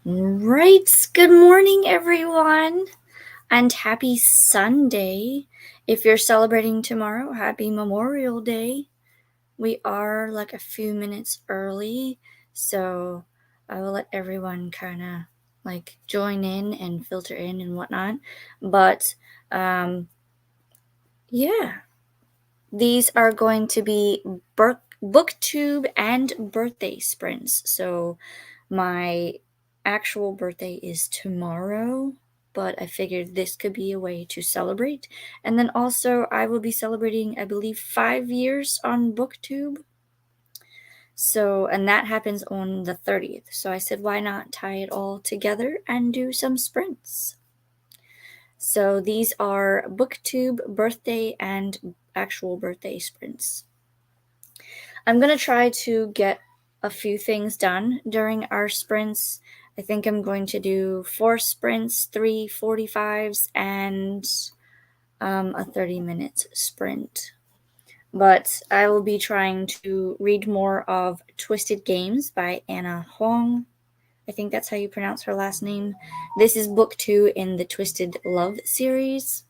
Right. Good morning, everyone, and happy Sunday. If you're celebrating tomorrow, happy Memorial Day. We are like a few minutes early, so I will let everyone kind of like join in and filter in and whatnot. But yeah, these are going to be BookTube and birthday sprints. So my actual birthday is tomorrow, but I figured this could be a way to celebrate. And then also, I will be celebrating, I believe, 5 years on BookTube. So, and that happens on the 30th. So I said, why not tie it all together and do some sprints? So these are BookTube birthday and actual birthday sprints. I'm going to try to get a few things done during our sprints. I think I'm going to do 4 sprints, 3 45s, and a 30-minute sprint. But I will be trying to read more of Twisted Games by Anna Huang. I think that's how you pronounce her last name. This is book 2 in the Twisted Love series.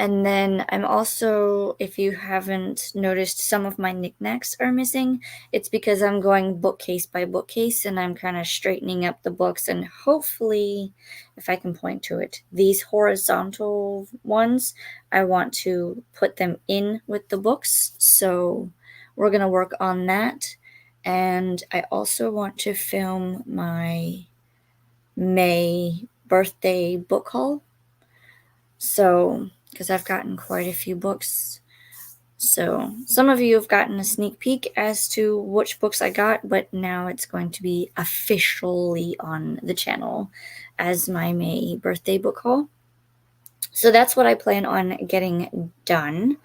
And then I'm also, if you haven't noticed, some of my knickknacks are missing. It's because I'm going bookcase by bookcase and I'm kind of straightening up the books. And hopefully, if I can point to it, these horizontal ones, I want to put them in with the books. So we're going to work on that. And I also want to film my May birthday book haul. So because I've gotten quite a few books. So some of you have gotten a sneak peek as to which books I got, but now it's going to be officially on the channel as my May birthday book haul. So that's what I plan on getting done.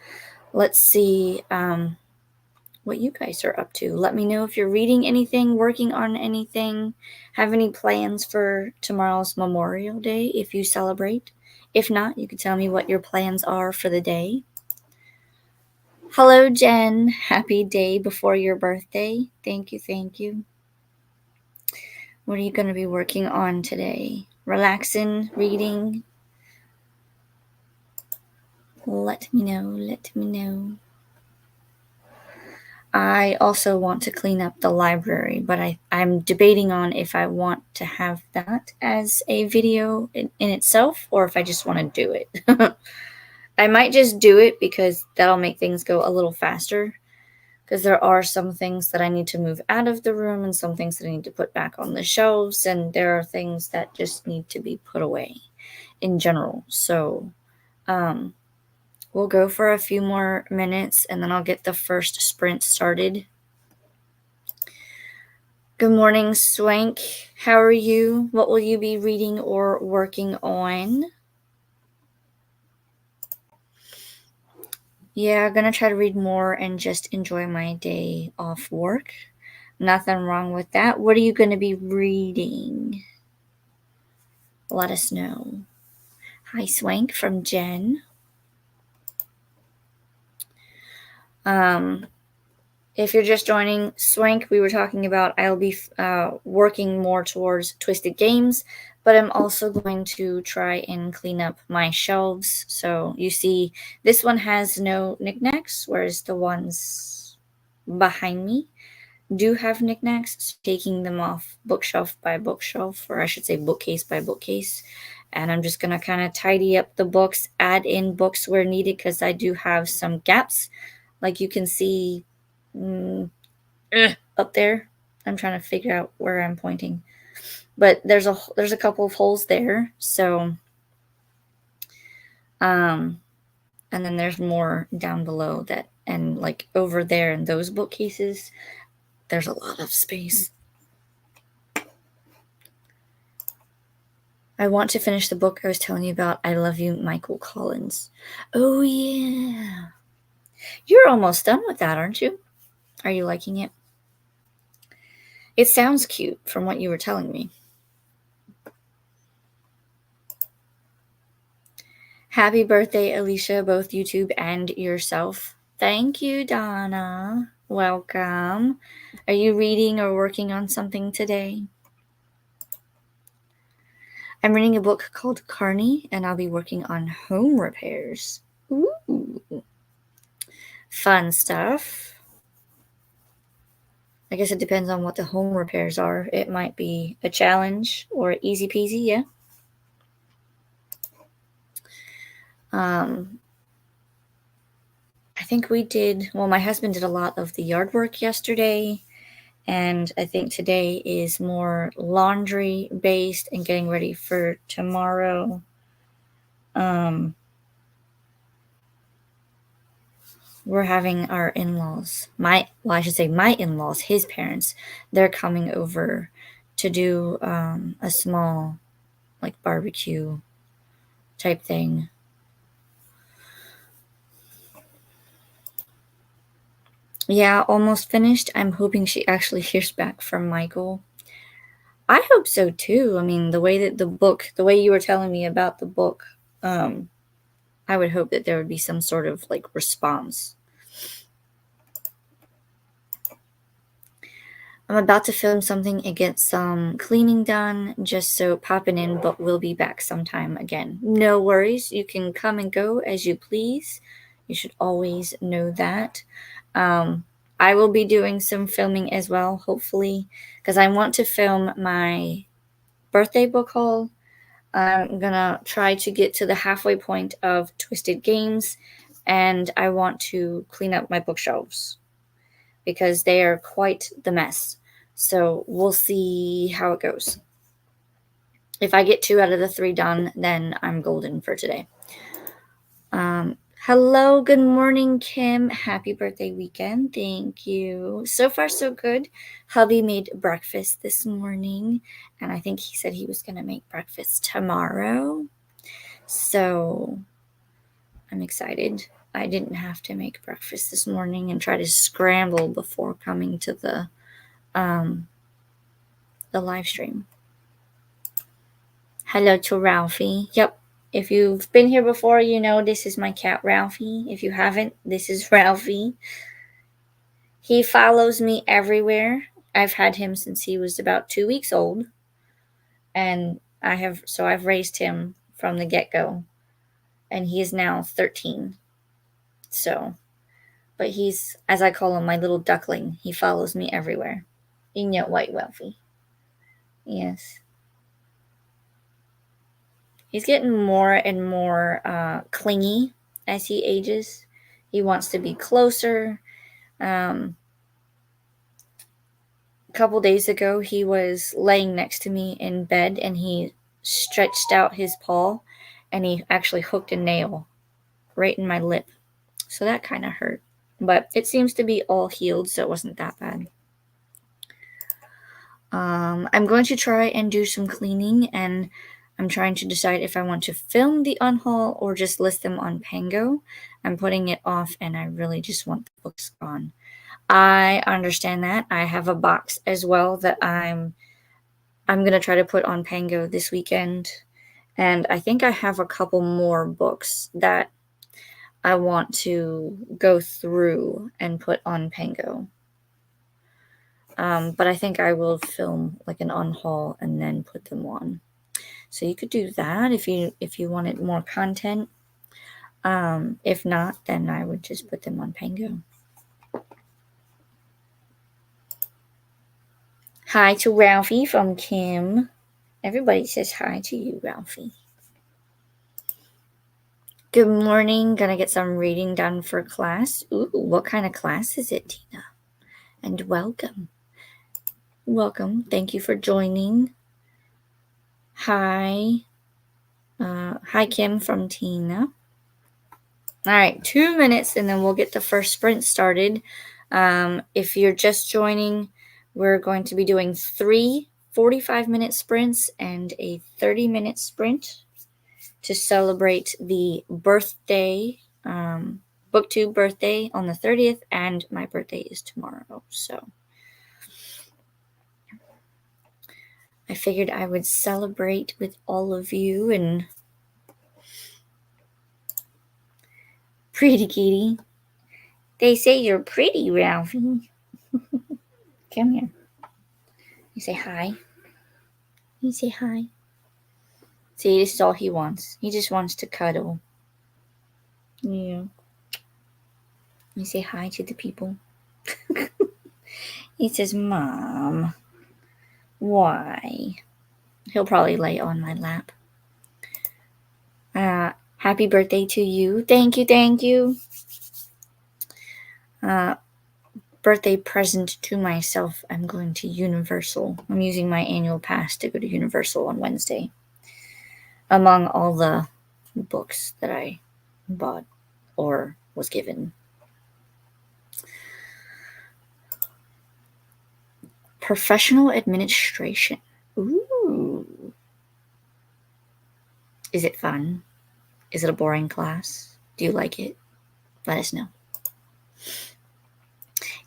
Let's see what you guys are up to. Let me know if you're reading anything, working on anything, have any plans for tomorrow's Memorial Day if you celebrate. If not, you can tell me what your plans are for the day. Hello, Jen. Happy day before your birthday. Thank you, thank you. What are you going to be working on today? Relaxing, reading? Let me know, let me know. I also want to clean up the library, but I'm debating on if I want to have that as a video in itself or if I just want to do it. I might just do it because that'll make things go a little faster, because there are some things that I need to move out of the room and some things that I need to put back on the shelves, and there are things that just need to be put away in general. So we'll go for a few more minutes and then I'll get the first sprint started. Good morning, Swank. How are you? What will you be reading or working on? Yeah, I'm going to try to read more and just enjoy my day off work. Nothing wrong with that. What are you going to be reading? Let us know. Hi, Swank from Jen. If you're just joining, Swank, we were talking about I'll be working more towards Twisted Games, but I'm also going to try and clean up my shelves. So you see, this one has no knickknacks, whereas the ones behind me do have knickknacks. So taking them off bookshelf by bookshelf, or I should say bookcase by bookcase. And I'm just going to kind of tidy up the books, add in books where needed, because I do have some gaps. Like you can see up there. I'm trying to figure out where I'm pointing. But there's a couple of holes there. So and then there's more down below that, and like over there in those bookcases, there's a lot of space. I want to finish the book I was telling you about. I Love You, Michael Collins. Oh, yeah. You're almost done with that, aren't you? Are you liking it? It sounds cute from what you were telling me. Happy birthday, Alicia, both YouTube and yourself. Thank you, Donna. Welcome. Are you reading or working on something today? I'm reading a book called Carney, and I'll be working on home repairs. Ooh. Fun stuff. I guess it depends on what the home repairs are. It might be a challenge or easy peasy, yeah. I think my husband did a lot of the yard work yesterday, and I think today is more laundry based and getting ready for tomorrow. We're having our in-laws, I should say my in-laws, his parents, they're coming over to do a small, like, barbecue type thing. Yeah, almost finished. I'm hoping she actually hears back from Michael. I hope so too. I mean, the way you were telling me about the book, I would hope that there would be some sort of like response. I'm about to film something and get some cleaning done, just so popping in, but we'll be back sometime again. No worries. You can come and go as you please. You should always know that. I will be doing some filming as well, hopefully, because I want to film my birthday book haul. I'm gonna try to get to the halfway point of Twisted Games, and I want to clean up my bookshelves because they are quite the mess. So we'll see how it goes. If I get 2 out of the 3 done, then I'm golden for today. Hello, good morning, Kim. Happy birthday weekend. Thank you. So far, so good. Hubby made breakfast this morning, and I think he said he was going to make breakfast tomorrow. So I'm excited. I didn't have to make breakfast this morning and try to scramble before coming to the live stream. Hello to Ralphie. Yep. If you've been here before, you know this is my cat Ralphie. If you haven't, this is Ralphie. He follows me everywhere. I've had him since he was about 2 weeks old. And I've raised him from the get-go. And he is now 13. So, but he's, as I call him, my little duckling. He follows me everywhere. You know, white Ralphie. Yes. He's getting more and more clingy as he ages. He wants to be closer. A couple days ago, he was laying next to me in bed, and he stretched out his paw, and he actually hooked a nail right in my lip. So that kind of hurt. But it seems to be all healed, so it wasn't that bad. I'm going to try and do some cleaning, and I'm trying to decide if I want to film the unhaul or just list them on Pango. I'm putting it off, and I really just want the books gone. I understand that. I have a box as well that I'm going to try to put on Pango this weekend. And I think I have a couple more books that I want to go through and put on Pango. But I think I will film like an unhaul and then put them on. So you could do that if you wanted more content. If not, then I would just put them on Pango. Hi to Ralphie from Kim. Everybody says hi to you, Ralphie. Good morning. Gonna get some reading done for class. Ooh, what kind of class is it, Tina? And welcome. Welcome. Thank you for joining. Hi. Hi, Kim from Tina. All right, 2 minutes, and then we'll get the first sprint started. If you're just joining, we're going to be doing 3 45-minute sprints and a 30-minute sprint to celebrate the birthday, BookTube birthday on the 30th, and my birthday is tomorrow. So I figured I would celebrate with all of you. And pretty kitty. They say you're pretty, Ralphie. Come here. You say hi. You say hi. See, this is all he wants. He just wants to cuddle. Yeah. Let me say hi to the people. He says, Mom, why? He'll probably lay on my lap. Happy birthday to you. Thank you, thank you. Birthday present to myself. I'm going to Universal. I'm using my annual pass to go to Universal on Wednesday. Among all the books that I bought or was given. Professional administration. Ooh. Is it fun? Is it a boring class? Do you like it? Let us know.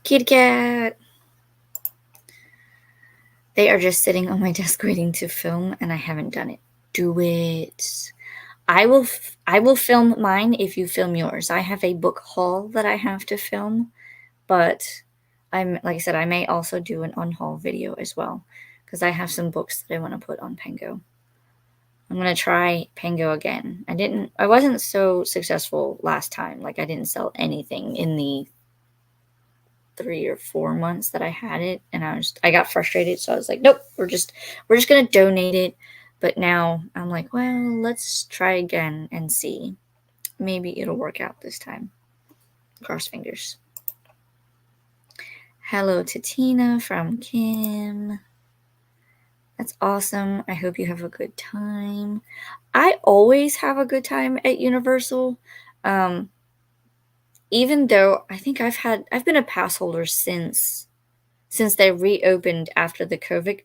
Kitty cat. They are just sitting on my desk waiting to film, and I haven't done it. Do it. I will film mine if you film yours. I have a book haul that I have to film, but like I said, I may also do an unhaul video as well because I have some books that I want to put on Pengo. I'm gonna try Pengo again. I wasn't so successful last time. Like I didn't sell anything in the 3 or 4 months that I had it, and I got frustrated, so I was like, nope, we're just gonna donate it. But now I'm like, well, let's try again and see. Maybe it'll work out this time. Cross fingers. Hello to Tina from Kim. That's awesome. I hope you have a good time. I always have a good time at Universal. Even though I think I've been a pass holder since they reopened after the COVID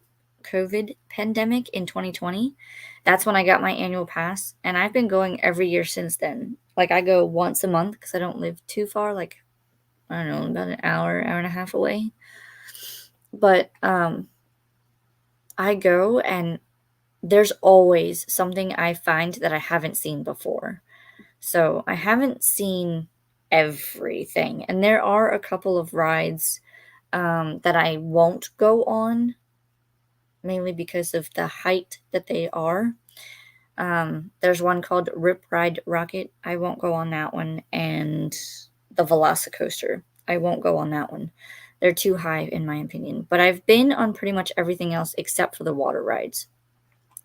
pandemic in 2020. That's when I got my annual pass, and I've been going every year since then. Like I go once a month because I don't live too far, like I don't know, about an hour and a half away. But I go, and there's always something I find that I haven't seen before. So I haven't seen everything, and there are a couple of rides that I won't go on, mainly because of the height that they are. There's one called Rip Ride Rocket. I won't go on that one, and the Velocicoaster. I won't go on that one. They're too high in my opinion. But I've been on pretty much everything else except for the water rides,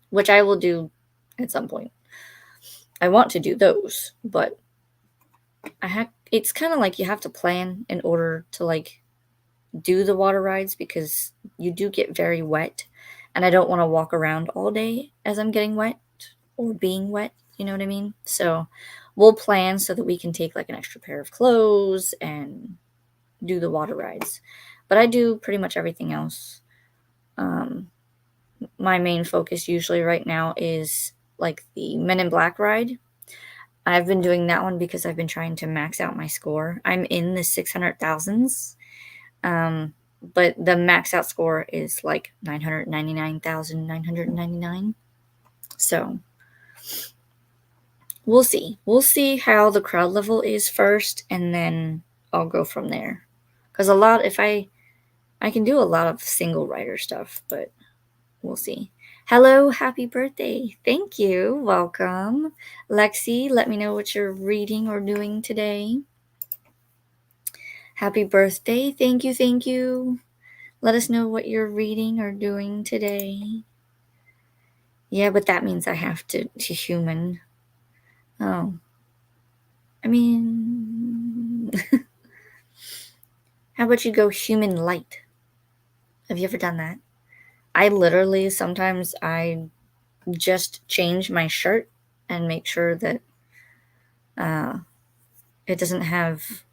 which I will do at some point. I want to do those, but it's kind of like you have to plan in order to like do the water rides because you do get very wet, and I don't want to walk around all day as I'm getting wet or being wet, you know what I mean? So we'll plan so that we can take like an extra pair of clothes and do the water rides. But I do pretty much everything else. My main focus usually right now is like the Men in Black ride. I've been doing that one because I've been trying to max out my score. I'm in the 600,000s. But the max out score is like 999,999. So we'll see. We'll see how the crowd level is first, and then I'll go from there. Because if I can do a lot of single rider stuff, but we'll see. Hello, happy birthday. Thank you. Welcome. Lexi, let me know what you're reading or doing today. Happy birthday. Thank you, thank you. Let us know what you're reading or doing today. Yeah, but that means I have to human. Oh. I mean, how about you go human light? Have you ever done that? I literally, sometimes I just change my shirt and make sure that it doesn't have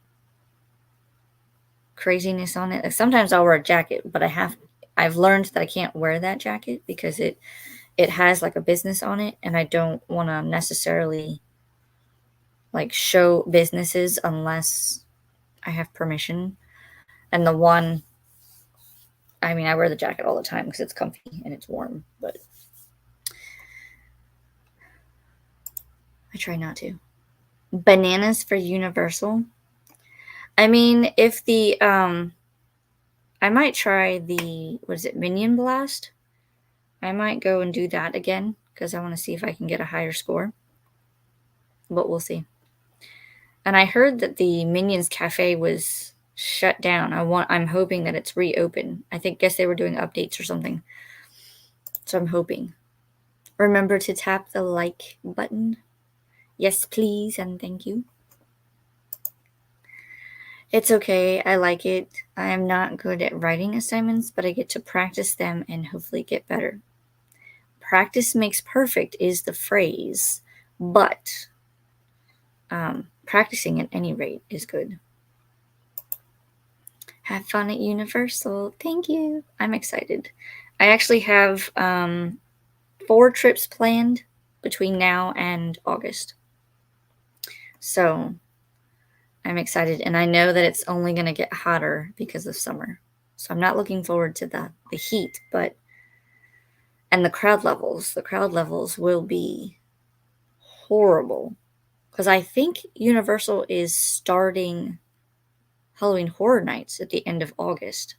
craziness on it. Like sometimes I'll wear a jacket, but I've learned that I can't wear that jacket because it has like a business on it, and I don't want to necessarily like show businesses unless I have permission. And I wear the jacket all the time because it's comfy and it's warm, but I try not to. Bananas for Universal. I mean, if the I might try the Minion Blast. I might go and do that again because I want to see if I can get a higher score. But we'll see. And I heard that the Minions Cafe was shut down. I'm hoping that it's reopened. Guess they were doing updates or something. So I'm hoping. Remember to tap the like button. Yes, please, and thank you. It's okay. I like it. I am not good at writing assignments, but I get to practice them and hopefully get better. Practice makes perfect is the phrase, but practicing at any rate is good. Have fun at Universal. Thank you. I'm excited. I actually have 4 trips planned between now and August. So I'm excited, and I know that it's only going to get hotter because of summer. So I'm not looking forward to the heat, and the crowd levels. The crowd levels will be horrible because I think Universal is starting Halloween Horror Nights at the end of August.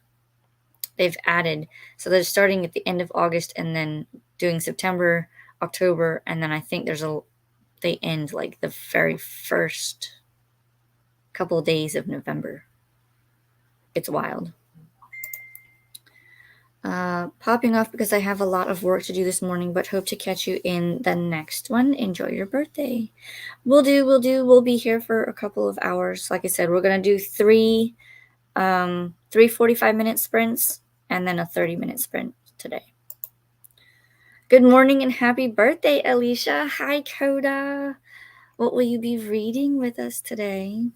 They've added, so they're starting at the end of August and then doing September, October, and then I think they end like the very first couple of days of November. It's wild. Popping off because I have a lot of work to do this morning, but hope to catch you in the next one. Enjoy your birthday. We'll do. We'll be here for a couple of hours. Like I said, we're going to do three 45-minute sprints and then a 30-minute sprint today. Good morning and happy birthday, Alicia. Hi, Coda. What will you be reading with us today?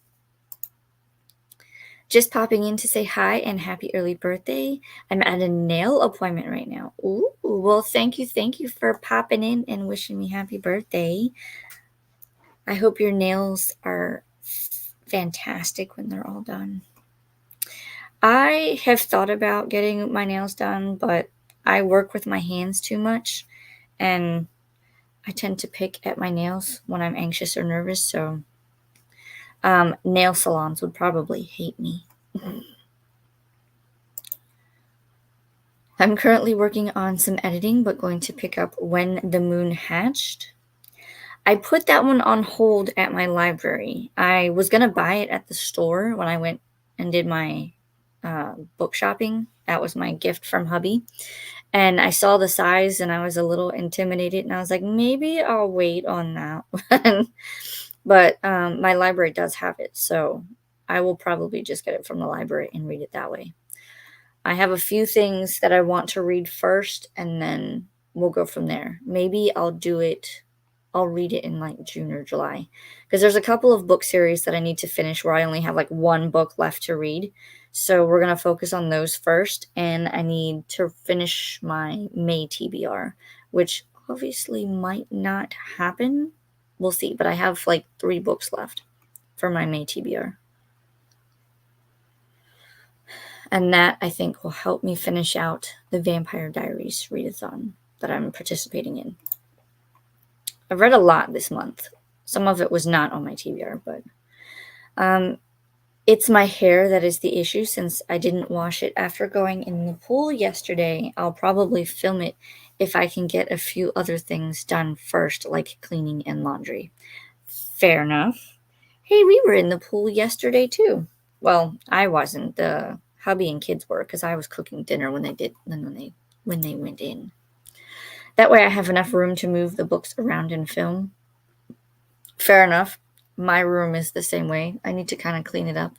Just popping in to say hi and happy early birthday. I'm at a nail appointment right now. Ooh, well, thank you for popping in and wishing me happy birthday. I hope your nails are fantastic when they're all done. I have thought about getting my nails done, but I work with my hands too much, and I tend to pick at my nails when I'm anxious or nervous, so nail salons would probably hate me. I'm currently working on some editing, but going to pick up When the Moon Hatched. I put that one on hold at my library. I was going to buy it at the store when I went and did my book shopping. That was my gift from hubby. And I saw the size and I was a little intimidated, and I was like, maybe I'll wait on that one. But my library does have it, so I will probably just get it from the library and read it that way. I have a few things that I want to read first, and then we'll go from there. Maybe I'll read it in like June or July, because there's a couple of book series that I need to finish where I only have like one book left to read. So we're going to focus on those first, and I need to finish my May TBR, which obviously might not happen. We'll see, but I have like 3 books left for my May TBR. And that, I think, will help me finish out the Vampire Diaries readathon that I'm participating in. I've read a lot this month. Some of it was not on my TBR, but it's my hair that is the issue since I didn't wash it after going in the pool yesterday. I'll probably film it if I can get a few other things done first, like cleaning and laundry. Fair enough. Hey, we were in the pool yesterday too. Well, I wasn't. The hubby and kids were, because I was cooking dinner when they went in. That way I have enough room to move the books around and film. Fair enough. My room is the same way. I need to kind of clean it up.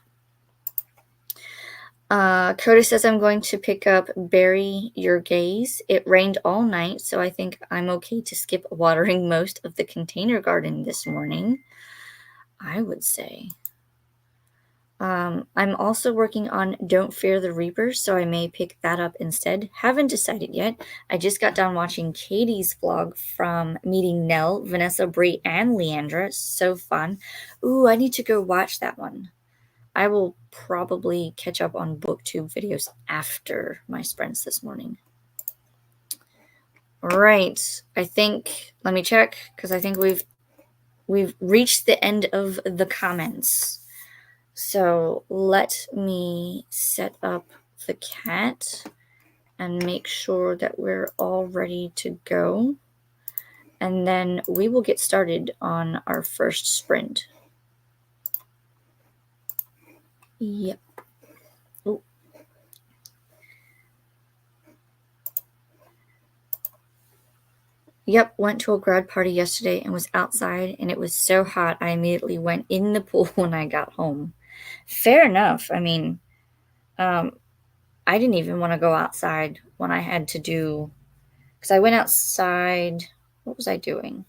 Coda says I'm going to pick up Bury Your Gaze. It rained all night, so I think I'm okay to skip watering most of the container garden this morning, I would say. I'm also working on Don't Fear the Reaper, so I may pick that up instead. Haven't decided yet. I just got done watching Katie's vlog from meeting Nell, Vanessa, Brie, and Leandra. So fun. Ooh, I need to go watch that one. I will probably catch up on BookTube videos after my sprints this morning. All right. Let me check, because I think we've reached the end of the comments. So let me set up the cat and make sure that we're all ready to go. and then we will get started on our first sprint. Yep. Ooh. Yep, went to a grad party yesterday and was outside, and it was so hot I immediately went in the pool when I got home. Fair enough. I mean, I didn't even want to go outside when I had to do, because I went outside. What was I doing?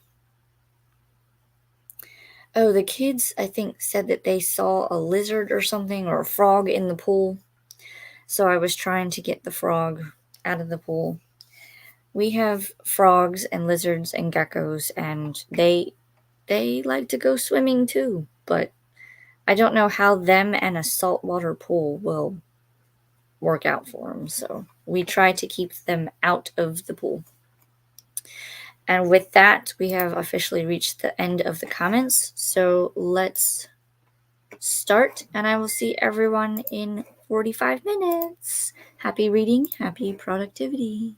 Oh, the kids, I think, said that they saw a lizard or something or a frog in the pool. So I was trying to get the frog out of the pool. We have frogs and lizards and geckos, and they like to go swimming too, but I don't know how them and a saltwater pool will work out for them. So we try to keep them out of the pool. And with that, we have officially reached the end of the comments. So let's start, and I will see everyone in 45 minutes. Happy reading, happy productivity.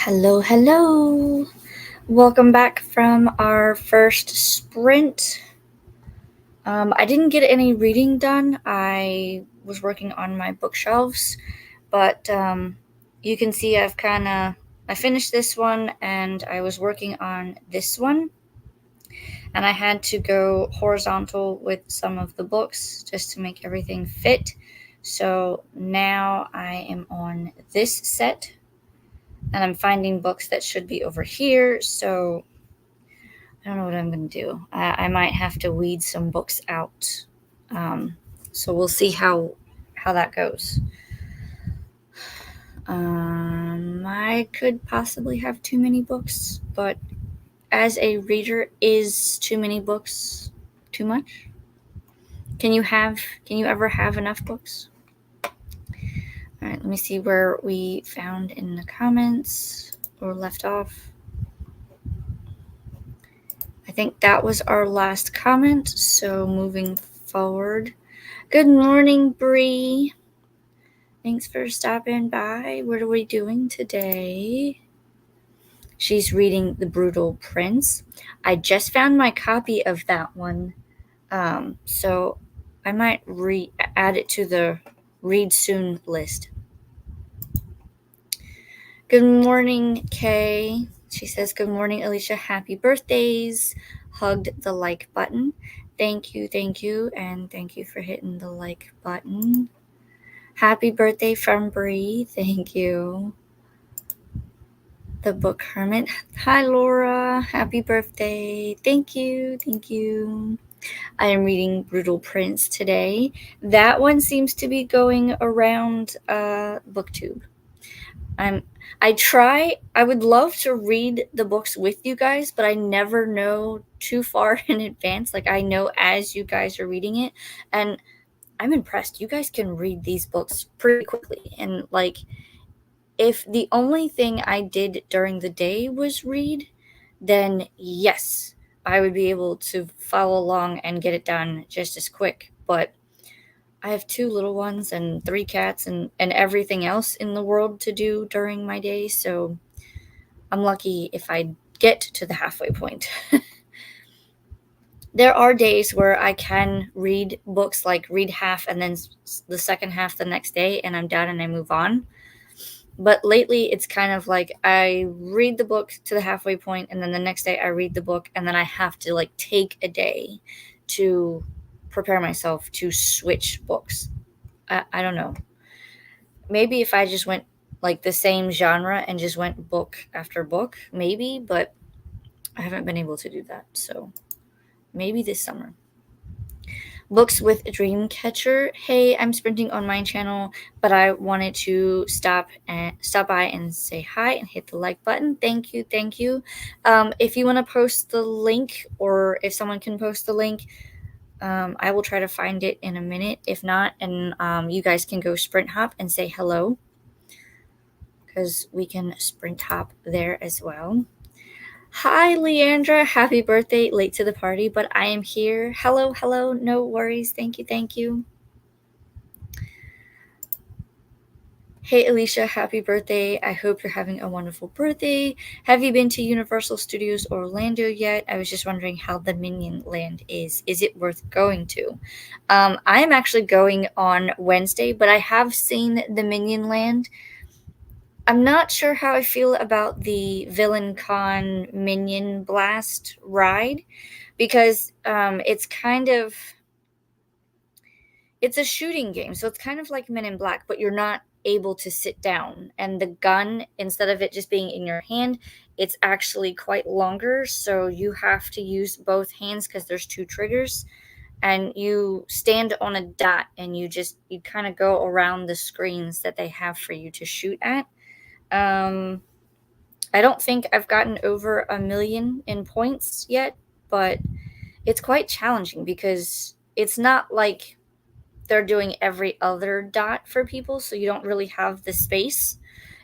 Hello, hello. Welcome back from our first sprint. I didn't get any reading done. I was working on my bookshelves, but you can see I finished this one and I was working on this one. And I had to go horizontal with some of the books just to make everything fit. So now I am on this set and I'm finding books that should be over here. So I don't know what I'm going to do. I might have to weed some books out. So we'll see how that goes. I could possibly have too many books, but as a reader, is too many books too much? Can you ever have enough books? All right, let me see where we found in the comments or left off. I think that was our last comment, so moving forward. Good morning, Bree. Thanks for stopping by. What are we doing today? She's reading The Brutal Prince. I just found my copy of that one, so I might add it to the read soon list. Good morning, Kay. She says, good morning, Alicia. Happy birthdays. Hugged the like button. Thank you, and thank you for hitting the like button. Happy birthday from Bree. Thank you. The Book Hermit. Hi, Laura. Happy birthday. Thank you. I am reading Brutal Prince today. That one seems to be going around BookTube. I would love to read the books with you guys, but I never know too far in advance. Like, I know as you guys are reading it, and I'm impressed. You guys can read these books pretty quickly. And, like, if the only thing I did during the day was read, then yes, I would be able to follow along and get it done just as quick. But I have 2 little ones and 3 cats and everything else in the world to do during my day, so I'm lucky if I get to the halfway point. There are days where I can read books, like read half and then the second half the next day, and I'm done and I move on. But lately, it's kind of like I read the book to the halfway point, and then the next day I read the book, and then I have to, like, take a day to prepare myself to switch books. I don't know. Maybe if I just went, like, the same genre and just went book after book, maybe, but I haven't been able to do that, so maybe this summer. Books with Dreamcatcher. Hey, I'm sprinting on my channel, but I wanted to stop by and say hi and hit the like button. Thank you. If you want to post the link, or if someone can post the link, I will try to find it in a minute. If not, and you guys can go sprint hop and say hello, because we can sprint hop there as well. Hi, Leandra. Happy birthday. Late to the party, but I am here. Hello. No worries. Thank you. Hey, Alicia. Happy birthday. I hope you're having a wonderful birthday. Have you been to Universal Studios Orlando yet? I was just wondering how the Minion Land is. Is it worth going to? I am actually going on Wednesday, but I have seen the Minion Land. I'm not sure how I feel about the Villain Con Minion Blast ride, because it's a shooting game, so it's kind of like Men in Black, but you're not able to sit down, and the gun, instead of it just being in your hand, it's actually quite longer, so you have to use both hands because there's 2 triggers, and you stand on a dot and you kind of go around the screens that they have for you to shoot at. I don't think I've gotten over 1 million in points yet, but it's quite challenging because it's not like they're doing every other dot for people, so you don't really have the space.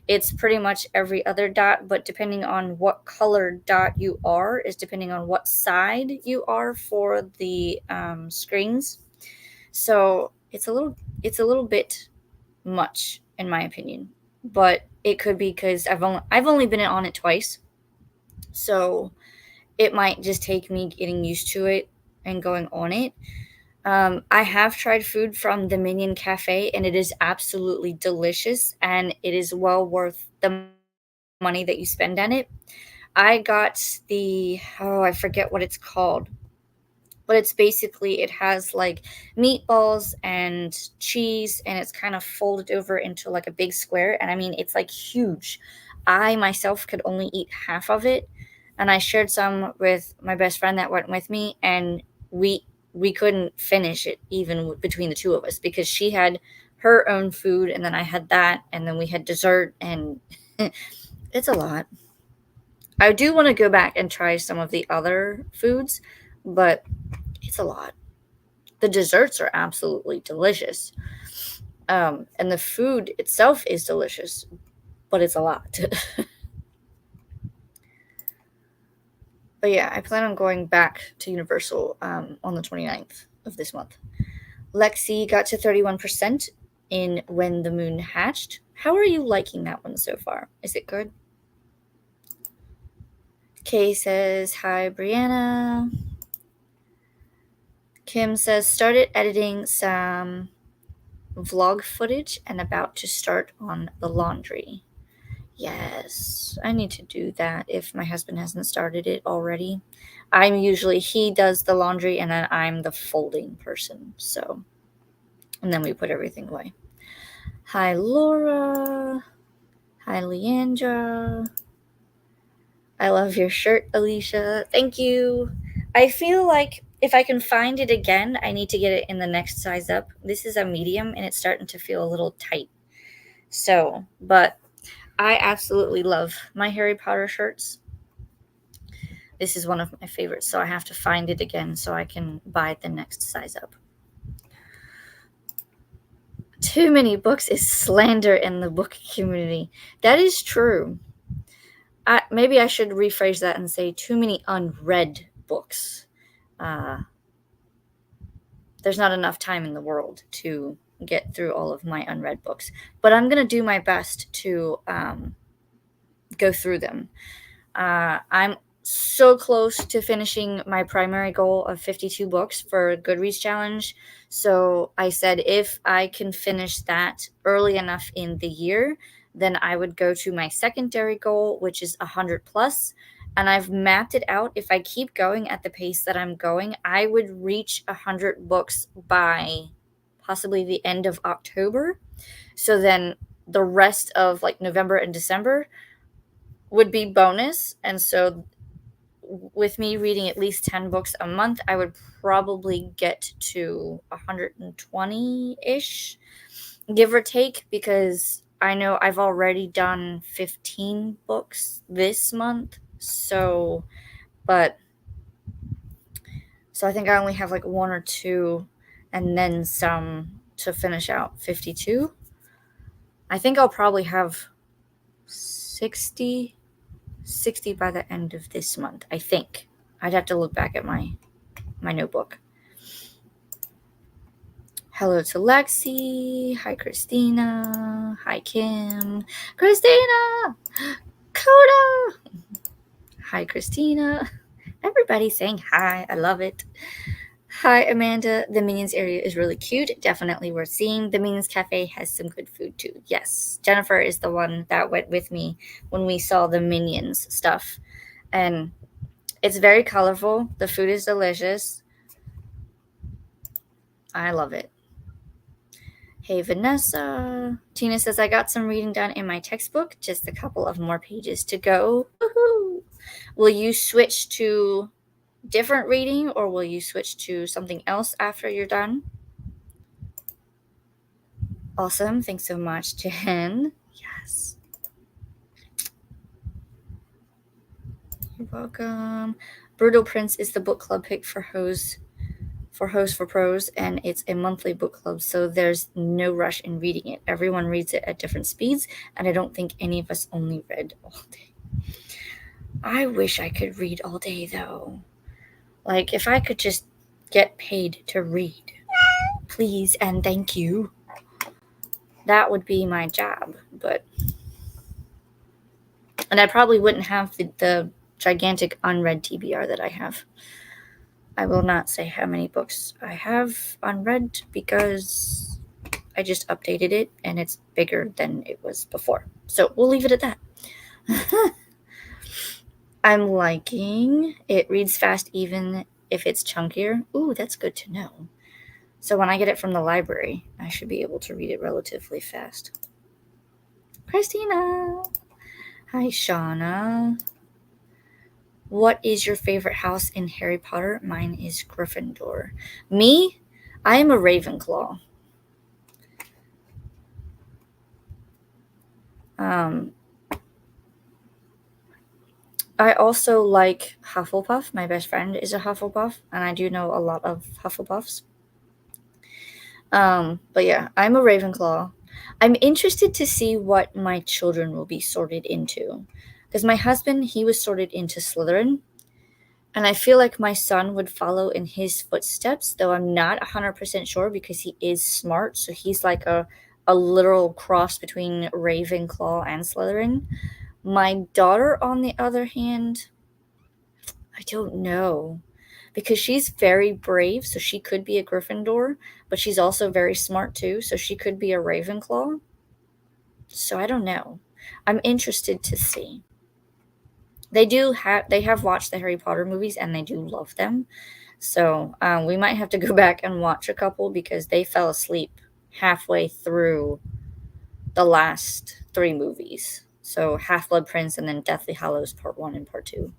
It's pretty much every other dot, but depending on what color dot you are is depending on what side you are for the screens. So it's a little bit much, in my opinion, but it could be because I've only been on it twice, so it might just take me getting used to it and going on it. I have tried food from the Minion Cafe, and it is absolutely delicious, and it is well worth the money that you spend on it. I got I forget what it's called, but it's basically, it has like meatballs and cheese, and it's kind of folded over into like a big square. And I mean, it's like huge. I myself could only eat half of it, and I shared some with my best friend that went with me, and we couldn't finish it even between the two of us, because she had her own food, and then I had that, and then we had dessert, and it's a lot. I do want to go back and try some of the other foods, but it's a lot. The desserts are absolutely delicious. And the food itself is delicious, but it's a lot. But yeah, I plan on going back to Universal on the 29th of this month. Lexi got to 31% in When the Moon Hatched. How are you liking that one so far? Is it good? Kay says, hi, Brianna. Kim says, started editing some vlog footage and about to start on the laundry. Yes, I need to do that if my husband hasn't started it already. He does the laundry, and then I'm the folding person. So, and then we put everything away. Hi, Laura. Hi, Leandra. I love your shirt, Alicia. Thank you. I feel like if I can find it again, I need to get it in the next size up. This is a medium, and it's starting to feel a little tight. So, but I absolutely love my Harry Potter shirts. This is one of my favorites, so I have to find it again so I can buy the next size up. Too many books is slander in the book community. That is true. Maybe I should rephrase that and say too many unread books. There's not enough time in the world to get through all of my unread books, but I'm going to do my best to go through them. I'm so close to finishing my primary goal of 52 books for Goodreads challenge. So I said if I can finish that early enough in the year, then I would go to my secondary goal, which is 100 plus. And I've mapped it out. If I keep going at the pace that I'm going, I would reach 100 books by possibly the end of October. So then the rest of like November and December would be bonus. And so with me reading at least 10 books a month, I would probably get to 120-ish, give or take, because I know I've already done 15 books this month. So I think I only have like one or two and then some to finish out 52. I think I'll probably have 60 by the end of this month, I think. I'd have to look back at my notebook. Hello to Lexi. Hi, Christina. Hi, Kim. Christina! Coda! Hi, Christina. Everybody's saying hi. I love it. Hi, Amanda. The Minions area is really cute. Definitely worth seeing. The Minions Cafe has some good food too. Yes. Jennifer is the one that went with me when we saw the Minions stuff. And it's very colorful. The food is delicious. I love it. Hey, Vanessa. Tina says, I got some reading done in my textbook. Just a couple of more pages to go. Woohoo! Will you switch to different reading, or will you switch to something else after you're done? Awesome. Thanks so much, Jen. Yes. You're welcome. Brutal Prince is the book club pick for Hose for Pros, and it's a monthly book club, so there's no rush in reading it. Everyone reads it at different speeds, and I don't think any of us only read all day. I wish I could read all day, though. Like, if I could just get paid to read, please and thank you, that would be my job. But And I probably wouldn't have the gigantic unread TBR that I have. I will not say how many books I have unread because I just updated it and it's bigger than it was before. So we'll leave it at that. I'm liking it. Reads fast even if it's chunkier. Ooh, that's good to know. So when I get it from the library, I should be able to read it relatively fast. Christina! Hi, Shauna. What is your favorite house in Harry Potter? Mine is Gryffindor. Me? I am a Ravenclaw. I also like Hufflepuff. My best friend is a Hufflepuff, and I do know a lot of Hufflepuffs. But yeah, I'm a Ravenclaw. I'm interested to see what my children will be sorted into. Because my husband, he was sorted into Slytherin. And I feel like my son would follow in his footsteps, though I'm not 100% sure because he is smart. So he's like a literal cross between Ravenclaw and Slytherin. My daughter, on the other hand, I don't know. Because she's very brave, so she could be a Gryffindor, but she's also very smart too, so she could be a Ravenclaw. So I don't know. I'm interested to see. They have watched the Harry Potter movies and they do love them. So we might have to go back and watch a couple because they fell asleep halfway through the last 3 movies. So Half-Blood Prince and then Deathly Hallows Part 1 and Part 2.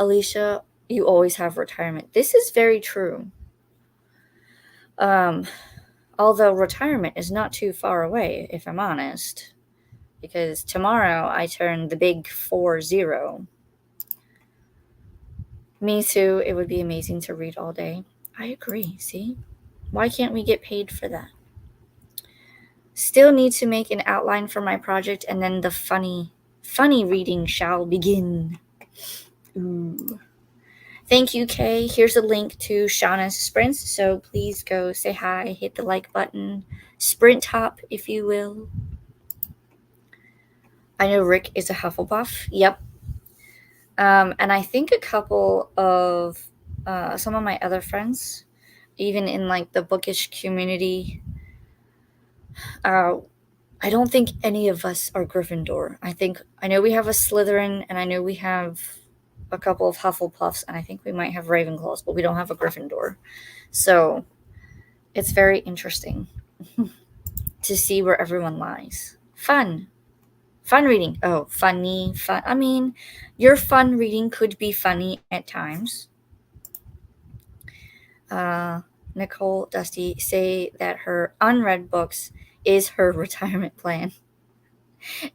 Alicia, you always have retirement. This is very true. Although retirement is not too far away, if I'm honest. Because tomorrow I turn the big 40. Me too. It would be amazing to read all day. I agree. See? Why can't we get paid for that? Still need to make an outline for my project and then the funny reading shall begin. Ooh. Thank you, Kay. Here's a link to Shauna's sprints, so please go say hi, hit the like button, sprint hop, if you will. I know Rick is a Hufflepuff. Yep. And I think a couple of some of my other friends, even in like the bookish community, I don't think any of us are Gryffindor. I know we have a Slytherin, and I know we have a couple of Hufflepuffs, and I think we might have Ravenclaws, but we don't have a Gryffindor. So it's very interesting to see where everyone lies. Fun reading. Oh, funny, fun. I mean, your fun reading could be funny at times. Nicole Dusty say that her unread books is her retirement plan.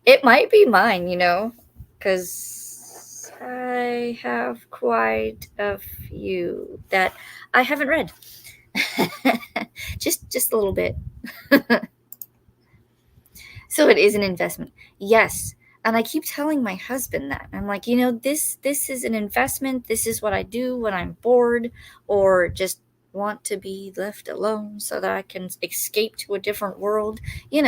It might be mine, because I have quite a few that I haven't read. just a little bit. So it is an investment. Yes. And I keep telling my husband that. I'm like, this is an investment. This is what I do when I'm bored or just want to be left alone so that I can escape to a different world. He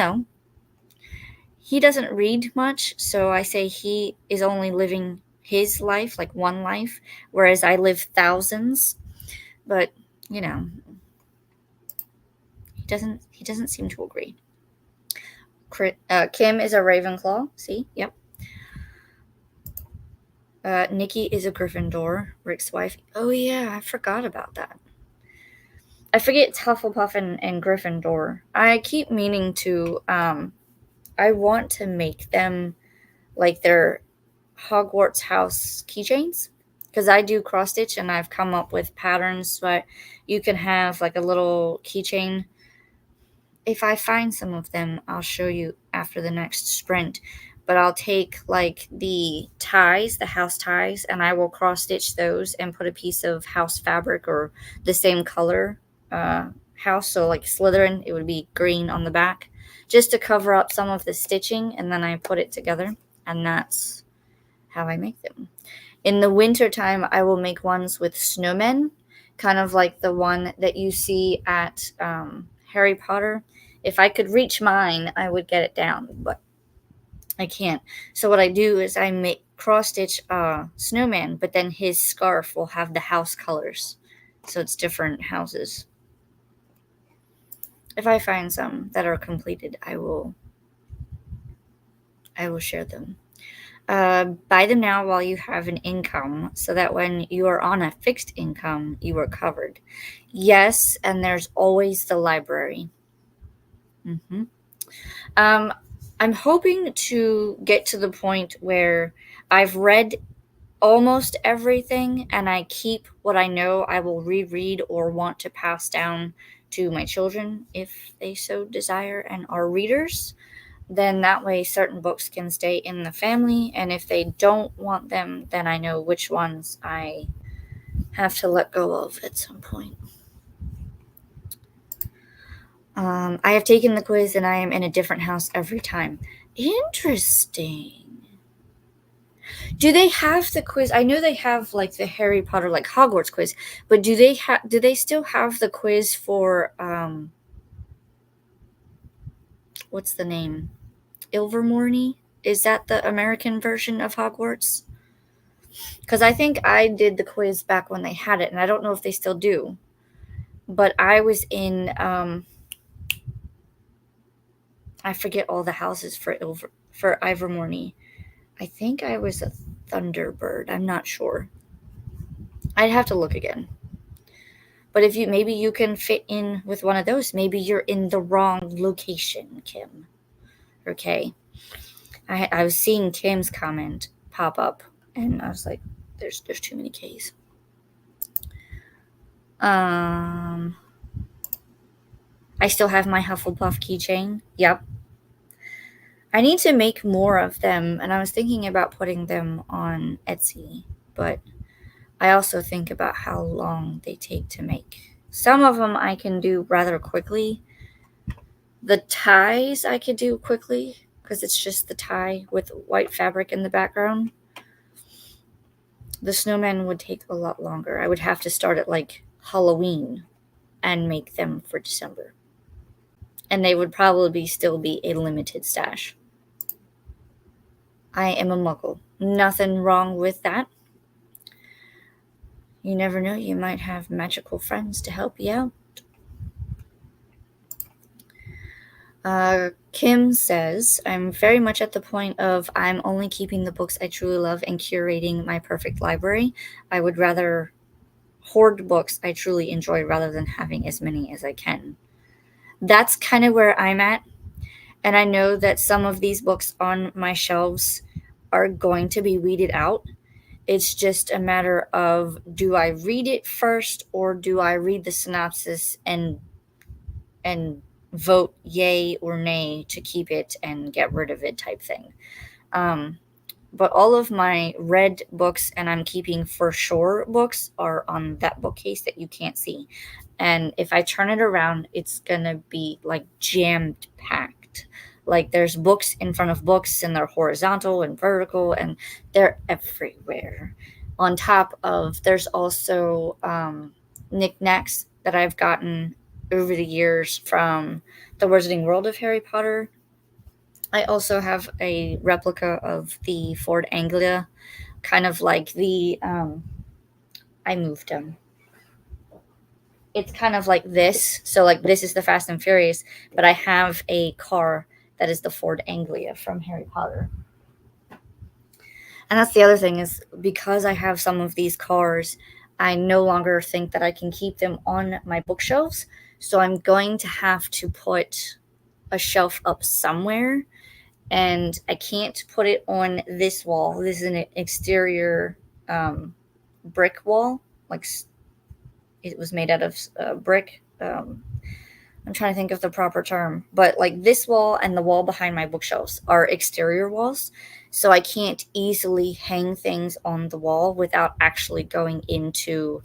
doesn't read much, so I say he is only living his life, like one life, whereas I live thousands. But, he doesn't seem to agree. Kim is a Ravenclaw. See? Yep. Nikki is a Gryffindor. Rick's wife. Oh, yeah, I forgot about that. I forget Hufflepuff and Gryffindor. I keep meaning to, I want to make them like their Hogwarts house keychains. Because I do cross stitch and I've come up with patterns so you can have like a little keychain. If I find some of them, I'll show you after the next sprint. But I'll take like the ties, the house ties, and I will cross stitch those and put a piece of house fabric or the same color house. So like Slytherin, it would be green on the back, just to cover up some of the stitching, and then I put it together, and that's how I make them. In the wintertime, I will make ones with snowmen, kind of like the one that you see at Harry Potter. If I could reach mine, I would get it down, but I can't. So what I do is I make cross stitch snowman, but then his scarf will have the house colors, so it's different houses. If I find some that are completed, I will share them. Buy them now while you have an income, so that when you are on a fixed income, you are covered. Yes, and there's always the library. hmm Um, I'm hoping to get to the point where I've read almost everything and I keep what I know I will reread or want to pass down to my children if they so desire and are readers. Then that way certain books can stay in the family, and if they don't want them, then I know which ones I have to let go of at some point. I have taken the quiz and I am in a different house every time. Interesting. Do they have the quiz? I know they have like the Harry Potter, like Hogwarts quiz, but do they still have the quiz for what's the name? Ilvermorny? Is that the American version of Hogwarts? Because I think I did the quiz back when they had it, and I don't know if they still do. But I was in I forget all the houses for Ilvermorny. I think I was a Thunderbird. I'm not sure. I'd have to look again. But if you maybe you can fit in with one of those, maybe you're in the wrong location, Kim. Okay. I was seeing Kim's comment pop up, and I was like, there's too many K's. I still have my Hufflepuff keychain. Yep. I need to make more of them, and I was thinking about putting them on Etsy, but I also think about how long they take to make. Some of them I can do rather quickly. The ties I could do quickly because it's just the tie with white fabric in the background. The snowman would take a lot longer. I would have to start at like Halloween and make them for December. And they would probably still be a limited stash. I am a muggle. Nothing wrong with that. You never know, you might have magical friends to help you out. Kim says, I'm very much at the point of I'm only keeping the books I truly love and curating my perfect library. I would rather hoard books I truly enjoy rather than having as many as I can. That's kind of where I'm at. And I know that some of these books on my shelves are going to be weeded out. It's just a matter of, do I read it first or do I read the synopsis and vote yay or nay to keep it and get rid of it type thing. But all of my read books and I'm keeping for sure books are on that bookcase that you can't see. And if I turn it around, it's going to be like jammed packed. Like there's books in front of books and they're horizontal and vertical and they're everywhere. On top of, there's also knickknacks that I've gotten over the years from the Wizarding World of Harry Potter. I also have a replica of the Ford Anglia, kind of like the I moved them. It's kind of like this. So like this is the Fast and Furious, but I have a car that is the Ford Anglia from Harry Potter. And that's the other thing is because I have some of these cars, I no longer think that I can keep them on my bookshelves. So I'm going to have to put a shelf up somewhere. And I can't put it on this wall. This is an exterior brick wall. Like it was made out of brick. I'm trying to think of the proper term, but like this wall and the wall behind my bookshelves are exterior walls. So I can't easily hang things on the wall without actually going into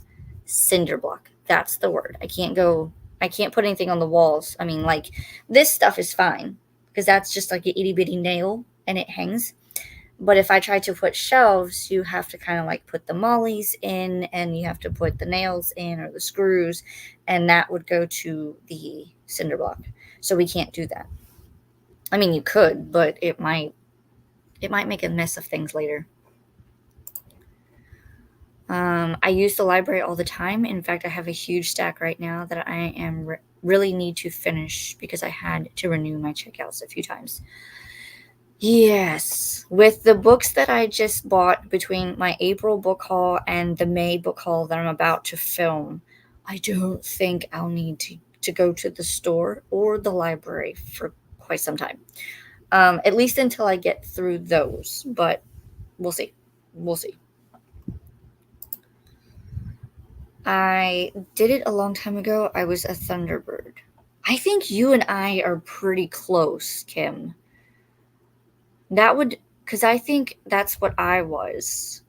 cinder block. That's the word. I can't put anything on the walls. I mean, like this stuff is fine because that's just like an itty bitty nail and it hangs. But if I try to put shelves, you have to kind of like put the mollies in and you have to put the nails in or the screws, and that would go to the cinder block. So we can't do that. I mean, you could, but it might It might make a mess of things later. I use the library all the time. In fact, I have a huge stack right now that I am really need to finish because I had to renew my checkouts a few times. Yes, with the books that I just bought between my April book haul and the May book haul that I'm about to film, I don't think I'll need to go to the store or the library for quite some time. At least until I get through those, but we'll see. We'll see. I did it a long time ago. I was a Thunderbird. I think you and I are pretty close, Kim. That would, because I think that's what I was.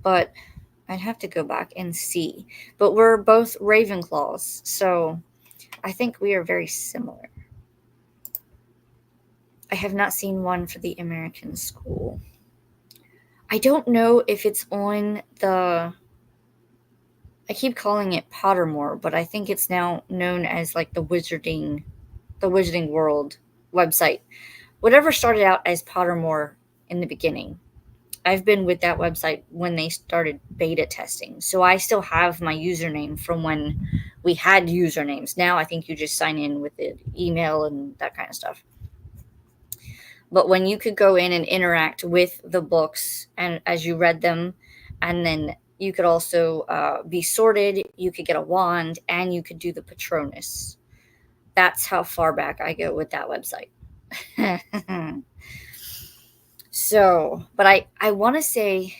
But I'd have to go back and see. But we're both Ravenclaws, so I think we are very similar. I have not seen one for the American school. I don't know if it's on the. I keep calling it Pottermore, but I think it's now known as like the Wizarding World website. Whatever started out as Pottermore in the beginning. I've been with that website when they started beta testing. So I still have my username from when we had usernames. Now I think you just sign in with the email and that kind of stuff. But when you could go in and interact with the books and as you read them, and then you could also be sorted, you could get a wand, and you could do the Patronus. That's how far back I go with that website. So, but I want to say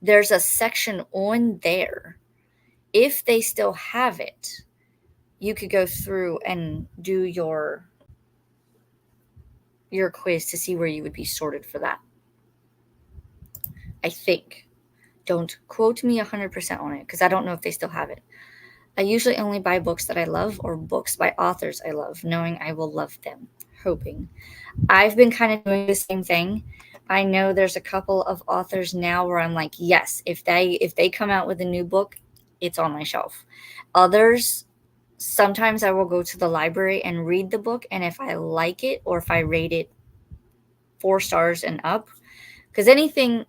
there's a section on there. If they still have it, you could go through and do your quiz to see where you would be sorted for that. I think. Don't quote me 100% on it because I don't know if they still have it. I usually only buy books that I love or books by authors I love, knowing I will love them, hoping. I've been kind of doing the same thing. I know there's a couple of authors now where I'm like, yes, if they come out with a new book, it's on my shelf. Others, sometimes I will go to the library and read the book, and if I like it or if I rate it 4 stars and up, because anything,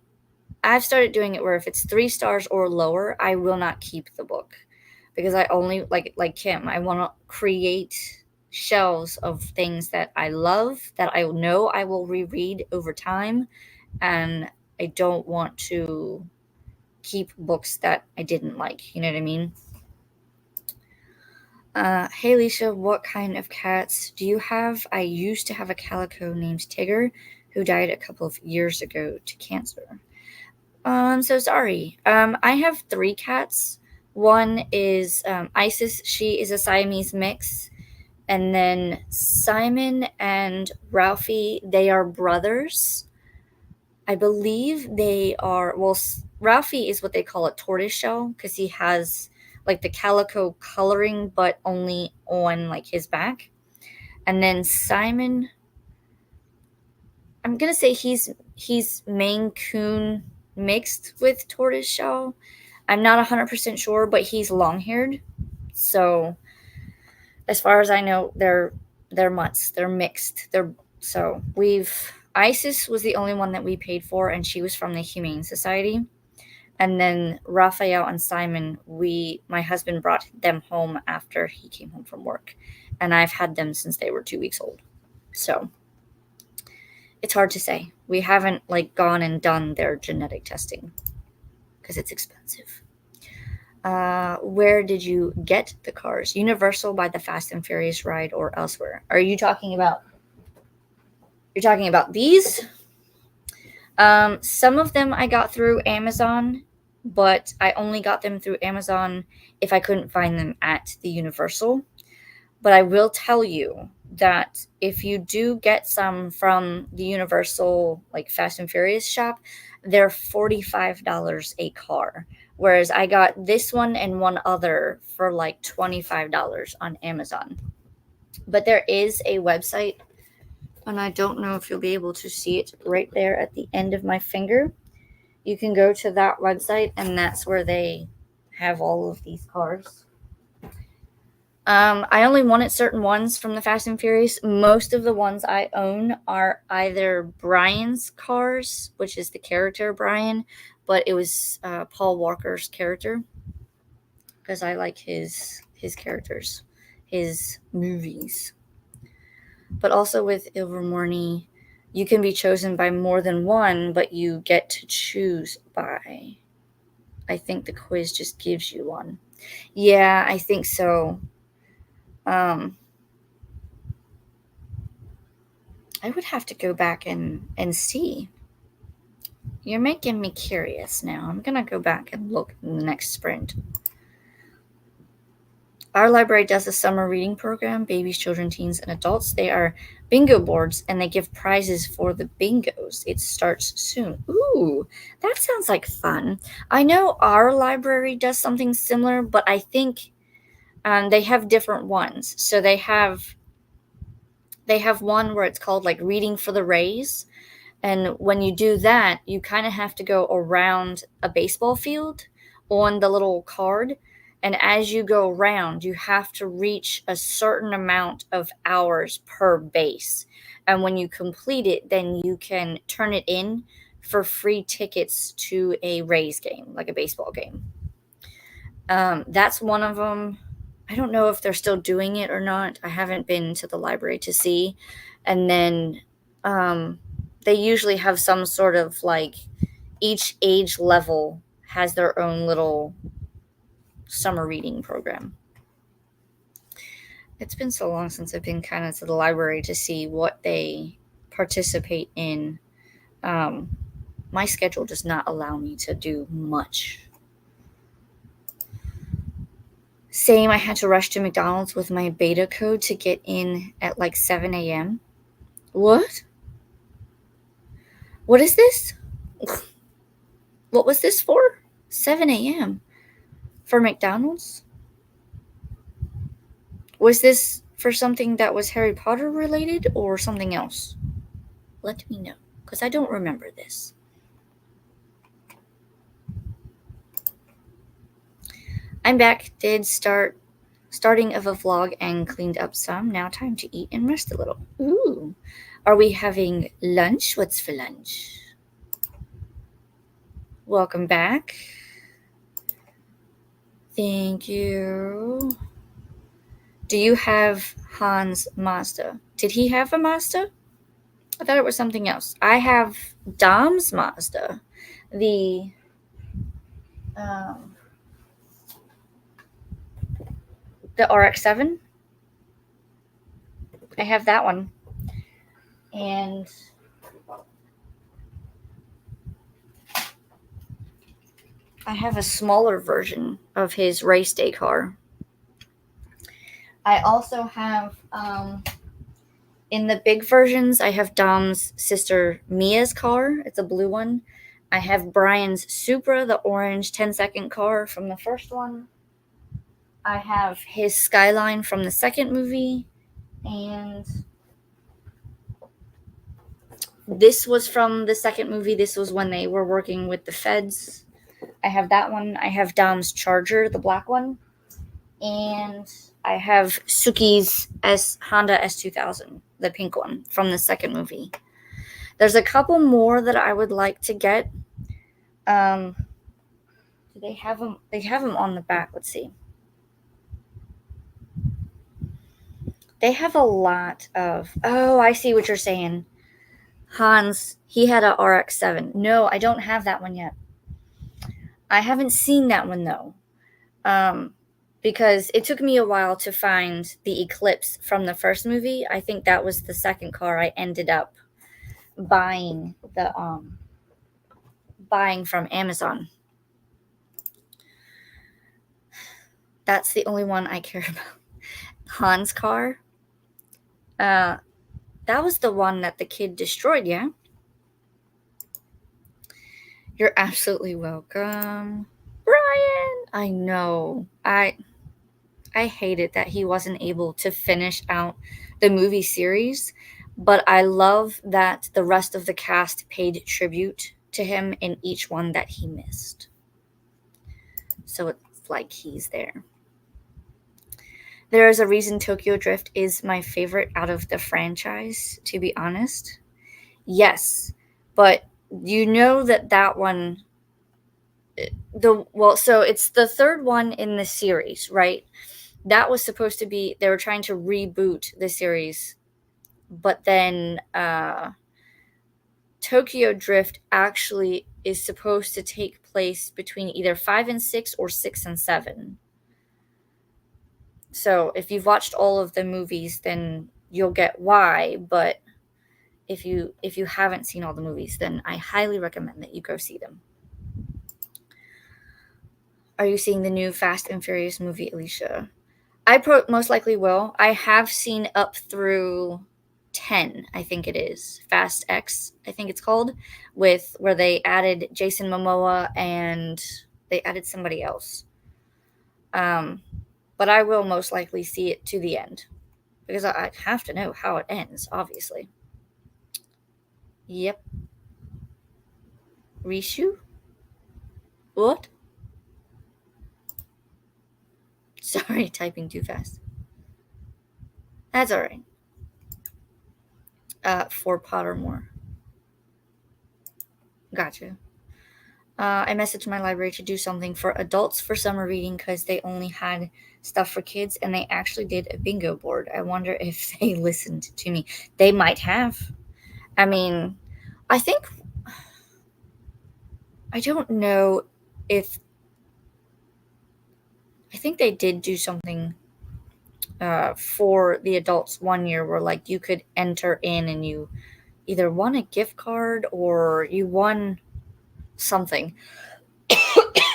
I've started doing it where if it's 3 stars or lower, I will not keep the book because I only like Kim. I want to create shelves of things that I love that I know I will reread over time, and I don't want to keep books that I didn't like. You know what I mean? Hey Lisa, what kind of cats do you have? I used to have a calico named Tigger who died a couple of years ago to cancer. I'm so sorry. I have 3 cats. One is Isis. She is a Siamese mix. And then Simon and Ralphie, they are brothers. I believe they are, well, Ralphie is what they call a tortoiseshell because he has like the calico coloring, but only on like his back. And then Simon, I'm gonna say he's Maine Coon mixed with tortoiseshell. I'm not 100% sure, but he's long-haired. So as far as I know, they're mutts. They're mixed. Isis was the only one that we paid for, and she was from the Humane Society. And then Raphael and Simon, my husband brought them home after he came home from work, and I've had them since they were 2 weeks old. So it's hard to say. We haven't like gone and done their genetic testing because it's expensive. Where did you get the cars? Universal by the Fast and Furious ride or elsewhere? Are you talking about? You're talking about these? Some of them I got through Amazon, but I only got them through Amazon if I couldn't find them at the Universal. But I will tell you that if you do get some from the Universal, like Fast and Furious shop, they're $45 a car. Whereas I got this one and one other for like $25 on Amazon. But there is a website, and I don't know if you'll be able to see it right there at the end of my finger. You can go to that website, and that's where they have all of these cars. I only wanted certain ones from the Fast and Furious. Most of the ones I own are either Brian's cars, which is the character Brian, but it was Paul Walker's character because I like his characters, his movies. But also with Ilvermorny, you can be chosen by more than one, but you get to choose by. I think the quiz just gives you one. Yeah, I think so. Um, I would have to go back and see. You're making me curious now. I'm gonna go back and look in the next sprint. Our library does a summer reading program, babies, children, teens, and adults. They are bingo boards and they give prizes for the bingos. It starts soon. Ooh, that sounds like fun. I know our library does something similar, but I think they have different ones. So they have one where it's called like Reading for the Rays. And when you do that, you kind of have to go around a baseball field on the little card. And as you go around, you have to reach a certain amount of hours per base. And when you complete it, then you can turn it in for free tickets to a Rays game, like a baseball game. That's one of them. I don't know if they're still doing it or not. I haven't been to the library to see. And then they usually have some sort of like each age level has their own little summer reading program. It's been so long since I've been kind of to the library to see what they participate in. My schedule does not allow me to do much. Same, I had to rush to McDonald's with my beta code to get in at like 7 a.m. What? What is this? What was this for? 7 a.m. for McDonald's? Was this for something that was Harry Potter related or something else? Let me know, because I don't remember this. I'm back. Did starting of a vlog and cleaned up some. Now time to eat and rest a little. Ooh. Are we having lunch? What's for lunch? Welcome back. Thank you. Do you have Hans Mazda? Did he have a Mazda? I thought it was something else. I have Dom's Mazda. The RX-7. I have that one. And I have a smaller version of his race day car. I also have, in the big versions, I have Dom's sister Mia's car. It's a blue one. I have Brian's Supra, the orange 10-second car from the first one. I have his Skyline from the second movie. And this was from the second movie. This was when they were working with the feds. I have that one. I have Dom's Charger, the black one. And I have Suki's Honda S2000, the pink one from the second movie. There's a couple more that I would like to get. Do they have them? They have them on the back. Let's see. They have a lot of. Oh, I see what you're saying. Hans, he had a RX-7. No, I don't have that one yet. I haven't seen that one though. Because it took me a while to find the Eclipse from the first movie. I think that was the second car I ended up buying from Amazon. That's the only one I care about. Han's car. That was the one that the kid destroyed, yeah? You're absolutely welcome. Brian! I know. I hated that he wasn't able to finish out the movie series, but I love that the rest of the cast paid tribute to him in each one that he missed. So it's like he's there. There is a reason Tokyo Drift is my favorite out of the franchise, to be honest. Yes, but you know that one so it's the third one in the series, right? That was supposed to be, they were trying to reboot the series, but then Tokyo Drift actually is supposed to take place between either 5 and 6 or 6 and 7. So if you've watched all of the movies, then you'll get why, but if you haven't seen all the movies, then I highly recommend that you go see them. Are you seeing the new Fast and Furious movie, Alicia? Most likely will. I have seen up through 10, I think it is. Fast X, I think it's called, with where they added Jason Momoa and they added somebody else. But I will most likely see it to the end because I have to know how it ends, obviously. Yep. Rishu? What? Sorry, typing too fast. That's alright. For Pottermore. Gotcha. I messaged my library to do something for adults for summer reading because they only had stuff for kids and they actually did a bingo board. I wonder if they listened to me. They might have. I mean, I don't know if. I think they did do something for the adults one year where, like, you could enter in and you either won a gift card or you won something.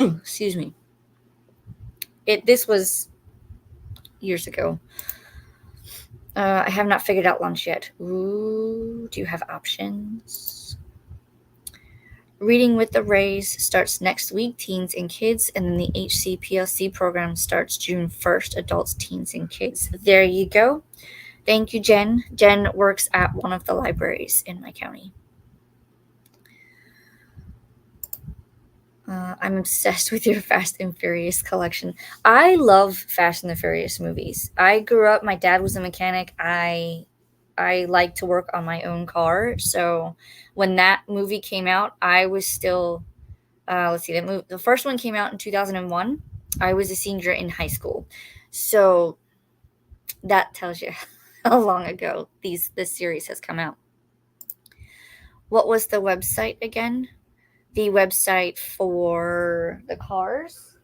Excuse me. This was years ago. I have not figured out lunch yet. Ooh, do you have options? Reading with the Rays starts next week, teens and kids, and then the HCPLC program starts June 1st, adults, teens, and kids. There you go. Thank you, Jen. Jen works at one of the libraries in my county. I'm obsessed with your Fast and Furious collection. I love Fast and the Furious movies. I grew up, my dad was a mechanic. I like to work on my own car. So when that movie came out, I was still, let's see, the first one came out in 2001. I was a senior in high school. So that tells you how long ago this series has come out. What was the website again? The website for the cars.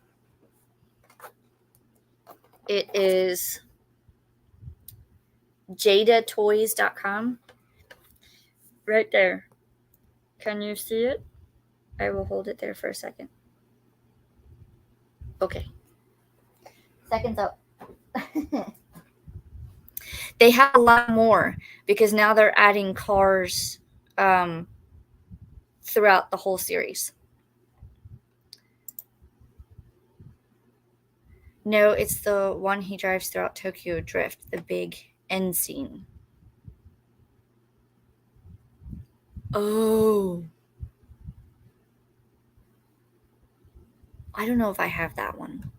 It is jadatoys.com. Right there. Can you see it? I will hold it there for a second. Okay. Seconds up. They have a lot more because now they're adding cars throughout the whole series. No, it's the one he drives throughout Tokyo Drift, the big end scene. Oh. I don't know if I have that one.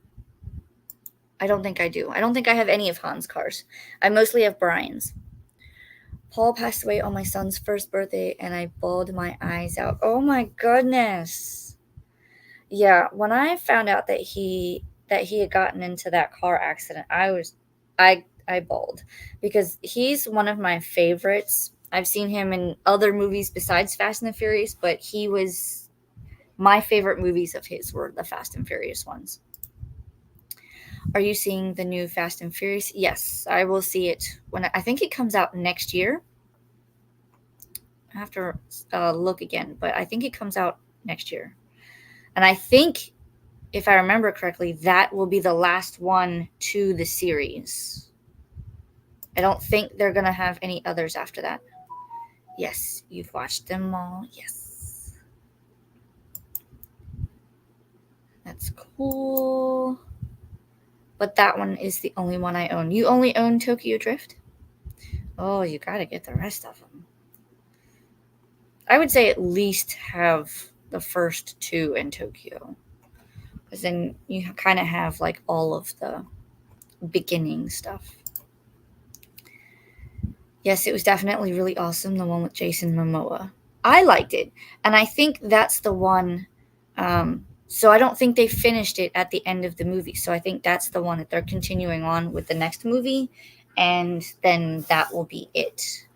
I don't think I do. I don't think I have any of Han's cars. I mostly have Brian's. Paul passed away on my son's first birthday, and I bawled my eyes out. Oh my goodness. Yeah, when I found out that he had gotten into that car accident, I bawled because he's one of my favorites. I've seen him in other movies besides Fast and the Furious, but he was my favorite movies of his were the Fast and Furious ones. Are you seeing the new Fast and Furious? Yes, I will see it when I think it comes out next year. I have to look again, but I think it comes out next year. And I think, if I remember correctly, that will be the last one to the series. I don't think they're going to have any others after that. Yes, you've watched them all. Yes. That's cool. But that one is the only one I own. You only own Tokyo Drift? Oh, you got to get the rest of them. I would say at least have the first two in Tokyo. Because then you kind of have like all of the beginning stuff. Yes, it was definitely really awesome, the one with Jason Momoa. I liked it, and I think that's the one. So I don't think they finished it at the end of the movie. So I think that's the one that they're continuing on with the next movie, and then that will be it.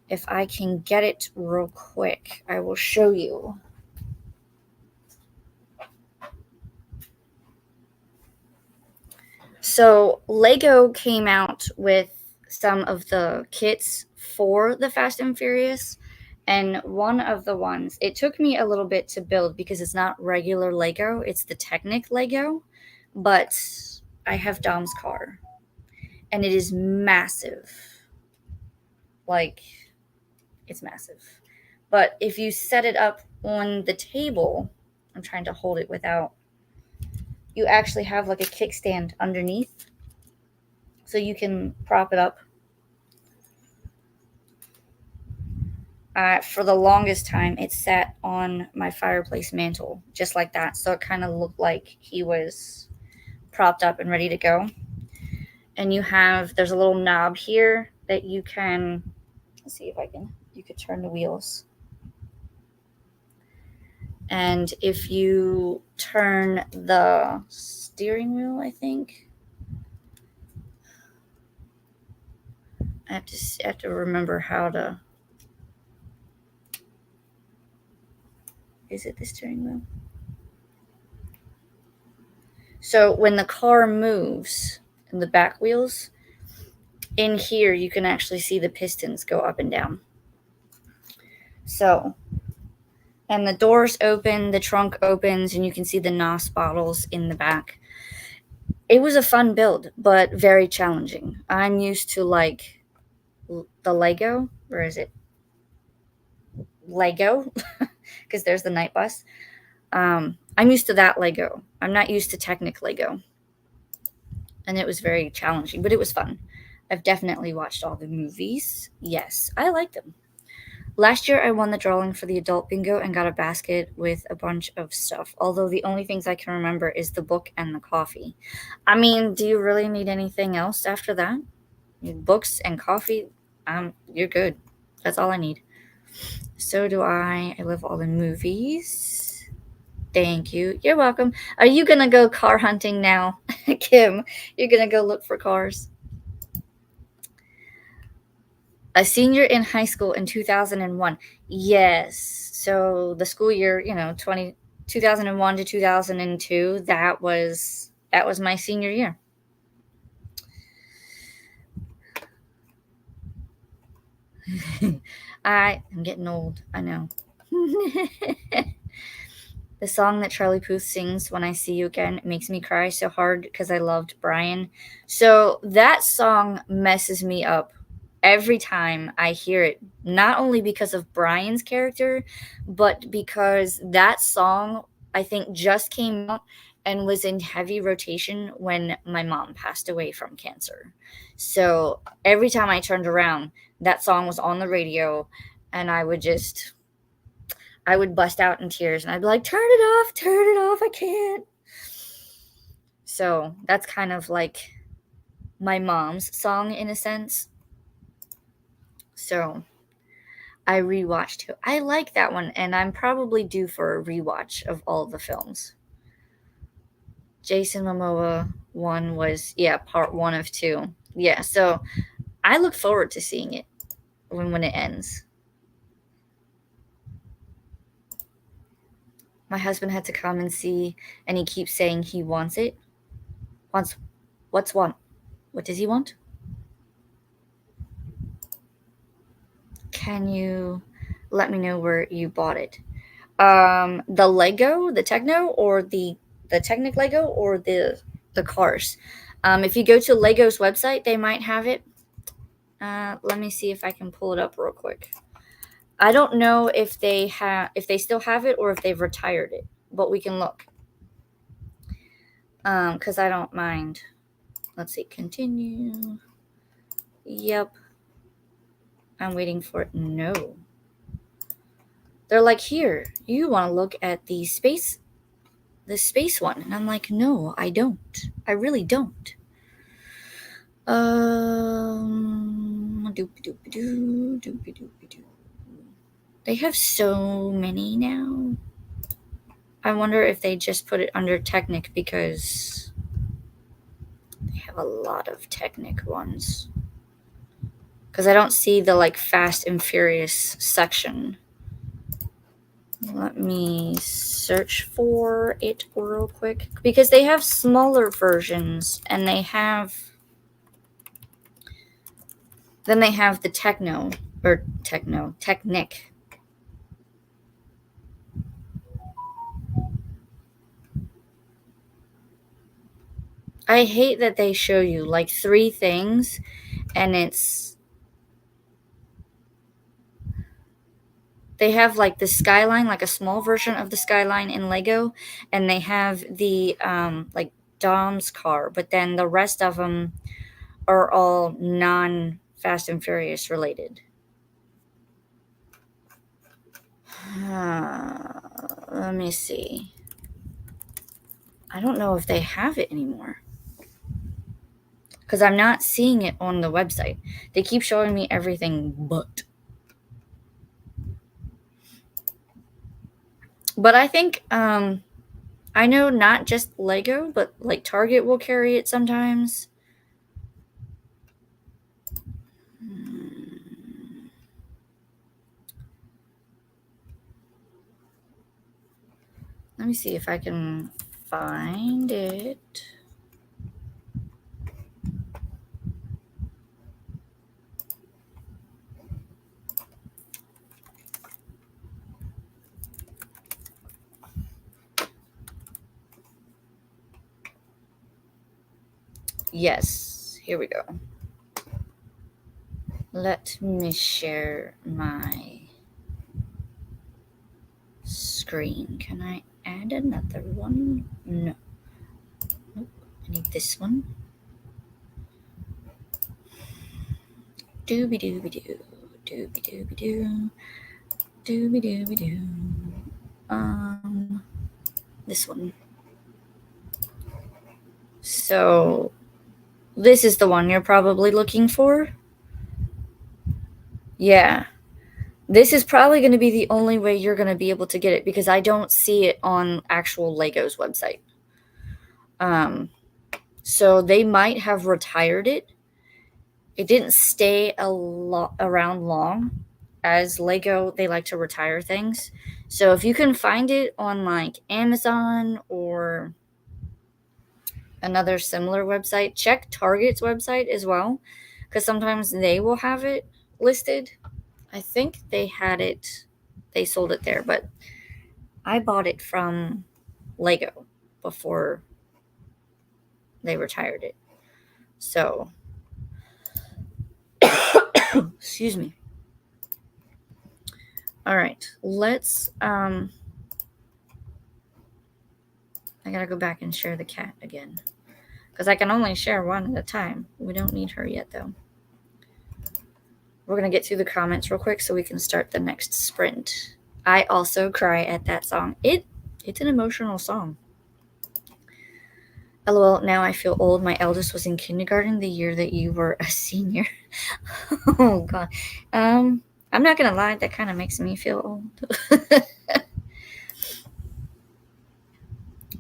If I can get it real quick, I will show you. So Lego came out with some of the kits for the Fast and Furious, and one of the ones, it took me a little bit to build because it's not regular Lego, it's the Technic Lego, but I have Dom's car, and it is massive. Like, it's massive. But if you set it up on the table, I'm trying to hold it without, you actually have like a kickstand underneath, so you can prop it up. For the longest time, it sat on my fireplace mantle, just like that. So it kind of looked like he was propped up and ready to go. And there's a little knob here that you can, let's see if you could turn the wheels. And if you turn the steering wheel, I think, I have to remember how to, is it the steering wheel? So when the car moves in the back wheels, in here you can actually see the pistons go up and down. So, and the doors open, the trunk opens, and you can see the NOS bottles in the back. It was a fun build, but very challenging. I'm used to like the Lego. Where is it? Lego, because there's the night bus. I'm used to that Lego. I'm not used to Technic Lego. And it was very challenging, but it was fun. I've definitely watched all the movies. Yes, I like them. Last year, I won the drawing for the adult bingo and got a basket with a bunch of stuff. Although the only things I can remember is the book and the coffee. I mean, do you really need anything else after that? Books and coffee, you're good. That's all I need. So do I. I love all the movies. Thank you. You're welcome. Are you going to go car hunting now? Kim, you're going to go look for cars? A senior in high school in 2001. Yes. So the school year, 2001 to 2002, that was my senior year. I'm getting old. I know. The song that Charlie Puth sings, When I See You Again, makes me cry so hard because I loved Brian. So that song messes me up every time I hear it, not only because of Brian's character, but because that song, I think, just came out and was in heavy rotation when my mom passed away from cancer. So every time I turned around, that song was on the radio, and I would bust out in tears, and I'd be like, turn it off, I can't. So that's kind of like my mom's song in a sense. So I rewatched it. I like that one, and I'm probably due for a rewatch of all the films. Jason Momoa one was, part 1 of 2. Yeah, so I look forward to seeing it when it ends. My husband had to come and see, and he keeps saying he wants it. What's want? What does he want? Can you let me know where you bought it? The Lego, the Techno, or the Technic Lego, or the cars? If you go to Lego's website, they might have it. Let me see if I can pull it up real quick. I don't know if they still have it or if they've retired it, but we can look. Because I don't mind. Let's see, continue. Yep. I'm waiting for it. No. They're like, here, you want to look at the space one. And I'm like, no, I don't. I really don't. Doopy-doopy-doo, doopy-doopy-doo. They have so many now. I wonder if they just put it under Technic because they have a lot of Technic ones. Because I don't see the like Fast and Furious section. Let me search for it real quick. Because they have smaller versions and they have. Then they have the Technic. I hate that they show you like 3 things and they have like the Skyline, like a small version of the Skyline in Lego, and they have the like Dom's car, but then the rest of them are all non Fast and Furious related. Let me see. I don't know if they have it anymore. Because I'm not seeing it on the website. They keep showing me everything but. But I think, I know not just Lego, but like Target will carry it sometimes. Let me see if I can find it. Yes, here we go. Let me share my screen. Can I add another one? No. Nope. I need this one. Dooby dooby doo. Dooby dooby doo. Dooby dooby doo. This one. So, this is the one you're probably looking for. Yeah. This is probably going to be the only way you're going to be able to get it because I don't see it on actual Lego's website. So they might have retired it. It didn't stay around long. As Lego, they like to retire things. So if you can find it on like Amazon or another similar website, check Target's website as well, because sometimes they will have it listed. I think they sold it there, but I bought it from Lego before they retired it. So, excuse me. All right, let's, I gotta go back and share the cat again because I can only share one at a time. We don't need her yet, though. We're gonna get through the comments real quick so we can start the next sprint. I also cry at that song. It's an emotional song. LOL, now I feel old. My eldest was in kindergarten the year that you were a senior. Oh, God. I'm not going to lie. That kind of makes me feel old.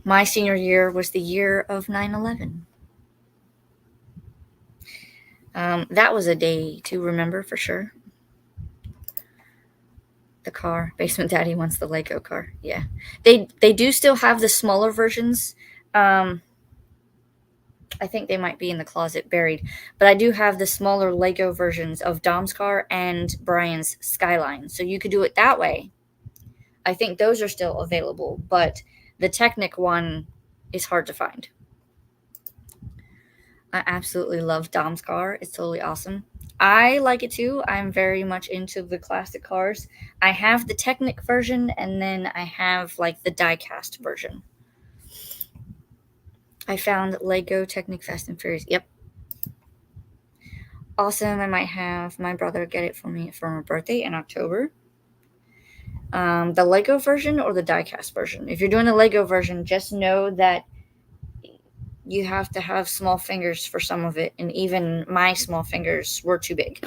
My senior year was the year of 9/11. That was a day to remember for sure. The car. Basement Daddy wants the Lego car. Yeah. They do still have the smaller versions. I think they might be in the closet buried. But I do have the smaller Lego versions of Dom's car and Brian's Skyline. So you could do it that way. I think those are still available, but the Technic one is hard to find. I absolutely love Dom's car. It's totally awesome. I like it too. I'm very much into the classic cars. I have the Technic version, and then I have like the die-cast version. I found Lego Technic Fast and Furious. Yep. Awesome. I might have my brother get it for me for my birthday in October. The Lego version or the die-cast version. If you're doing the Lego version, just know that you have to have small fingers for some of it, and even my small fingers were too big,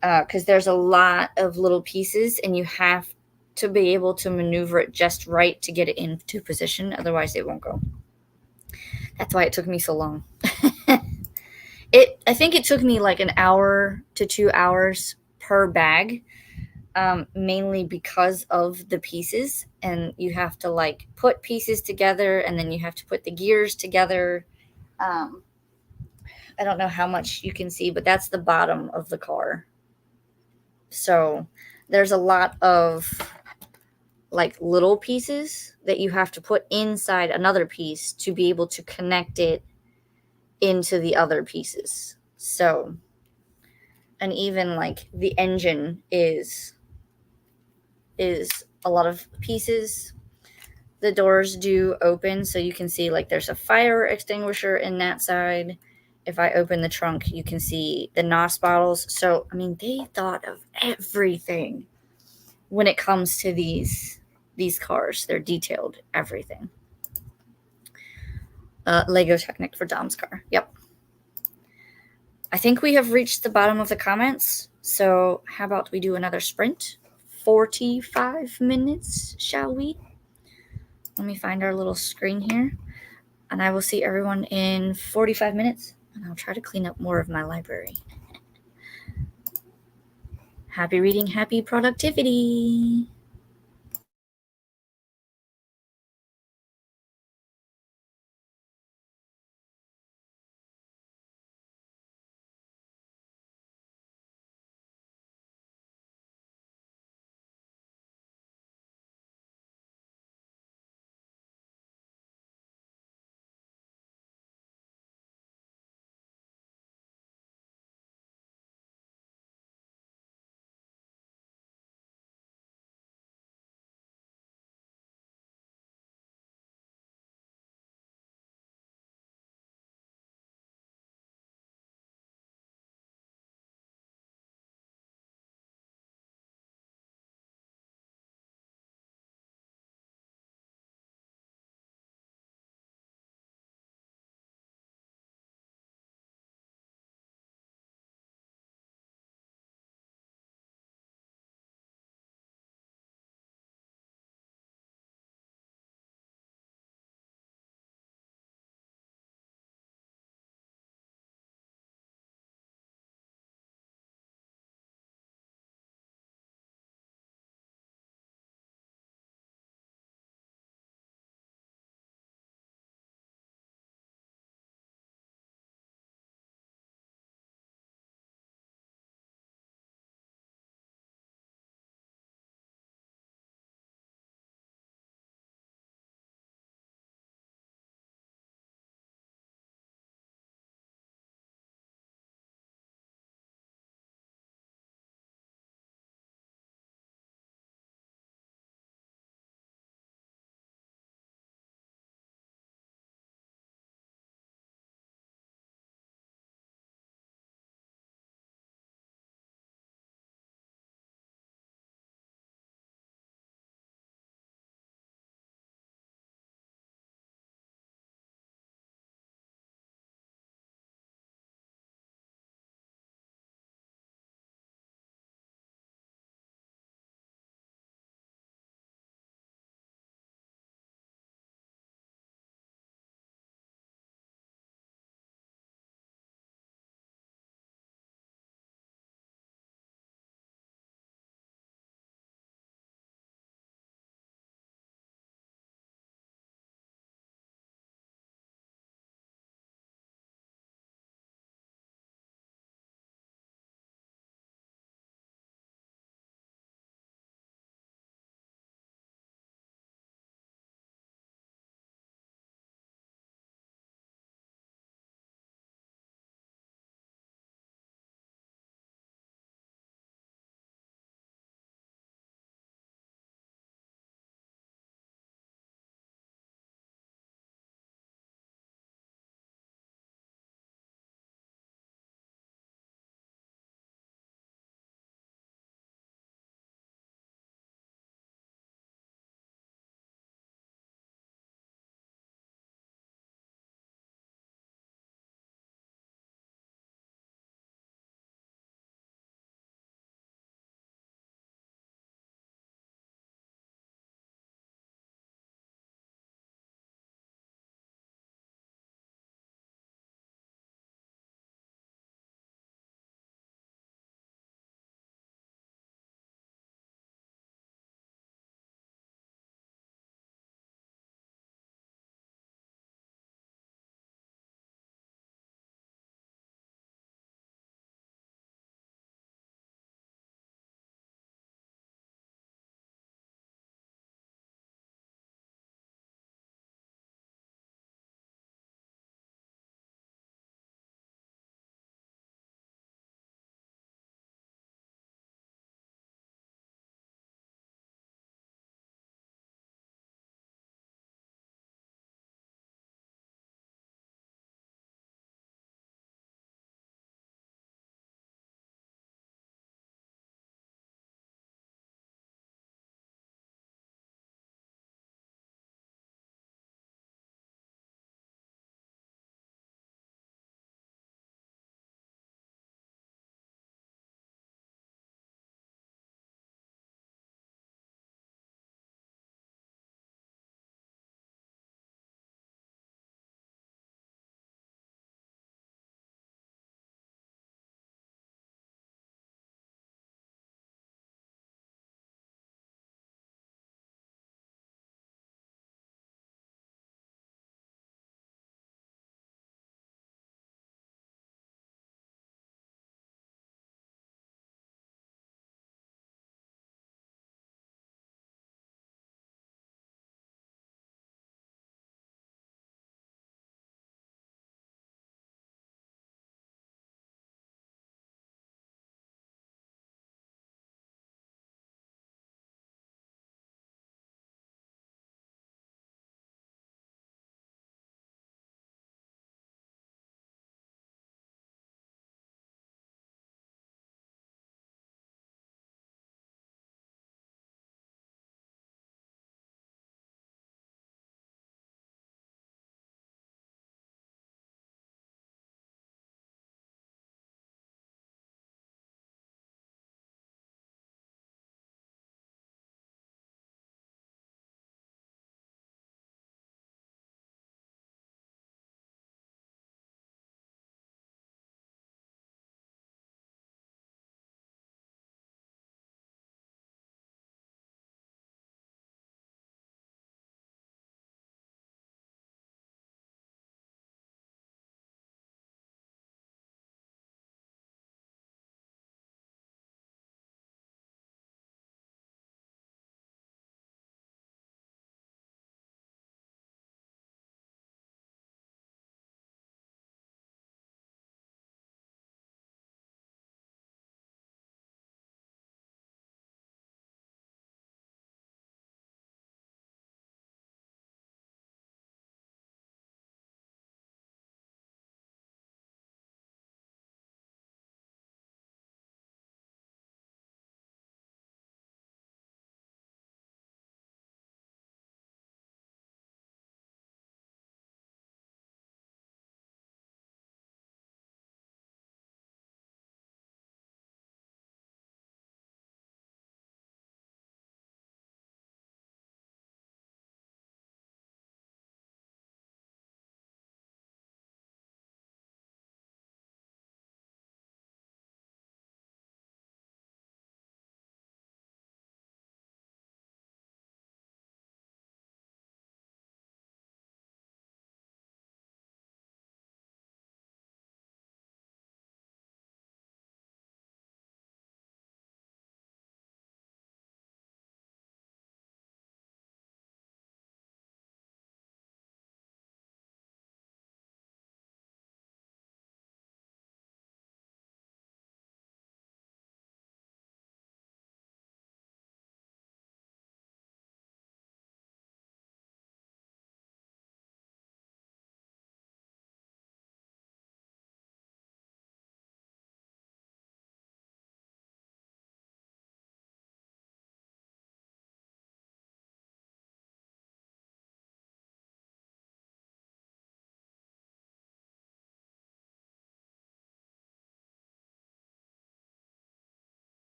because there's a lot of little pieces, and you have to be able to maneuver it just right to get it into position. Otherwise, it won't go. That's why it took me so long. I think it took me like an hour to 2 hours per bag, mainly because of the pieces, and you have to like put pieces together, and then you have to put the gears together. Um, I don't know how much you can see, but that's the bottom of the car. So there's a lot of like little pieces that you have to put inside another piece to be able to connect it into the other pieces. So, and even like the engine is a lot of pieces. The doors do open, so you can see like there's a fire extinguisher in that side. If I open the trunk, you can see the NOS bottles. So, I mean, they thought of everything when it comes to these cars. They're detailed everything. Lego Technic for Dom's car. Yep. I think we have reached the bottom of the comments. So how about we do another sprint? 45 minutes, shall we? Let me find our little screen here. And I will see everyone in 45 minutes. And I'll try to clean up more of my library. Happy reading, happy productivity.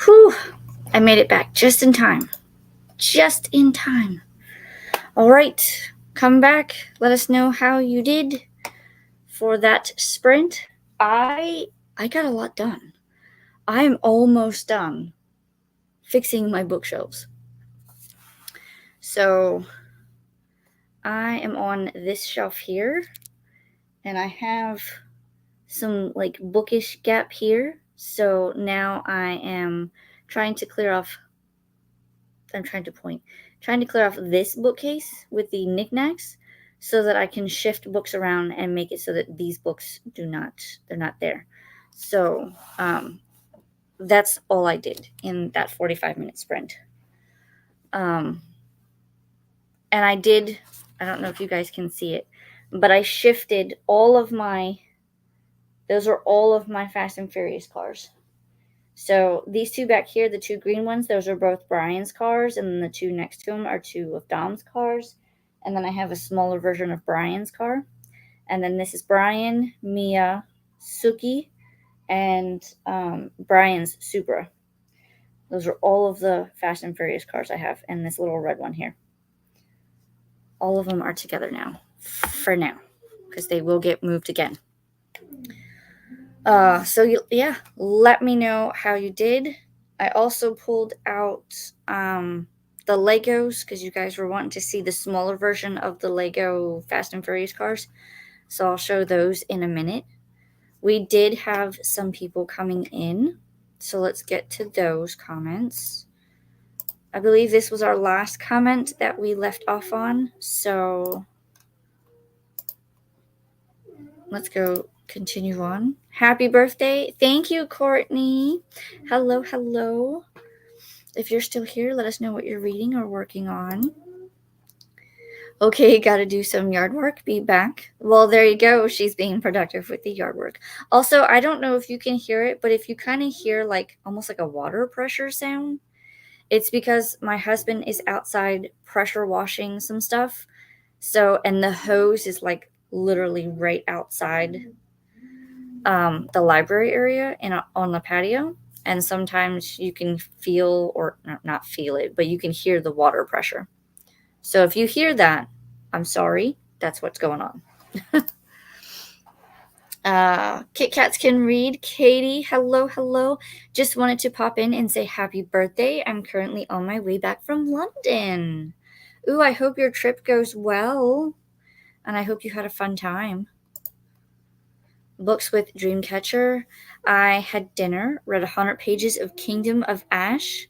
Whew, I made it back just in time. Just in time. All right, come back. Let us know how you did for that sprint. I got a lot done. I'm almost done fixing my bookshelves. So I am on this shelf here, and I have some like bookish gap here. So now I am trying to clear off this bookcase with the knickknacks so that I can shift books around and make it so that these books they're not there. So that's all I did in that 45-minute sprint. And I don't know if you guys can see it, but I shifted those are all of my Fast and Furious cars. So these two back here, the two green ones, those are both Brian's cars, and then the two next to him are two of Dom's cars. And then I have a smaller version of Brian's car. And then this is Brian, Mia, Suki, and Brian's Supra. Those are all of the Fast and Furious cars I have, and this little red one here. All of them are together now, for now, because they will get moved again. Yeah, let me know how you did. I also pulled out the Legos because you guys were wanting to see the smaller version of the Lego Fast and Furious cars. So I'll show those in a minute. We did have some people coming in, so let's get to those comments. I believe this was our last comment that we left off on, so let's go continue on. Happy birthday. Thank you, Courtney. Hello, hello. If you're still here, let us know what you're reading or working on. Okay, gotta do some yard work. Be back. Well, there you go. She's being productive with the yard work. Also, I don't know if you can hear it, but if you kind of hear like almost like a water pressure sound, it's because my husband is outside pressure washing some stuff. So, and the hose is like literally right outside the library area on the patio. And sometimes you can feel, or not feel it, but you can hear the water pressure. So if you hear that, I'm sorry. That's what's going on. Kit Kats can read. Katie, hello, hello. Just wanted to pop in and say happy birthday. I'm currently on my way back from London. Ooh, I hope your trip goes well. And I hope you had a fun time. Books with Dreamcatcher. I had dinner, read 100 pages of Kingdom of Ash,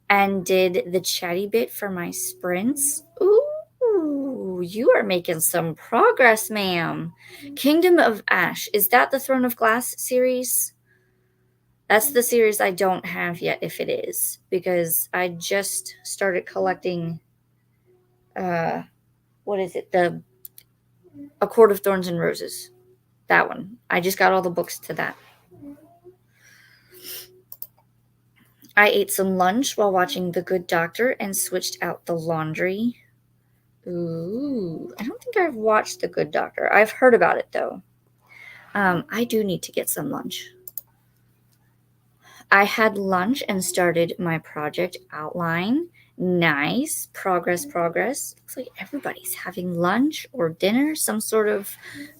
and did the chatty bit for my sprints. Ooh, you are making some progress, ma'am. Kingdom of Ash. Is that the Throne of Glass series? That's the series I don't have yet, if it is, because I just started collecting, what is it? A Court of Thorns and Roses. That one. I just got all the books to that. I ate some lunch while watching The Good Doctor and switched out the laundry. Ooh, I don't think I've watched The Good Doctor. I've heard about it, though. I do need to get some lunch. I had lunch and started my project outline. Nice. Progress. Looks like everybody's having lunch or dinner, some sort of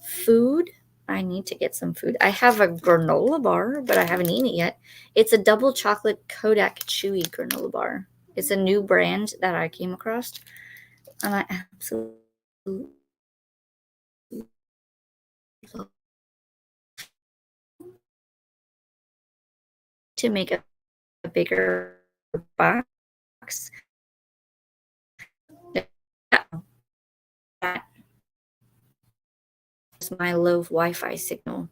food. I need to get some food. I have a granola bar, but I haven't eaten it yet. It's a double chocolate Kodak Chewy granola bar. It's a new brand that I came across, and I absolutely love to make a bigger box. That is my low Wi-Fi signal.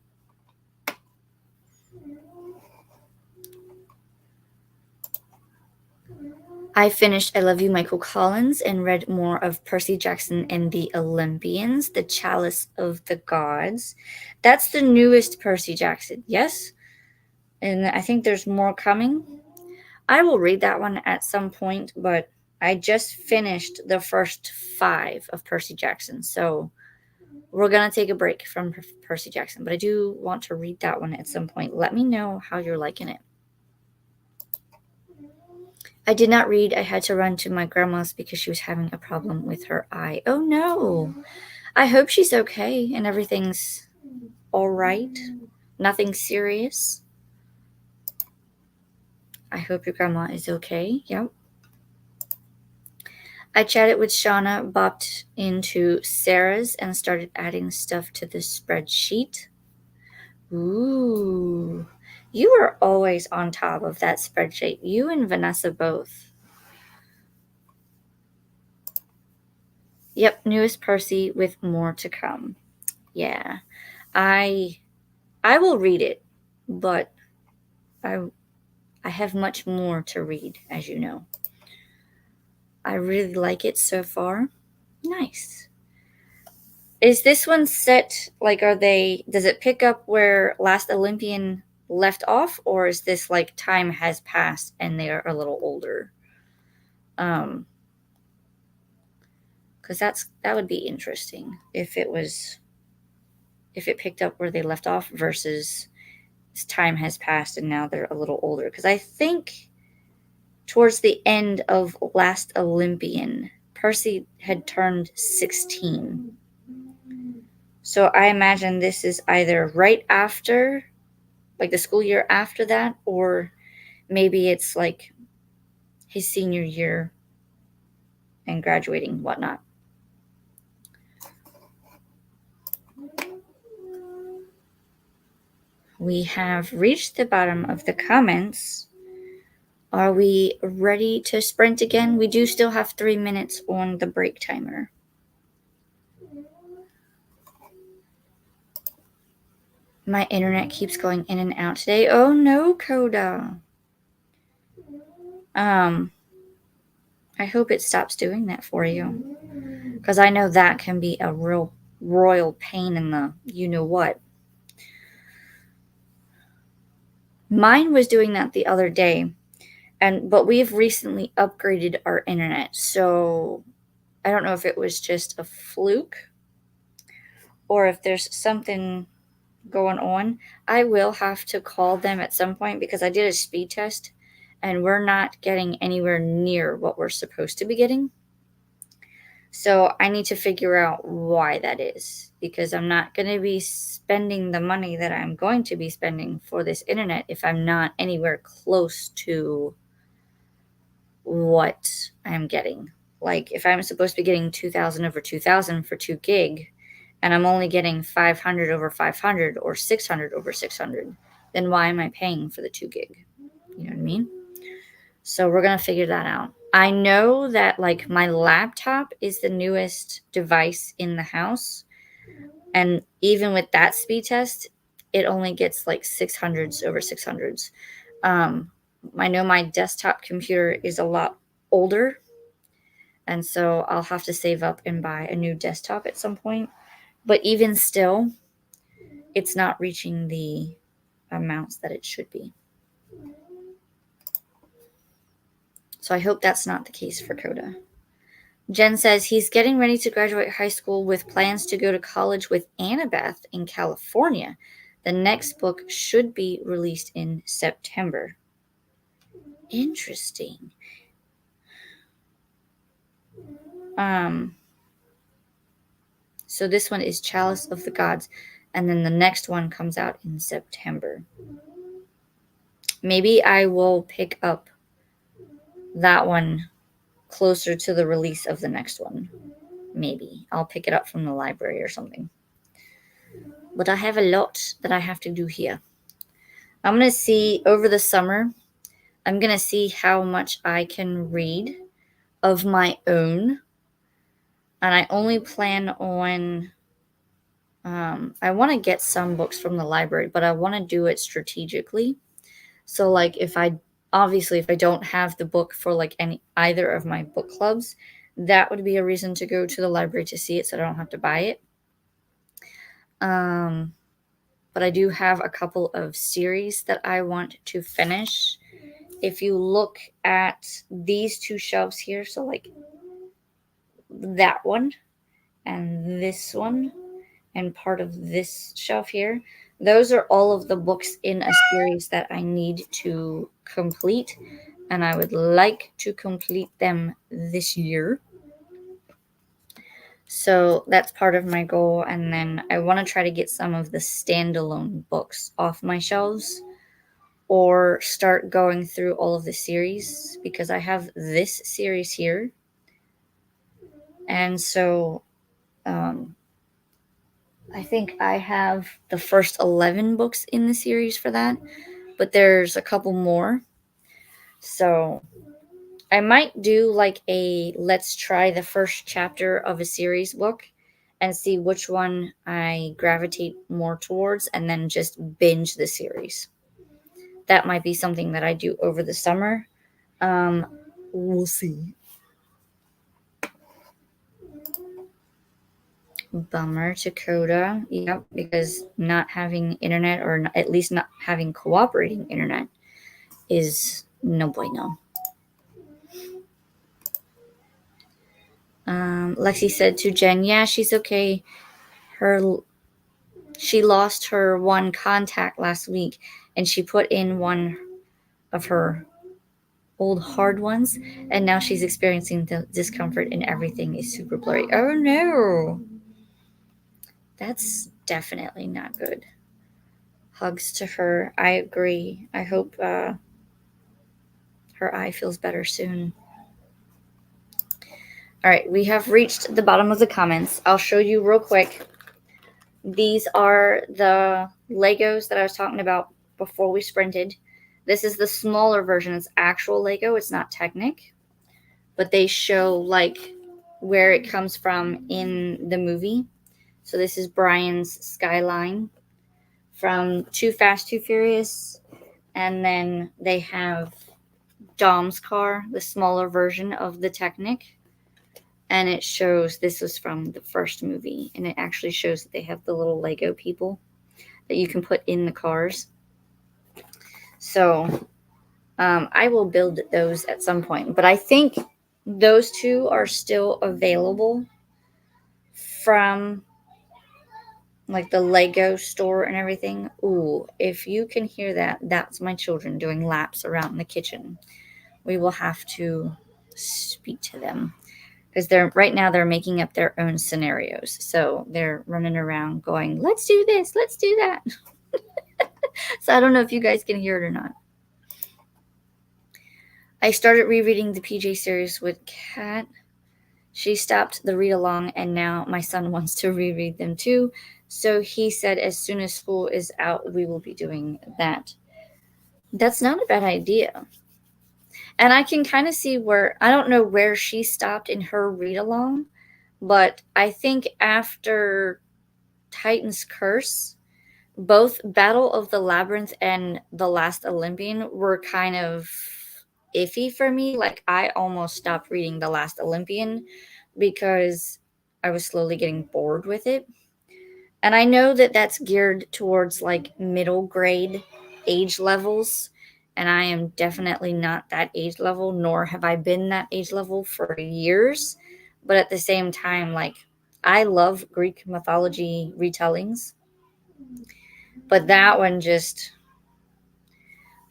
I finished I Love You, Michael Collins, and read more of Percy Jackson and the Olympians, The Chalice of the Gods. That's the newest Percy Jackson, yes? And I think there's more coming. I will read that one at some point, but I just finished the first 5 of Percy Jackson, so we're going to take a break from Percy Jackson, but I do want to read that one at some point. Let me know how you're liking it. I did not read. I had to run to my grandma's because she was having a problem with her eye. Oh no. I hope she's okay and everything's all right. Nothing serious. I hope your grandma is okay. Yep. I chatted with Shauna, bopped into Sarah's, and started adding stuff to the spreadsheet. Ooh. You are always on top of that spreadsheet. You and Vanessa both. Yep, newest Percy with more to come. Yeah. I will read it, but I have much more to read, as you know. I really like it so far. Nice. Is this one set, like, does it pick up where Last Olympian left off, or is this like time has passed and they are a little older? Because that would be interesting if it picked up where they left off versus time has passed and now they're a little older. Because I think towards the end of Last Olympian, Percy had turned 16. So I imagine this is either right after, like the school year after that, or maybe it's like his senior year and graduating, whatnot. We have reached the bottom of the comments. Are we ready to sprint again? We do still have 3 minutes on the break timer. My internet keeps going in and out today. Oh no, Coda. I hope it stops doing that for you. Because I know that can be a real royal pain in the you-know-what. Mine was doing that the other day, but we've recently upgraded our internet, so I don't know if it was just a fluke or if there's something going on. I will have to call them at some point because I did a speed test and we're not getting anywhere near what we're supposed to be getting. So I need to figure out why that is, because I'm not going to be spending the money that I'm going to be spending for this internet if I'm not anywhere close to what I'm getting. Like if I'm supposed to be getting 2,000 over 2,000 for 2 gig and I'm only getting 500 over 500 or 600 over 600, then why am I paying for the 2 gig? You know what I mean? So we're going to figure that out. I know that like my laptop is the newest device in the house. And even with that speed test, it only gets like 600s over 600s. I know my desktop computer is a lot older. And so I'll have to save up and buy a new desktop at some point. But even still, it's not reaching the amounts that it should be. So I hope that's not the case for Coda. Jen says he's getting ready to graduate high school with plans to go to college with Annabeth in California. The next book should be released in September. Interesting. So this one is Chalice of the Gods, and then the next one comes out in September. Maybe I will pick up that one closer to the release of the next one. Maybe. I'll pick it up from the library or something. But I have a lot that I have to do here. I'm going to see over the summer, I'm going to see how much I can read of my own. And I only plan on, I want to get some books from the library, but I want to do it strategically. So like if I don't have the book for like either of my book clubs, that would be a reason to go to the library to see it so I don't have to buy it. But I do have a couple of series that I want to finish. If you look at these 2 shelves here, so like that one and this one and part of this shelf here, those are all of the books in a series that I need to complete. and I would like to complete them this year. So that's part of my goal. And then I want to try to get some of the standalone books off my shelves or start going through all of the series because I have this series here. And so I think I have the first 11 books in the series for that, but there's a couple more. So I might do like a let's try the first chapter of a series book and see which one I gravitate more towards and then just binge the series. That might be something that I do over the summer. We'll see. Bummer, Dakota. Yep, because not having internet or at least not having cooperating internet is no bueno. Lexi said to Jen, yeah, she's okay. She lost her one contact last week and she put in one of her old hard ones and now she's experiencing the discomfort and everything is super blurry. Oh no. That's definitely not good. Hugs to her. I agree. I hope her eye feels better soon. All right, we have reached the bottom of the comments. I'll show you real quick. These are the Legos that I was talking about before we sprinted. This is the smaller version. It's actual Lego. It's not Technic. But they show like where it comes from in the movie. So this is Brian's skyline from Too Fast, Too Furious. And then they have Dom's car, the smaller version of the Technic. And it shows this was from the first movie. And it actually shows that they have the little Lego people that you can put in the cars. So I will build those at some point. But I think those two are still available from like the Lego store and everything. Ooh, if you can hear that, that's my children doing laps around the kitchen. We will have to speak to them because they're making up their own scenarios. So they're running around going, let's do this, let's do that. So I don't know if you guys can hear it or not. I started rereading the PJ series with Kat. She stopped the read along and now my son wants to reread them too. So he said as soon as school is out, we will be doing that. That's not a bad idea. And I can kind of see where, I don't know where she stopped in her read along, but I think after Titan's Curse, both Battle of the Labyrinth and The Last Olympian were kind of iffy for me. Like I almost stopped reading The Last Olympian because I was slowly getting bored with it. And I know that that's geared towards like middle grade age levels. And I am definitely not that age level, nor have I been that age level for years. But at the same time, like I love Greek mythology retellings. But that one just,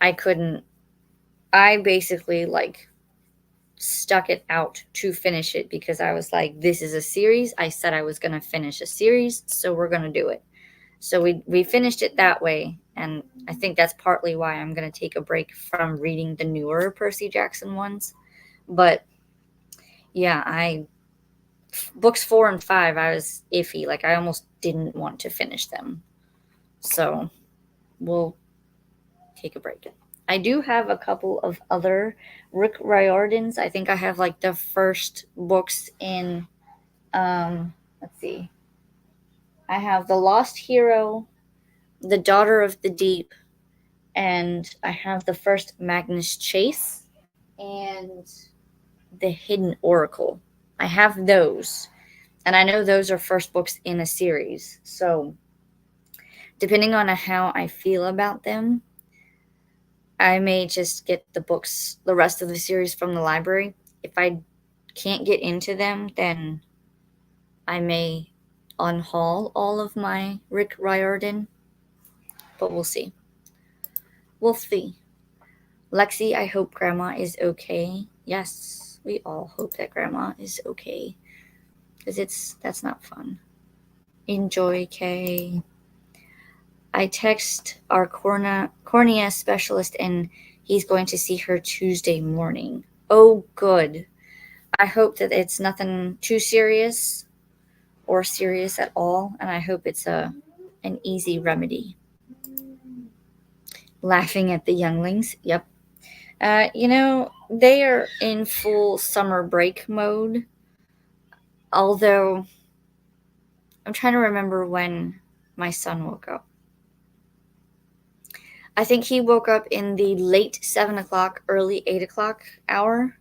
I couldn't, I basically like stuck it out to finish it because I was like, this is a series. I said I was going to finish a series, so we're going to do it. So we finished it that way, and I think that's partly why I'm going to take a break from reading the newer Percy Jackson ones. But yeah, books 4 and 5, I was iffy. Like I almost didn't want to finish them. So we'll take a break. I do have a couple of other Rick Riordans. I think I have like the first books in, let's see. I have The Lost Hero, The Daughter of the Deep, and I have the first Magnus Chase and The Hidden Oracle. I have those. And I know those are first books in a series. So depending on how I feel about them, I may just get the rest of the series from the library. If I can't get into them, then I may unhaul all of my Rick Riordan. But we'll see. We'll see. Lexi, I hope grandma is okay. Yes, we all hope that grandma is okay. Because that's not fun. Enjoy, Kay. I text our cornea specialist and he's going to see her Tuesday morning. Oh, good. I hope that it's nothing too serious or serious at all, and I hope it's an easy remedy. Laughing at the younglings. Yep. They are in full summer break mode. Although, I'm trying to remember when my son woke up. I think he woke up in the late 7 o'clock, early 8 o'clock hour.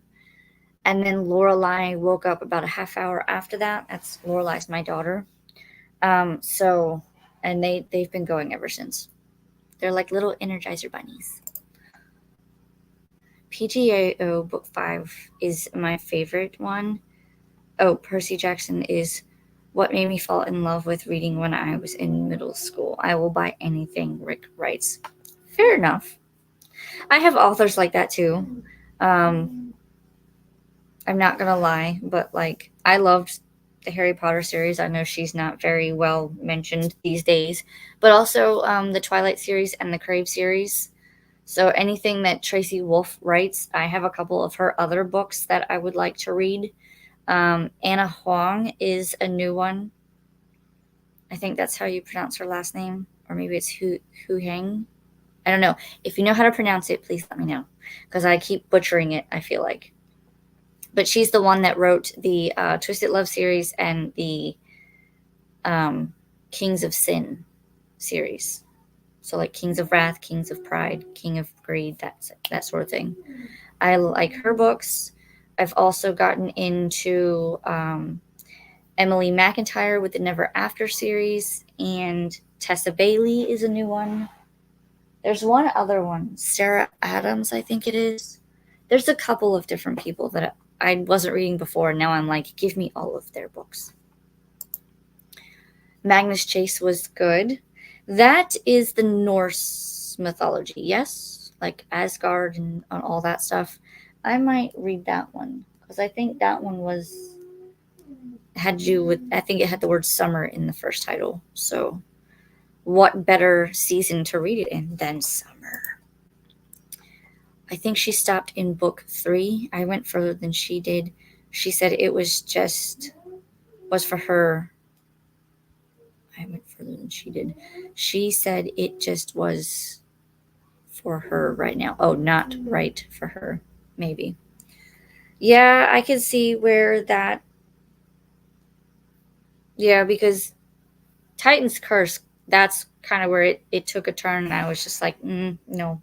And then Lorelai woke up about a half hour after that. That's Lorelai's my daughter. And they've been going ever since. They're like little Energizer bunnies. PGAO Book 5 is my favorite one. Oh, Percy Jackson is what made me fall in love with reading when I was in middle school. I will buy anything Rick writes. Fair enough. I have authors like that too. I'm not gonna lie, but like I loved the Harry Potter series. I know she's not very well mentioned these days, but also the Twilight series and the Crave series. So anything that Tracy Wolff writes, I have a couple of her other books that I would like to read. Anna Huang is a new one. I think that's how you pronounce her last name, or maybe it's Hu Hang. I don't know. If you know how to pronounce it, please let me know, because I keep butchering it, I feel like. But she's the one that wrote the Twisted Love series and the Kings of Sin series. So like Kings of Wrath, Kings of Pride, King of Greed, that sort of thing. I like her books. I've also gotten into Emily McIntyre with the Never After series, and Tessa Bailey is a new one. There's one other one, Sarah Adams, I think it is. There's a couple of different people that I wasn't reading before, and now I'm like, give me all of their books. Magnus Chase was good. That is the Norse mythology, yes? Like Asgard and all that stuff. I might read that one, because I think that one had to do with, I think it had the word summer in the first title. So what better season to read it in than summer? I think she stopped in book 3. I went further than she did. She said it was for her. I went further than she did. She said it just was for her right now. Oh, not right for her. Maybe. Yeah, I could see where that. Yeah, because Titan's Curse, that's kind of where it took a turn, and I was just like, no.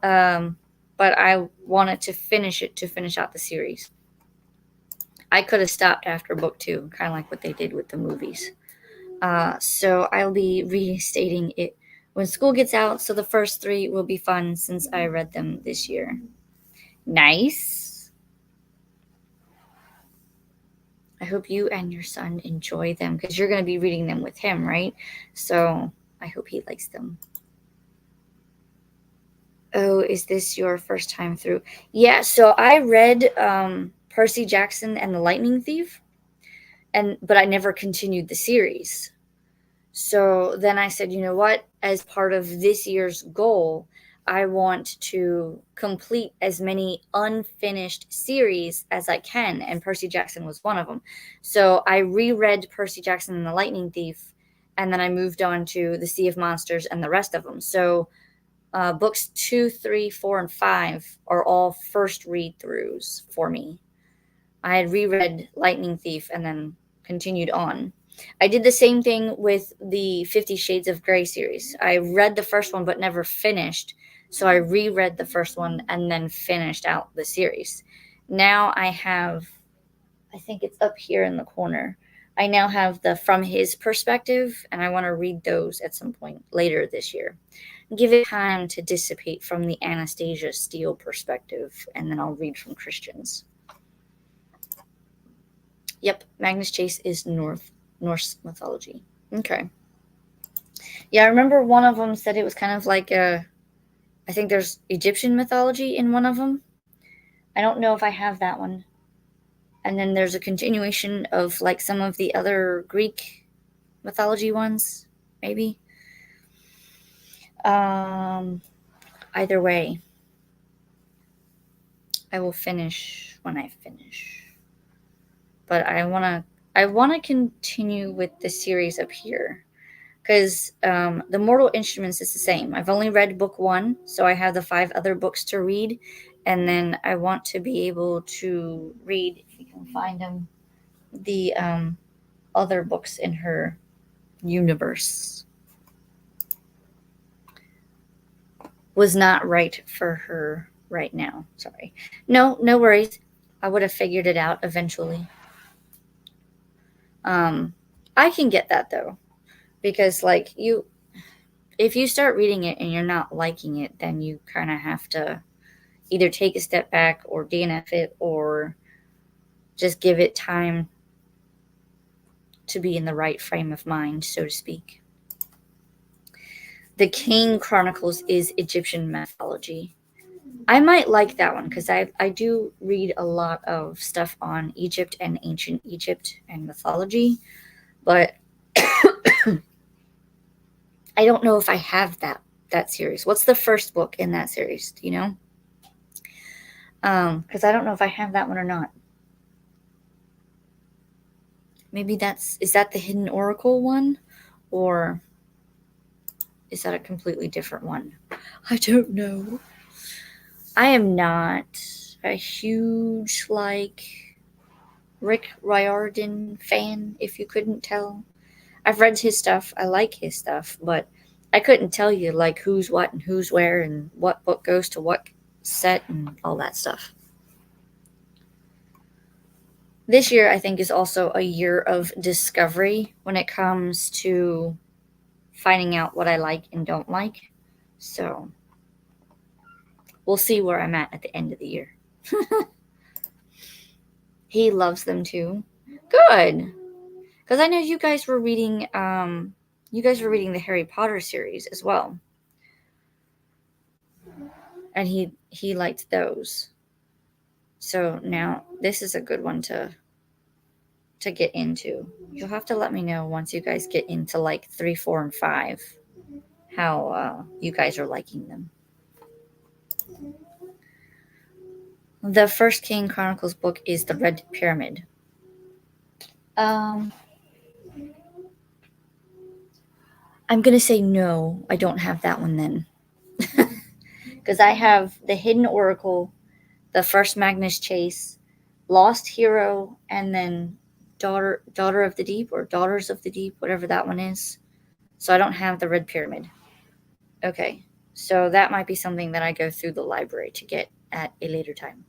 But I wanted to finish out the series. I could have stopped after book 2, kind of like what they did with the movies. So I'll be restating it when school gets out, so the first 3 will be fun since I read them this year. Nice. I hope you and your son enjoy them, because you're going to be reading them with him, right? So I hope he likes them. Oh, is this your first time through? Yeah, so I read Percy Jackson and the Lightning Thief, but I never continued the series. So then I said, you know what? As part of this year's goal, I want to complete as many unfinished series as I can, and Percy Jackson was one of them. So I reread Percy Jackson and the Lightning Thief, and then I moved on to The Sea of Monsters and the rest of them. So books 2, 3, 4, and 5 are all first read-throughs for me. I had reread Lightning Thief and then continued on. I did the same thing with the 50 Shades of Grey series. I read the first one but never finished, so I reread the first one and then finished out the series. Now I have, I think it's up here in the corner, I now have the From His Perspective, and I want to read those at some point later this year. Give it time to dissipate from the Anastasia Steele perspective, and then I'll read from Christian's. Yep, Magnus Chase is Norse mythology. Okay. Yeah, I remember one of them said it was kind of like a I think there's Egyptian mythology in one of them. I don't know if I have that one. And then there's a continuation of like some of the other Greek mythology ones, maybe. Either way, I will finish when I finish. But I wanna continue with the series up here, because the Mortal Instruments is the same. I've only read book 1, so I have the 5 other books to read, and then I want to be able to read, if we can find them, the other books in her universe. Was not right for her right now. Sorry. No worries. I would have figured it out eventually. I can get that though, because like if you start reading it and you're not liking it, then you kind of have to either take a step back or DNF it or just give it time to be in the right frame of mind, so to speak. The King Chronicles is Egyptian mythology. I might like that one because I do read a lot of stuff on Egypt and ancient Egypt and mythology, but I don't know if I have that series. What's the first book in that series? Do you know? Because I don't know if I have that one or not. Maybe is that the Hidden Oracle one, or is that a completely different one? I don't know. I am not a huge Rick Riordan fan, if you couldn't tell. I've read his stuff. I like his stuff, but I couldn't tell you like who's what and who's where and what book goes to what set and all that stuff. This year, I think, is also a year of discovery when it comes to finding out what I like and don't like. So we'll see where I'm at the end of the year. He loves them too. Good. Because I know you guys were reading the Harry Potter series as well. And he liked those. So now this is a good one to get into. You'll have to let me know once you guys get into like 3, 4, and 5 how you guys are liking them. The first King Chronicles book is The Red Pyramid. I'm gonna say no, I don't have that one then. Because I have The Hidden Oracle, The First Magnus Chase, Lost Hero, and then Daughter of the Deep or Daughters of the Deep, whatever that one is. So I don't have The Red Pyramid. Okay, so that might be something that I go through the library to get at a later time.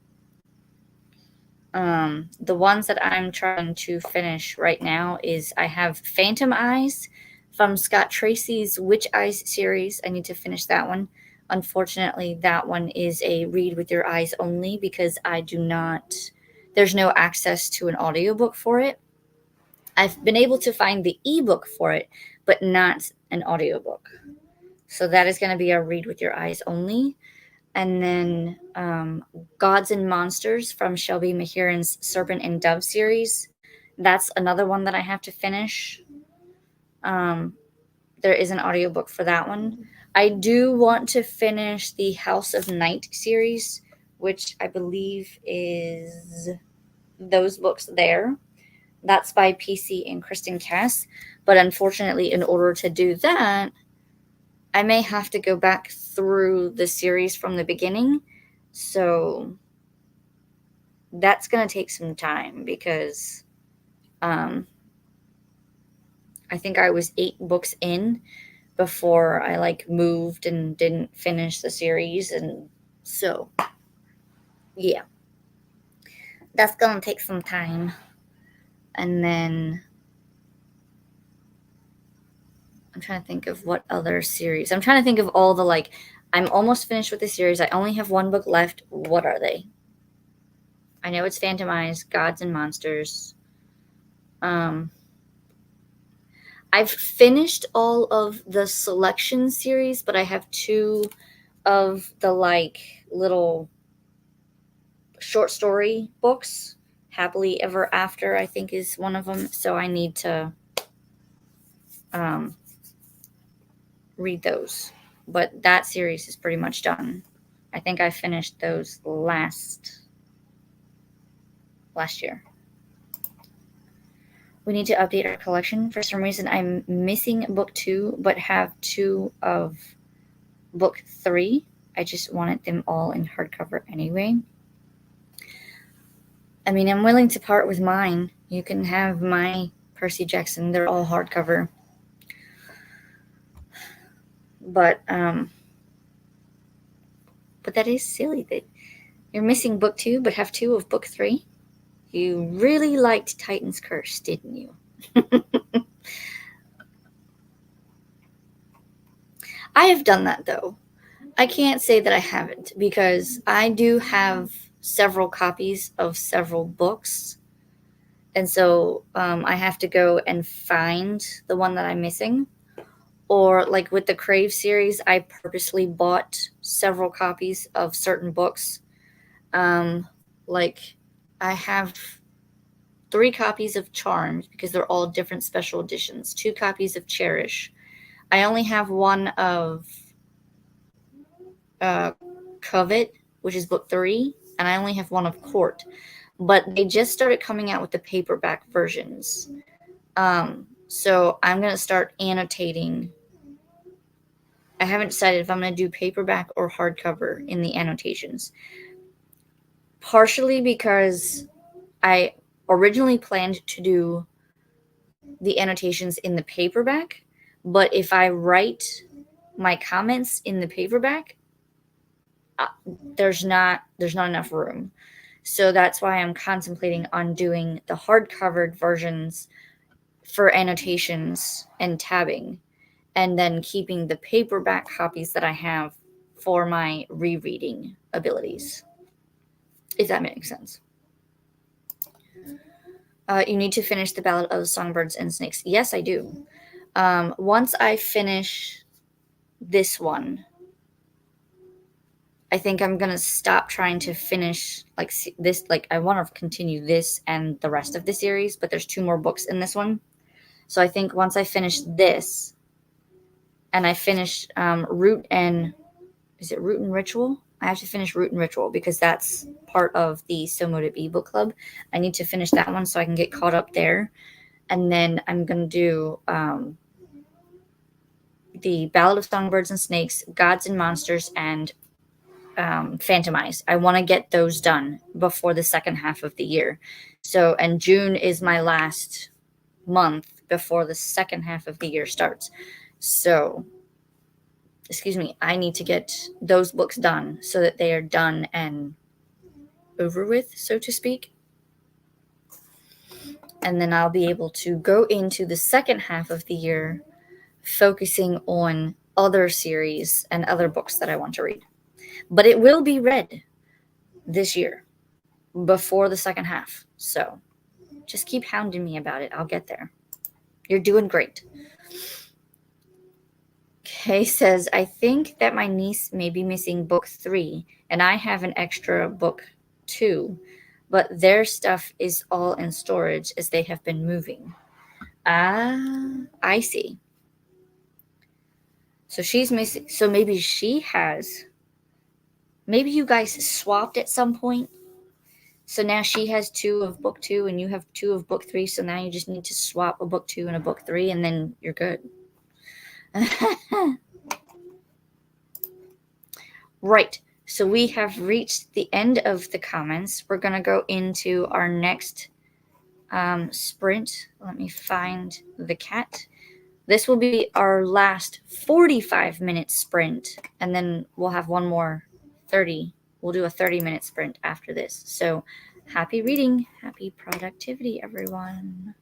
The ones that I'm trying to finish right now is I have Phantom Eyes from Scott Tracy's Witch Eyes series. I need to finish that one. Unfortunately, that one is a read with your eyes only because there's no access to an audiobook for it. I've been able to find the ebook for it, but not an audiobook. So that is going to be a read with your eyes only. And then Gods and Monsters from Shelby Mahiran's Serpent and Dove series. That's another one that I have to finish. There is an audiobook for that one. I do want to finish the House of Night series, which I believe is those books there. That's by PC and Kristen Cass. But unfortunately, in order to do that, I may have to go back through the series from the beginning. So that's going to take some time because I think I was 8 books in before I moved and didn't finish the series. And so, yeah, that's going to take some time. And then I'm trying to think of what other series. I'm trying to think of all the I'm almost finished with the series. I only have 1 book left. What are they? I know it's Phantom Eyes, Gods and Monsters. I've finished all of the Selection series, but I have 2 of the like little short story books. Happily Ever After, I think, is one of them. So I need to read those. But that series is pretty much done. I think I finished those last year. We need to update our collection. For some reason, I'm missing book 2, but have 2 of book 3. I just wanted them all in hardcover anyway. I mean, I'm willing to part with mine. You can have my Percy Jackson. They're all hardcover. But that is silly that you're missing book 2, but have 2 of book 3. You really liked Titan's Curse, didn't you? I have done that, though. I can't say that I haven't, because I do have several copies of several books. And so I have to go and find the one that I'm missing. Or like with the Crave series, I purposely bought several copies of certain books. Like I have 3 copies of Charmed because they're all different special editions. 2 copies of Cherish. I only have one of Covet, which is book 3, and I only have one of Court. But they just started coming out with the paperback versions. So I'm going to start annotating. I haven't decided if I'm going to do paperback or hardcover in the annotations. Partially because I originally planned to do the annotations in the paperback, but if I write my comments in the paperback, there's not enough room. So that's why I'm contemplating on doing the hardcovered versions for annotations and tabbing, and then keeping the paperback copies that I have for my rereading abilities, if that makes sense. You need to finish the Ballad of Songbirds and Snakes. Yes, I do. Once I finish this one, I think I'm gonna stop trying to finish like this. Like I want to continue this and the rest of the series, but there's 2 more books in this one. So I think once I finish this, and I finish Root and Ritual? I have to finish Root and Ritual because that's part of the So Motive E book club. I need to finish that one so I can get caught up there, and then I'm gonna do the Ballad of Songbirds and Snakes, Gods and Monsters, and Phantomize. I want to get those done before the second half of the year. So, and June is my last month before the second half of the year starts. So, I need to get those books done so that they are done and over with, so to speak. And then I'll be able to go into the second half of the year focusing on other series and other books that I want to read. But it will be read this year before the second half. So just keep hounding me about it. I'll get there. You're doing great. Kay says, I think that my niece may be missing book 3, and I have an extra book 2, but their stuff is all in storage as they have been moving. Ah, I see. So she's missing. So maybe she has. Maybe you guys swapped at some point. So now she has 2 of book 2 and you have 2 of book 3. So now you just need to swap a book 2 and a book 3 and then you're good. Right. So we have reached the end of the comments. We're going to go into our next sprint. Let me find the cat. This will be our last 45-minute sprint. And then we'll have one more 30. We'll do a 30-minute sprint after this. So happy reading. Happy productivity, everyone.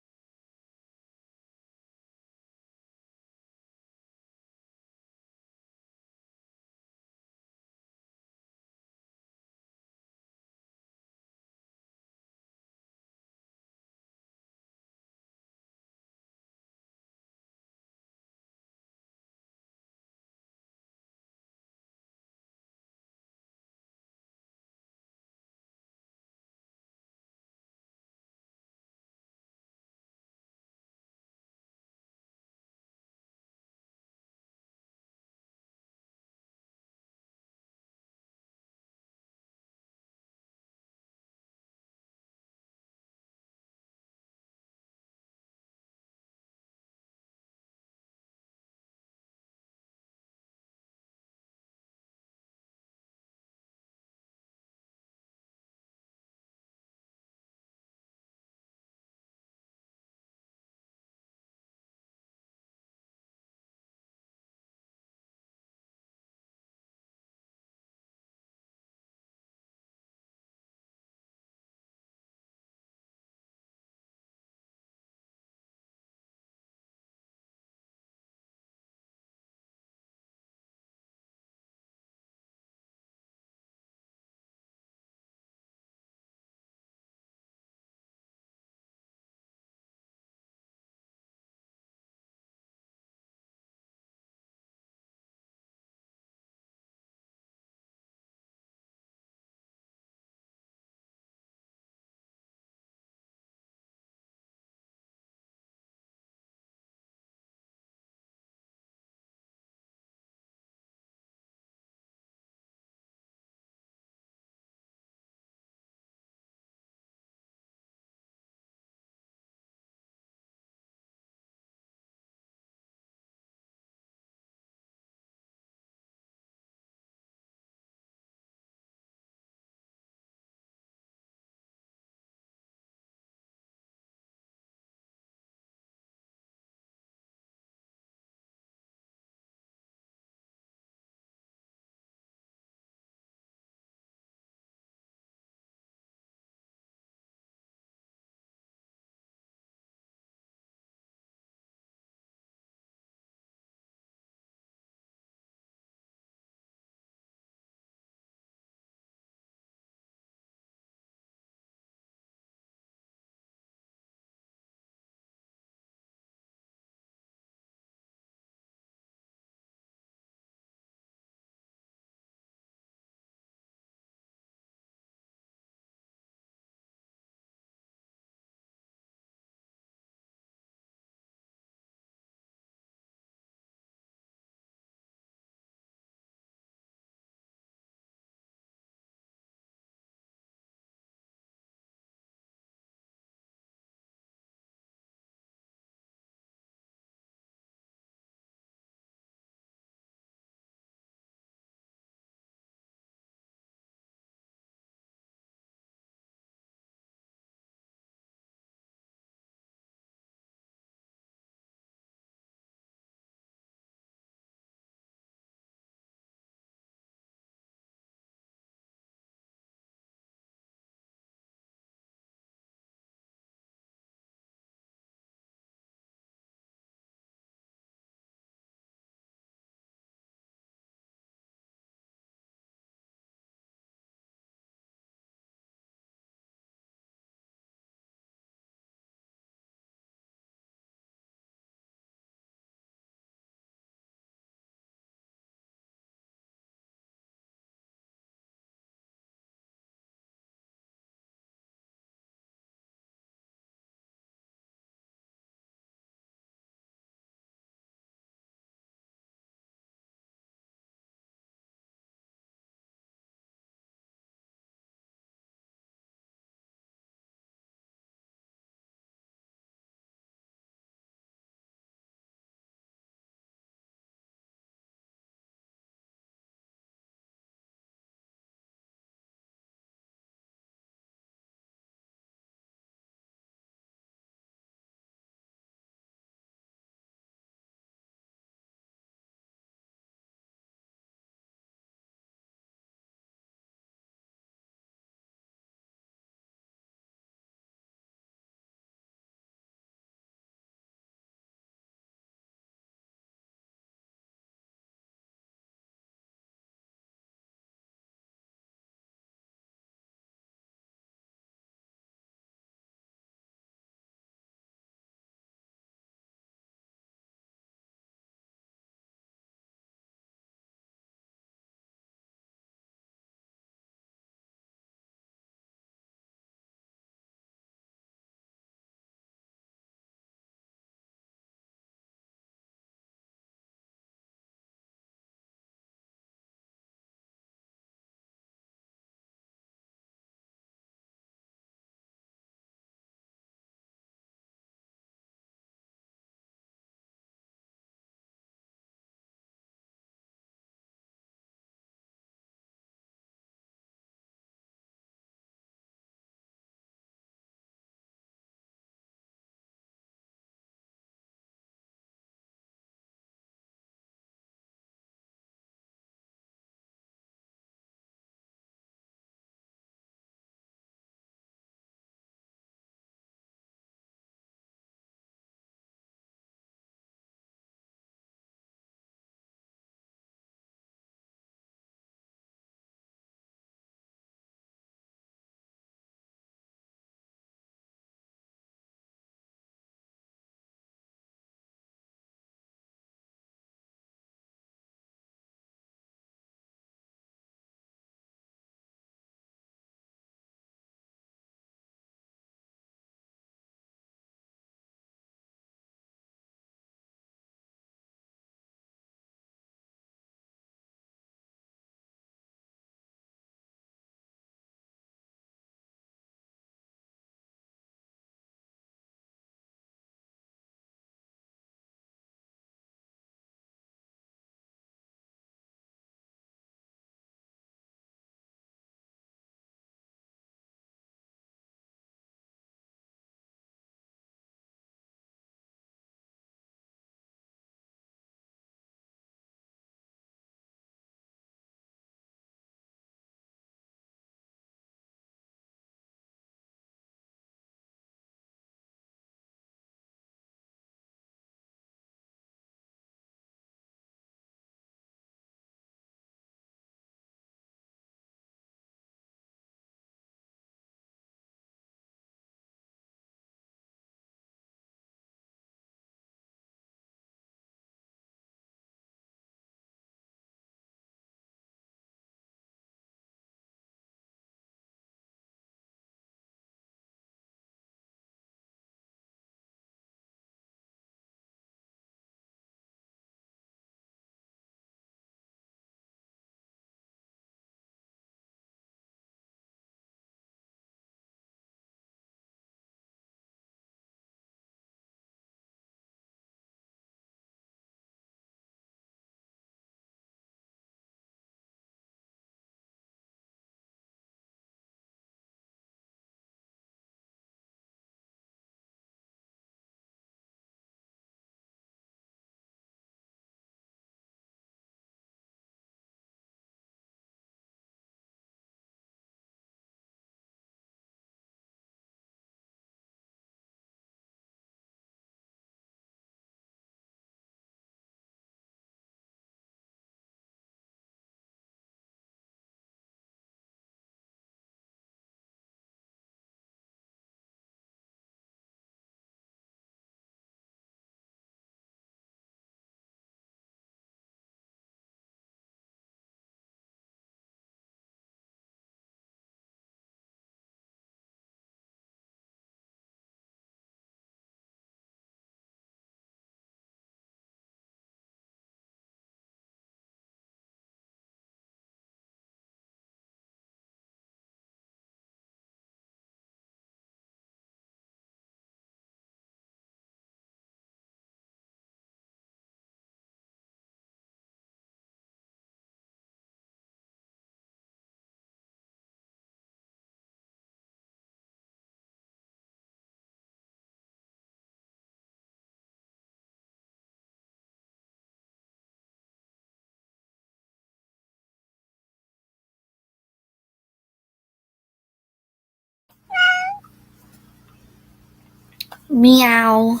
Meow.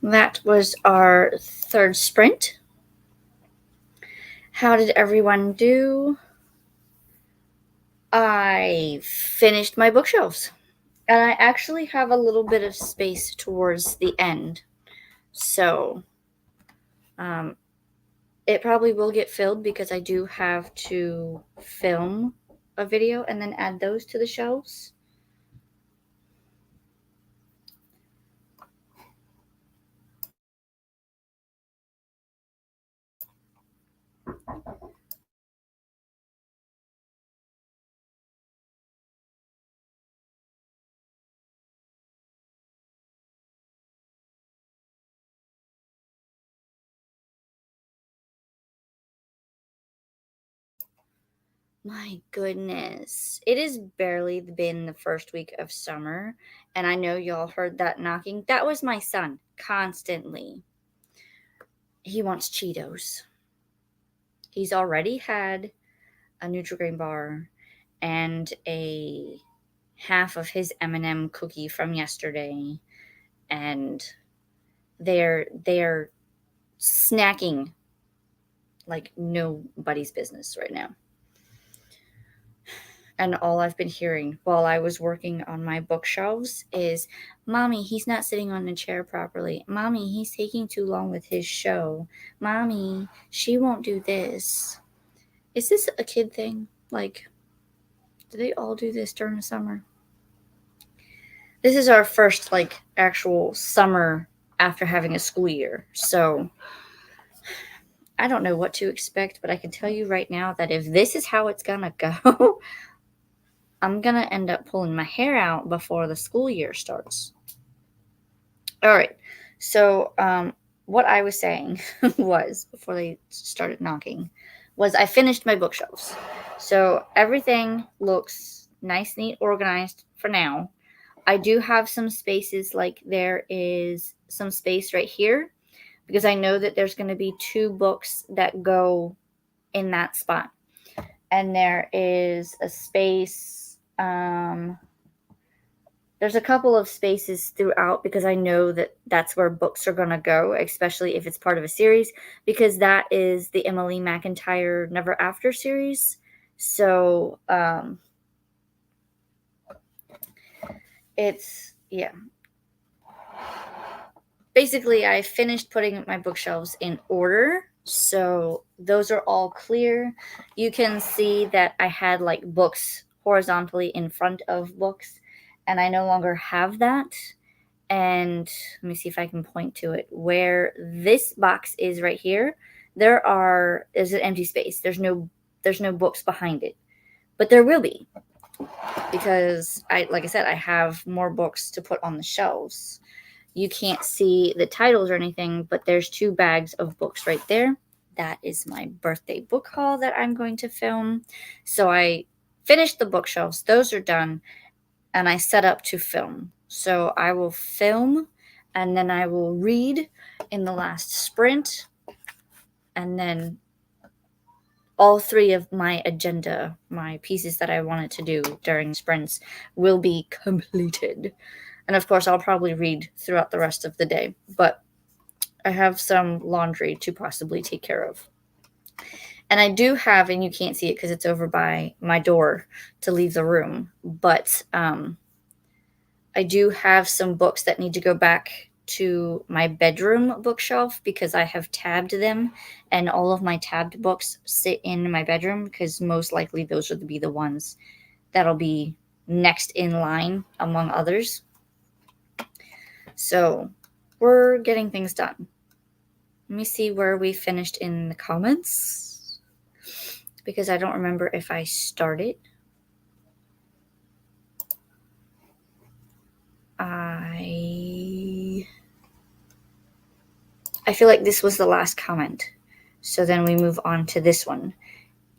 That was our third sprint. How did everyone do? I finished my bookshelves. And I actually have a little bit of space towards the end. So it probably will get filled because I do have to film a video and then add those to the shelves. My goodness. It has barely been the first week of summer, and I know y'all heard that knocking. That was my son, constantly. He wants Cheetos. He's already had a Nutri-Grain bar and a half of his M&M cookie from yesterday, and they're snacking like nobody's business right now. And all I've been hearing while I was working on my bookshelves is, Mommy, he's not sitting on the chair properly. Mommy, he's taking too long with his show. Mommy, she won't do this. Is this a kid thing? Like, do they all do this during the summer? This is our first, like, actual summer after having a school year. So I don't know what to expect, but I can tell you right now that if this is how it's gonna go, I'm going to end up pulling my hair out before the school year starts. All right. So, what I was saying was, before they started knocking, was I finished my bookshelves. So, everything looks nice, neat, organized for now. I do have some spaces, like there is some space right here, because I know that there's going to be 2 books that go in that spot. And there is a space. There's a couple of spaces throughout because I know that that's where books are going to go, especially if it's part of a series, because that is the Emily McIntyre Never After series. So yeah. Basically, I finished putting my bookshelves in order. So those are all clear. You can see that I had like books horizontally in front of books, and I no longer have that. And let me see if I can point to it. Where this box is right here, there's an empty space. There's no books behind it. But there will be, because like I said, I have more books to put on the shelves. You can't see the titles or anything, but there's 2 bags of books right there. That is my birthday book haul that I'm going to film. So I finished the bookshelves. Those are done. And I set up to film. So I will film, and then I will read in the last sprint. And then all 3 of my agenda, my pieces that I wanted to do during sprints, will be completed. And of course, I'll probably read throughout the rest of the day, but I have some laundry to possibly take care of. And I do have, and you can't see it because it's over by my door to leave the room, but I do have some books that need to go back to my bedroom bookshelf because I have tabbed them, and all of my tabbed books sit in my bedroom because most likely those will be the ones that'll be next in line among others. So we're getting things done. Let me see where we finished in the comments, because I don't remember if I started. I feel like this was the last comment. So then we move on to this one.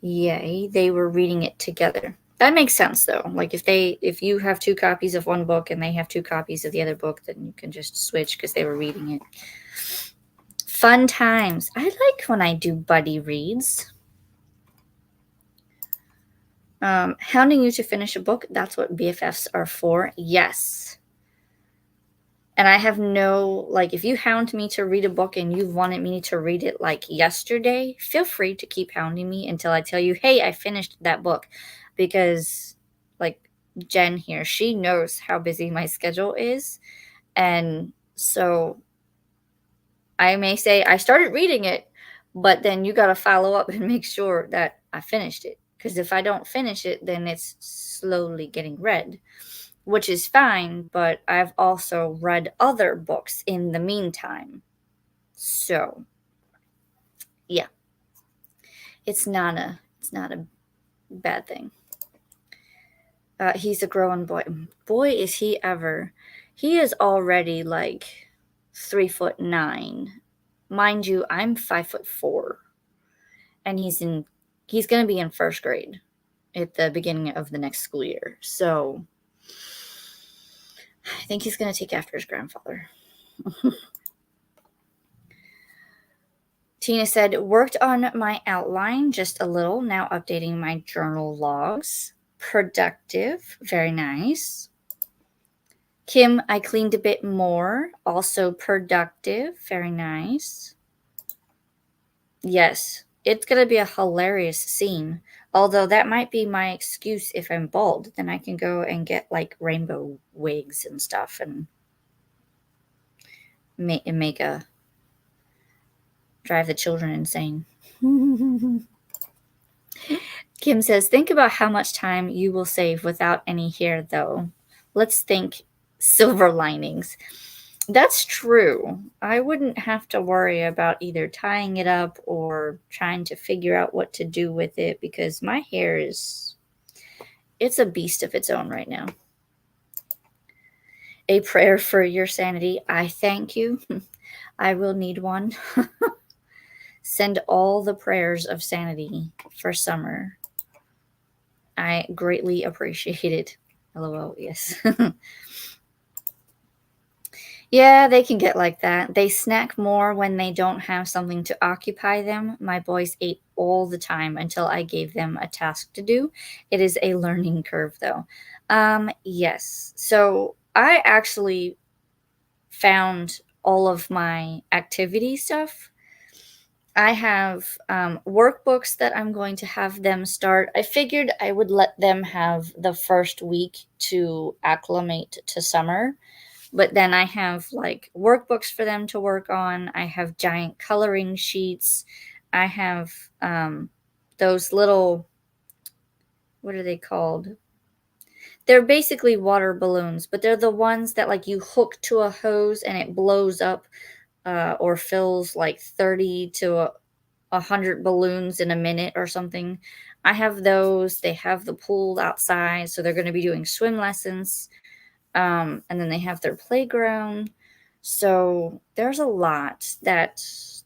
Yay, they were reading it together. That makes sense though. Like if you have 2 copies of one book and they have 2 copies of the other book, then you can just switch because they were reading it. Fun times. I like when I do buddy reads. Hounding you to finish a book, that's what BFFs are for. Yes. And I have no, like, if you hound me to read a book and you've wanted me to read it like yesterday, feel free to keep hounding me until I tell you, hey, I finished that book. Because, like, Jen here, she knows how busy my schedule is. And so I may say, I started reading it, but then you got to follow up and make sure that I finished it. Because if I don't finish it, then it's slowly getting read, which is fine, but I've also read other books in the meantime. So, yeah, it's not a bad thing. He's a growing boy. Boy, is he ever. He is already like 3'9". Mind you, I'm 5'4", and he's going to be in first grade at the beginning of the next school year. So I think he's going to take after his grandfather. Tina said, worked on my outline just a little, now updating my journal logs. Productive, very nice. Kim, I cleaned a bit more, also productive, very nice. Yes, it's going to be a hilarious scene. Although that might be my excuse if I'm bald. Then I can go and get like rainbow wigs and stuff and make a drive the children insane. Kim says, think about how much time you will save without any hair, though. Let's think silver linings. That's true. I wouldn't have to worry about either tying it up or trying to figure out what to do with it because my hair it's a beast of its own right now. A prayer for your sanity. I thank you. I will need one. Send all the prayers of sanity for summer. I greatly appreciate it. LOL, yes. Yeah, they can get like that. They snack more when they don't have something to occupy them. My boys ate all the time until I gave them a task to do. It is a learning curve, though. Yes. So I actually found all of my activity stuff. I have workbooks that I'm going to have them start. I figured I would let them have the first week to acclimate to summer. But then I have like workbooks for them to work on. I have giant coloring sheets. I have those little, what are they called? They're basically water balloons, but they're the ones that like you hook to a hose and it blows up or fills like 30 to 100 balloons in a minute or something. I have those. They have the pool outside, so they're going to be doing swim lessons. And then they have their playground. So there's a lot that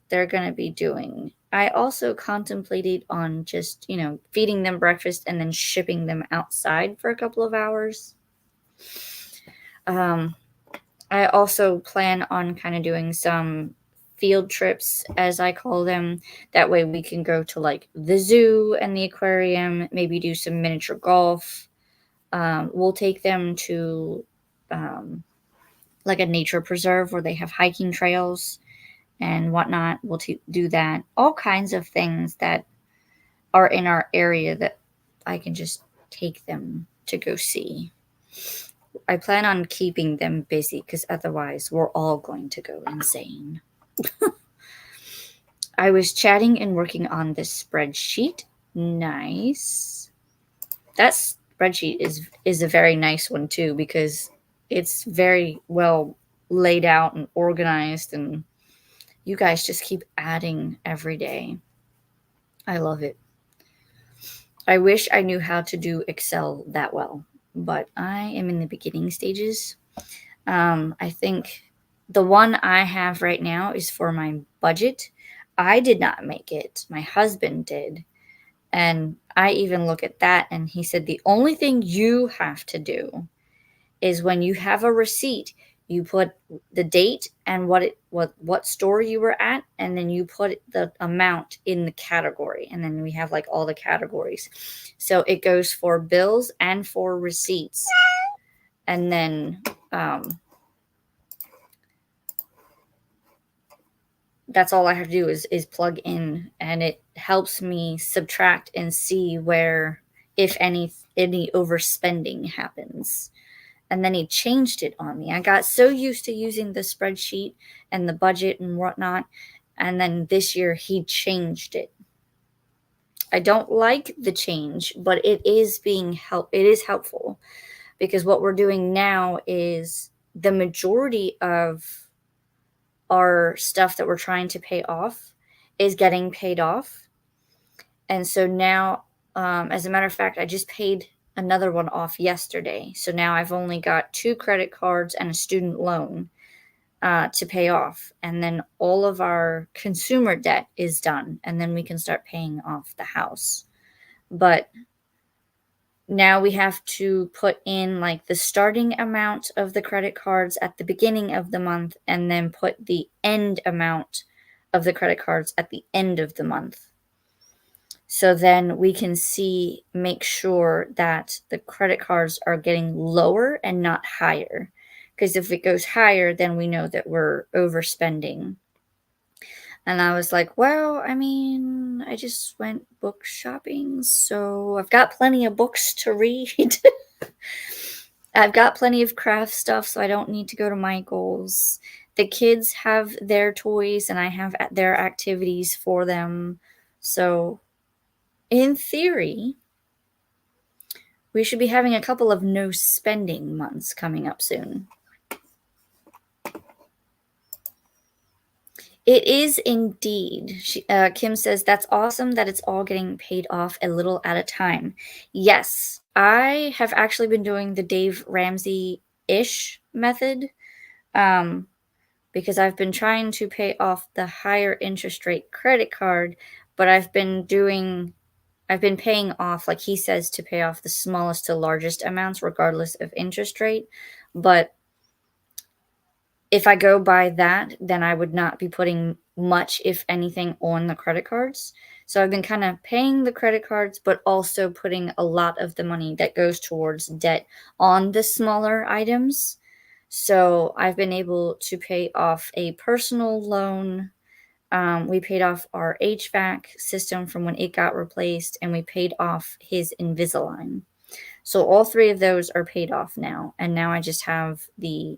they're going to be doing. I also contemplated on just, feeding them breakfast and then shipping them outside for a couple of hours. I also plan on kind of doing some field trips, as I call them. That way we can go to like the zoo and the aquarium, maybe do some miniature golf. We'll take them to like a nature preserve where they have hiking trails and whatnot. We'll do that. All kinds of things that are in our area that I can just take them to go see. I plan on keeping them busy because otherwise we're all going to go insane. I was chatting and working on this spreadsheet. Nice. That spreadsheet is a very nice one too because it's very well laid out and organized, and you guys just keep adding every day. I love it. I wish I knew how to do Excel that well, but I am in the beginning stages. I think the one I have right now is for my budget. I did not make it. My husband did. And I even look at that and he said the only thing you have to do is when you have a receipt, you put the date and what store you were at, and then you put the amount in the category, and then we have like all the categories. So it goes for bills and for receipts. And then that's all I have to do is plug in, and it helps me subtract and see where, if any overspending happens. And then he changed it on me. I got so used to using the spreadsheet and the budget and whatnot, and then this year he changed it. I don't like the change, but it is helpful, because what we're doing now is the majority of our stuff that we're trying to pay off is getting paid off. And so now, as a matter of fact, I just paid another one off yesterday. So now I've only got 2 credit cards and a student loan to pay off. And then all of our consumer debt is done. And then we can start paying off the house. But now we have to put in like the starting amount of the credit cards at the beginning of the month, and then put the end amount of the credit cards at the end of the month. So then we can make sure that the credit cards are getting lower and not higher. Because if it goes higher, then we know that we're overspending. And I was like, well, I mean, I just went book shopping, so I've got plenty of books to read. I've got plenty of craft stuff, so I don't need to go to Michael's. The kids have their toys, and I have their activities for them. So, in theory, we should be having a couple of no spending months coming up soon. It is indeed. Kim says, that's awesome that it's all getting paid off a little at a time. Yes, I have actually been doing the Dave Ramsey-ish method, because I've been trying to pay off the higher interest rate credit card, but I've been paying off, like he says, to pay off the smallest to largest amounts regardless of interest rate. But if I go by that, then I would not be putting much, if anything, on the credit cards. So I've been kind of paying the credit cards, but also putting a lot of the money that goes towards debt on the smaller items. So I've been able to pay off a personal loan. We paid off our HVAC system from when it got replaced, and we paid off his Invisalign. So all 3 of those are paid off now. And now I just have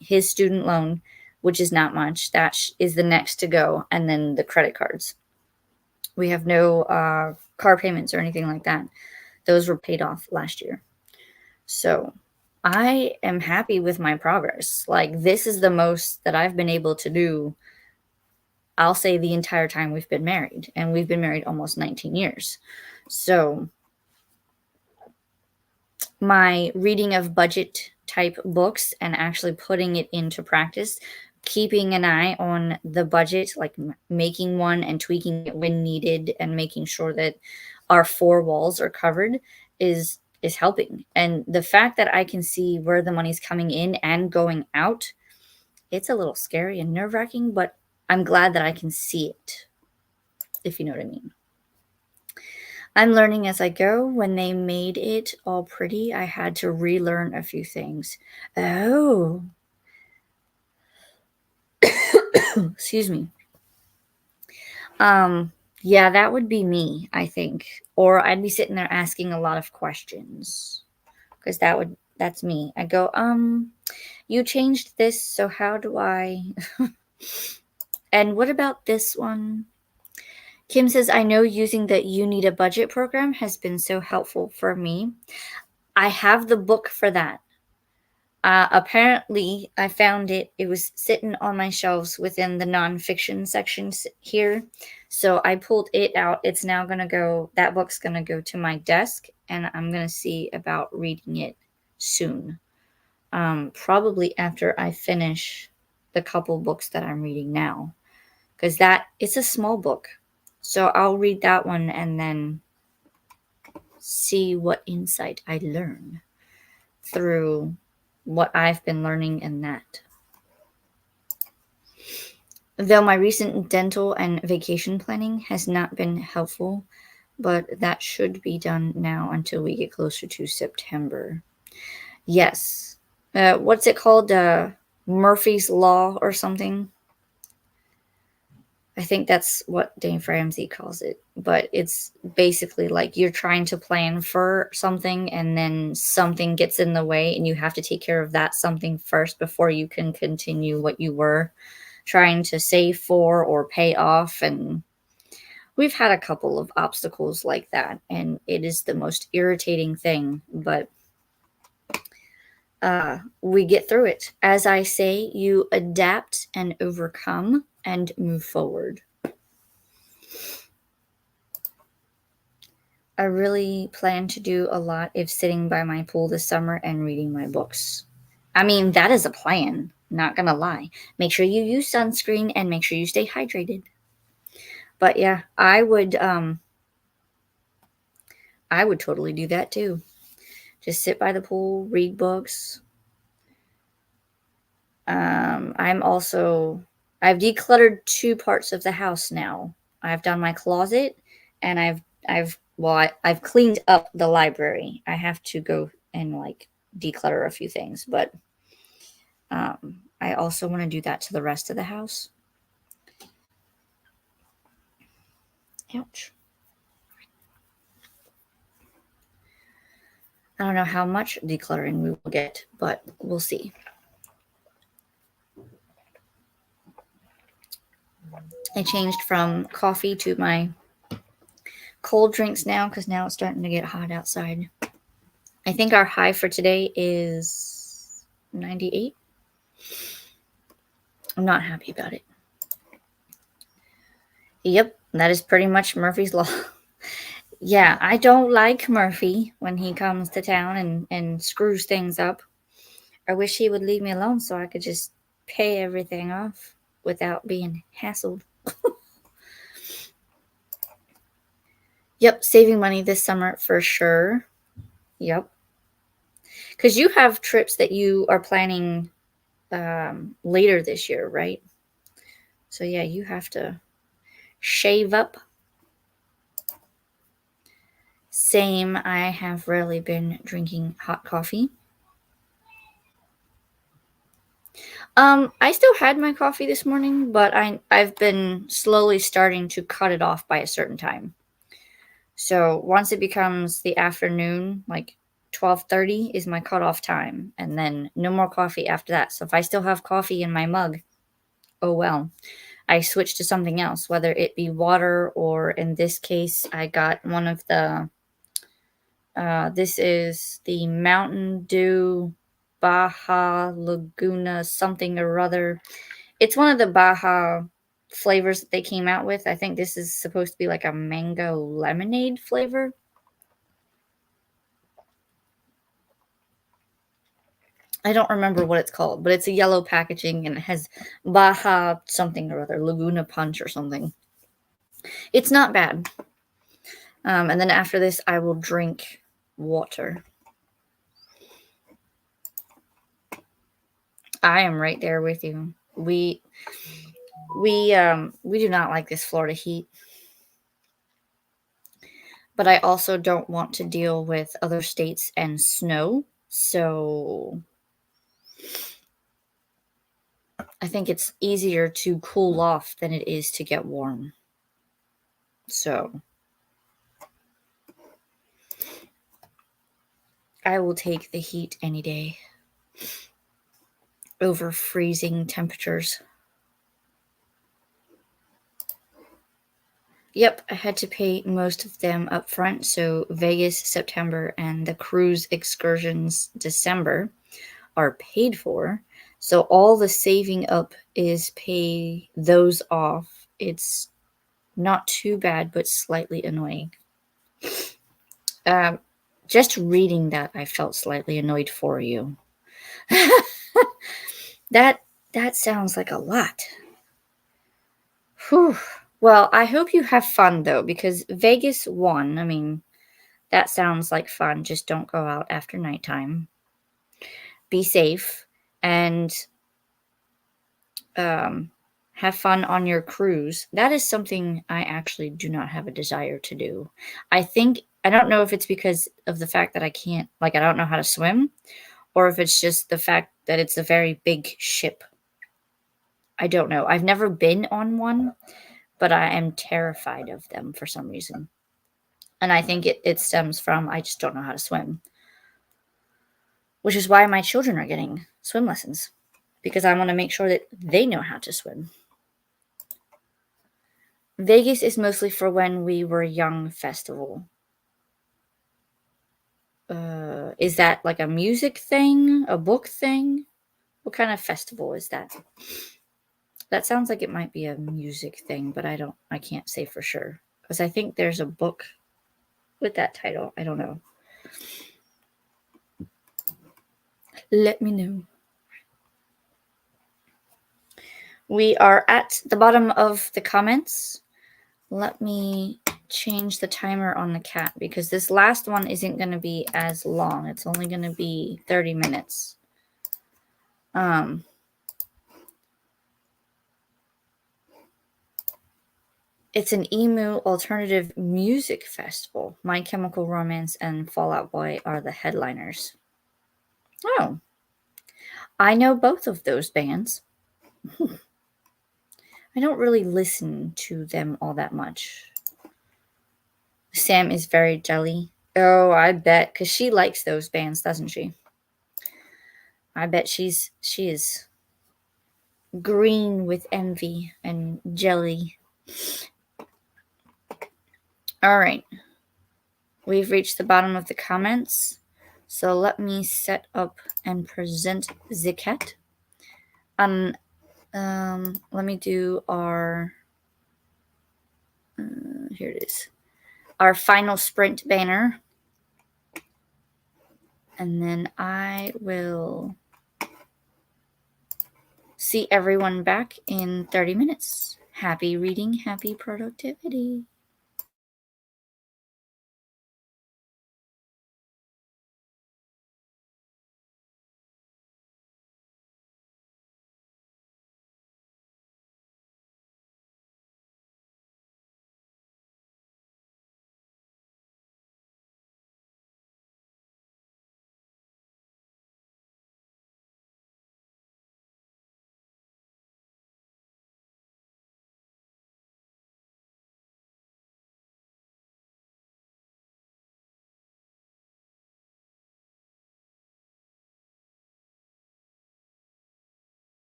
his student loan, which is not much. That is the next to go. And then the credit cards. We have no car payments or anything like that. Those were paid off last year. So I am happy with my progress. Like, this is the most that I've been able to do, I'll say, the entire time we've been married. And we've been married almost 19 years. So my reading of budget type books and actually putting it into practice, keeping an eye on the budget, like making one and tweaking it when needed, and making sure that our 4 walls are covered is helping. And the fact that I can see where the money's coming in and going out, it's a little scary and nerve-wracking, but I'm glad that I can see it, if you know what I mean. I'm learning as I go. When they made it all pretty, I had to relearn a few things. Oh. Excuse me. Yeah, that would be me, I think. Or I'd be sitting there asking a lot of questions. Because that's me. I go, you changed this, so how do I... And what about this one? Kim says, I know using the You Need a Budget program has been so helpful for me. I have the book for that. Apparently, I found it. It was sitting on my shelves within the nonfiction sections here. So I pulled it out. It's now going to go, that book's going to go to my desk, and I'm going to see about reading it soon. Probably after I finish the couple books that I'm reading now. Because it's a small book. So I'll read that one and then see what insight I learn through what I've been learning in that. Though my recent dental and vacation planning has not been helpful, but that should be done now until we get closer to September. Yes. What's it called? Murphy's Law or something? I think that's what Dave Ramsey calls it. But it's basically like you're trying to plan for something and then something gets in the way and you have to take care of that something first before you can continue what you were trying to save for or pay off. And we've had a couple of obstacles like that, and it is the most irritating thing. But we get through it. As I say, you adapt and overcome and move forward. I really plan to do a lot of sitting by my pool this summer and reading my books. I mean, that is a plan, not gonna lie. Make sure you use sunscreen and make sure you stay hydrated. But yeah, I would totally do that too. Just sit by the pool, read books. I've decluttered 2 parts of the house now. I've done my closet, and I've cleaned up the library. I have to go and like declutter a few things, but I also want to do that to the rest of the house. Ouch. I don't know how much decluttering we will get, but we'll see. I changed from coffee to my cold drinks now because now it's starting to get hot outside. I think our high for today is 98. I'm not happy about it. Yep, that is pretty much Murphy's Law. Yeah, I don't like Murphy when he comes to town and screws things up. I wish he would leave me alone so I could just pay everything off without being hassled. Yep, saving money this summer for sure. Yep. Because you have trips that you are planning later this year, right? So yeah, you have to shave up. Same, I have rarely been drinking hot coffee. I still had my coffee this morning, but I've been slowly starting to cut it off by a certain time. So once it becomes the afternoon, like 12:30 is my cutoff time, and then no more coffee after that. So if I still have coffee in my mug, oh well. I switch to something else, whether it be water or in this case, I got one of the this is the Mountain Dew Baja Laguna something or other. It's one of the Baja flavors that they came out with. I think this is supposed to be like a mango lemonade flavor. I don't remember what it's called, but it's a yellow packaging and it has Baja something or other, Laguna Punch or something. It's not bad. And then after this, I will drink water. I am right there with you. We do not like this Florida heat. But I also don't want to deal with other states and snow. So I think it's easier to cool off than it is to get warm. So I will take the heat any day over freezing temperatures. Yep, I had to pay most of them up front. So Vegas, September, and the cruise excursions, December, are paid for. So all the saving up is pay those off. It's not too bad, but slightly annoying. Just reading that, I felt slightly annoyed for you. That sounds like a lot. Whew. Well, I hope you have fun though, because Vegas won. I mean, that sounds like fun. Just don't go out after nighttime. Be safe and have fun on your cruise. That is something I actually do not have a desire to do. I don't know if it's because of the fact that I don't know how to swim, or if it's just the fact that it's a very big ship. I don't know. I've never been on one, but I am terrified of them for some reason. And I think it stems from I just don't know how to swim, which is why my children are getting swim lessons, because I want to make sure that they know how to swim. Vegas is mostly for when we were young festival. Is that like a music thing, a book thing? What kind of festival is that? That sounds like it might be a music thing, but I can't say for sure. Because I think there's a book with that title. I don't know. Let me know. We are at the bottom of the comments. Let me change the timer on the cat because this last one isn't going to be as long. It's only going to be 30 minutes. It's an emu alternative music festival. My Chemical Romance and Fall Out Boy are the headliners. Oh, I know both of those bands. I don't really listen to them all that much. Sam is very jelly. Oh, I bet, because she likes those bands, doesn't she? I bet she is green with envy and jelly. All right. We've reached the bottom of the comments. So let me set up and present the cat. Let me do our, here it is, our final sprint banner. And then I will see everyone back in 30 minutes. Happy reading, happy productivity.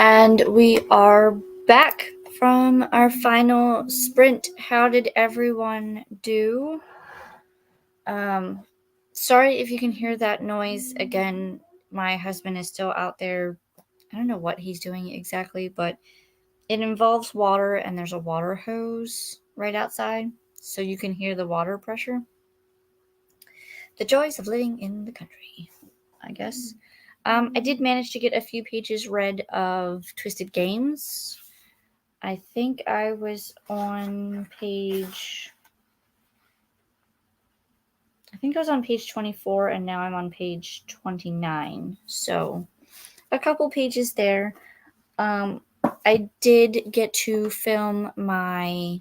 And we are back from our final sprint. How did everyone do? Sorry if you can hear that noise. Again, my husband is still out there. I don't know what he's doing exactly, but it involves water, and there's a water hose right outside, so you can hear the water pressure. The joys of living in the country, I guess. I did manage to get a few pages read of Twisted Games. I think I was on page 24, and now I'm on page 29. So a couple pages there. I did get to film my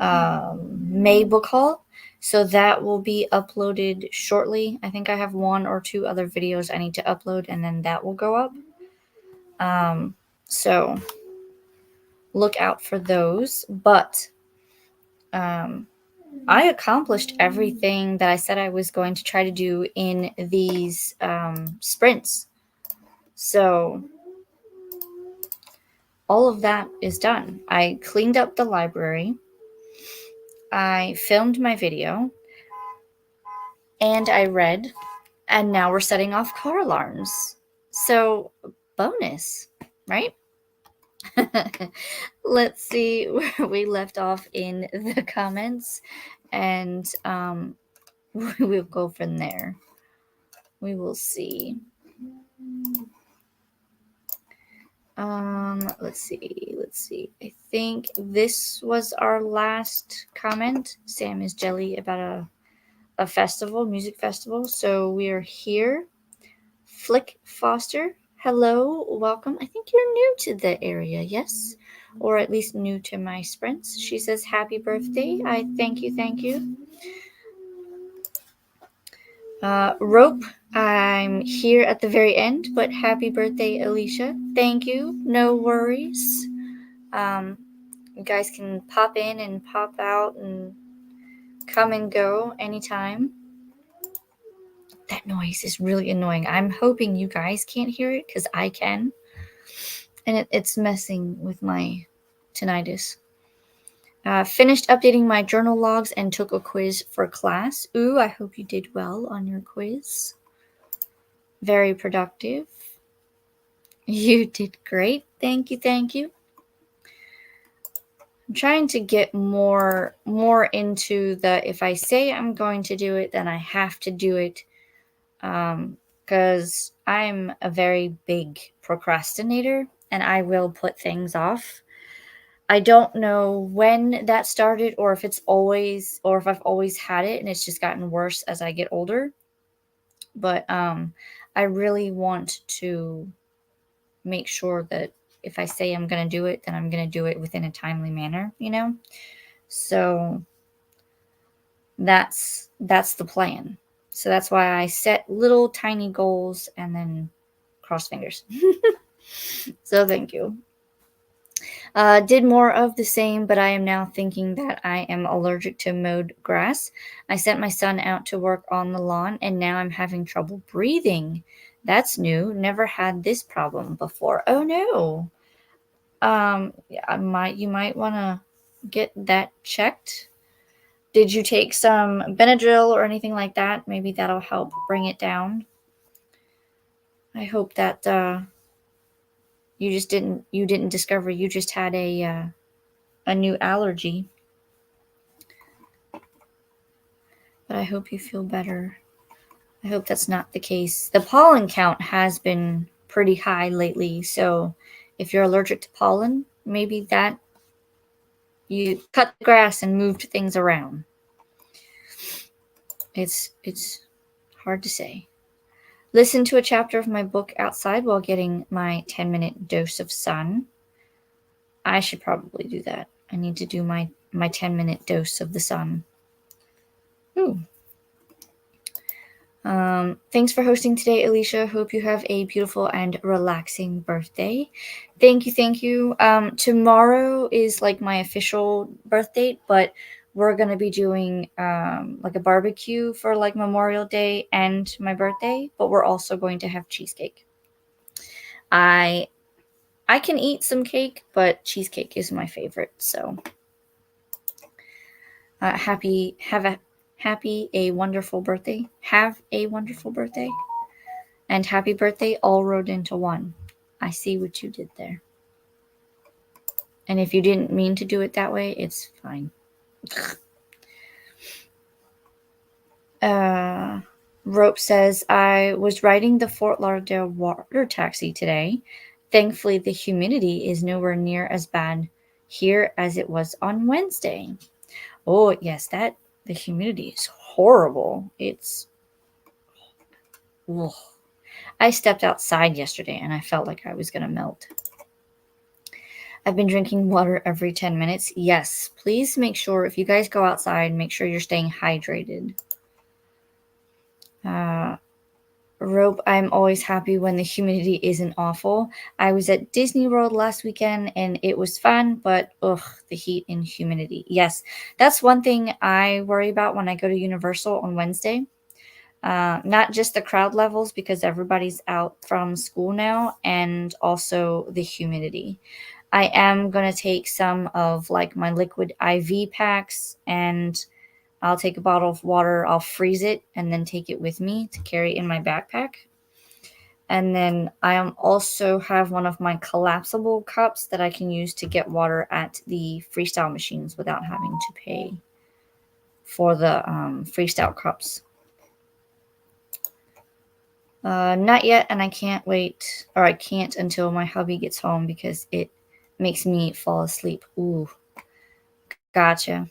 May book haul, so that will be uploaded shortly. I think I have 1 or 2 other videos I need to upload, and then that will go up. So look out for those. But I accomplished everything that I said I was going to try to do in these sprints. So all of that is done. I cleaned up the library. I filmed my video. And I read. And now we're setting off car alarms. So bonus, right? Let's see where we left off in the comments. And we'll go from there. We will see. Let's see. I think this was our last comment. Sam is jelly about a festival, music festival. So we are here. Flick Foster, hello, welcome. I think you're new to the area, yes? Or at least new to my sprints. She says, happy birthday. I thank you. Rope, I'm here at the very end, but happy birthday, Alicia. Thank you. No worries. You guys can pop in and pop out and come and go anytime. That noise is really annoying. I'm hoping you guys can't hear it because I can. And it's messing with my tinnitus. Finished updating my journal logs and took a quiz for class. Ooh, I hope you did well on your quiz. Very productive. You did great. Thank you. I'm trying to get more into the if I say I'm going to do it, then I have to do it. Because I'm a very big procrastinator and I will put things off. I don't know when that started or if I've always had it and it's just gotten worse as I get older. But I really want to make sure that if I say I'm going to do it, then I'm going to do it within a timely manner, So that's the plan. So that's why I set little tiny goals and then cross fingers. So thank you. Did more of the same, but I am now thinking that I am allergic to mowed grass. I sent my son out to work on the lawn, and now I'm having trouble breathing. That's new. Never had this problem before. Oh no. You might want to get that checked. Did you take some Benadryl or anything like that? Maybe that'll help bring it down. I hope that you didn't discover you just had a new allergy. But I hope you feel better. I hope that's not the case. The pollen count has been pretty high lately, so if you're allergic to pollen, maybe that you cut the grass and moved things around. It's hard to say. Listen to a chapter of my book outside while getting my 10-minute dose of sun. I should probably do that. I need to do my 10-minute dose of the sun. Ooh. Thanks for hosting today, Alicia. Hope you have a beautiful and relaxing birthday. Thank you. Tomorrow is like my official birth date, but we're going to be doing like a barbecue for like Memorial Day and my birthday, but we're also going to have cheesecake. I can eat some cake, but cheesecake is my favorite. So have a wonderful birthday. Have a wonderful birthday. And happy birthday all rolled into one. I see what you did there. And if you didn't mean to do it that way, it's fine. Rope says, I was riding the Fort Lauderdale water taxi today. Thankfully, the humidity is nowhere near as bad here as it was on Wednesday. Oh, yes, the humidity is horrible. It's, ugh. I stepped outside yesterday and I felt like I was going to melt. I've been drinking water every 10 minutes. Yes, please make sure if you guys go outside, make sure you're staying hydrated. Rope, I'm always happy when the humidity isn't awful. I was at Disney World last weekend and it was fun, but the heat and humidity. Yes, that's one thing I worry about when I go to Universal on Wednesday. Not just the crowd levels because everybody's out from school now, and also the humidity. I am going to take some of like my liquid IV packs, and I'll take a bottle of water, I'll freeze it, and then take it with me to carry in my backpack. And then I also have one of my collapsible cups that I can use to get water at the freestyle machines without having to pay for the freestyle cups. Not yet, and I can't wait, or I can't until my hubby gets home because it makes me fall asleep. Ooh, gotcha.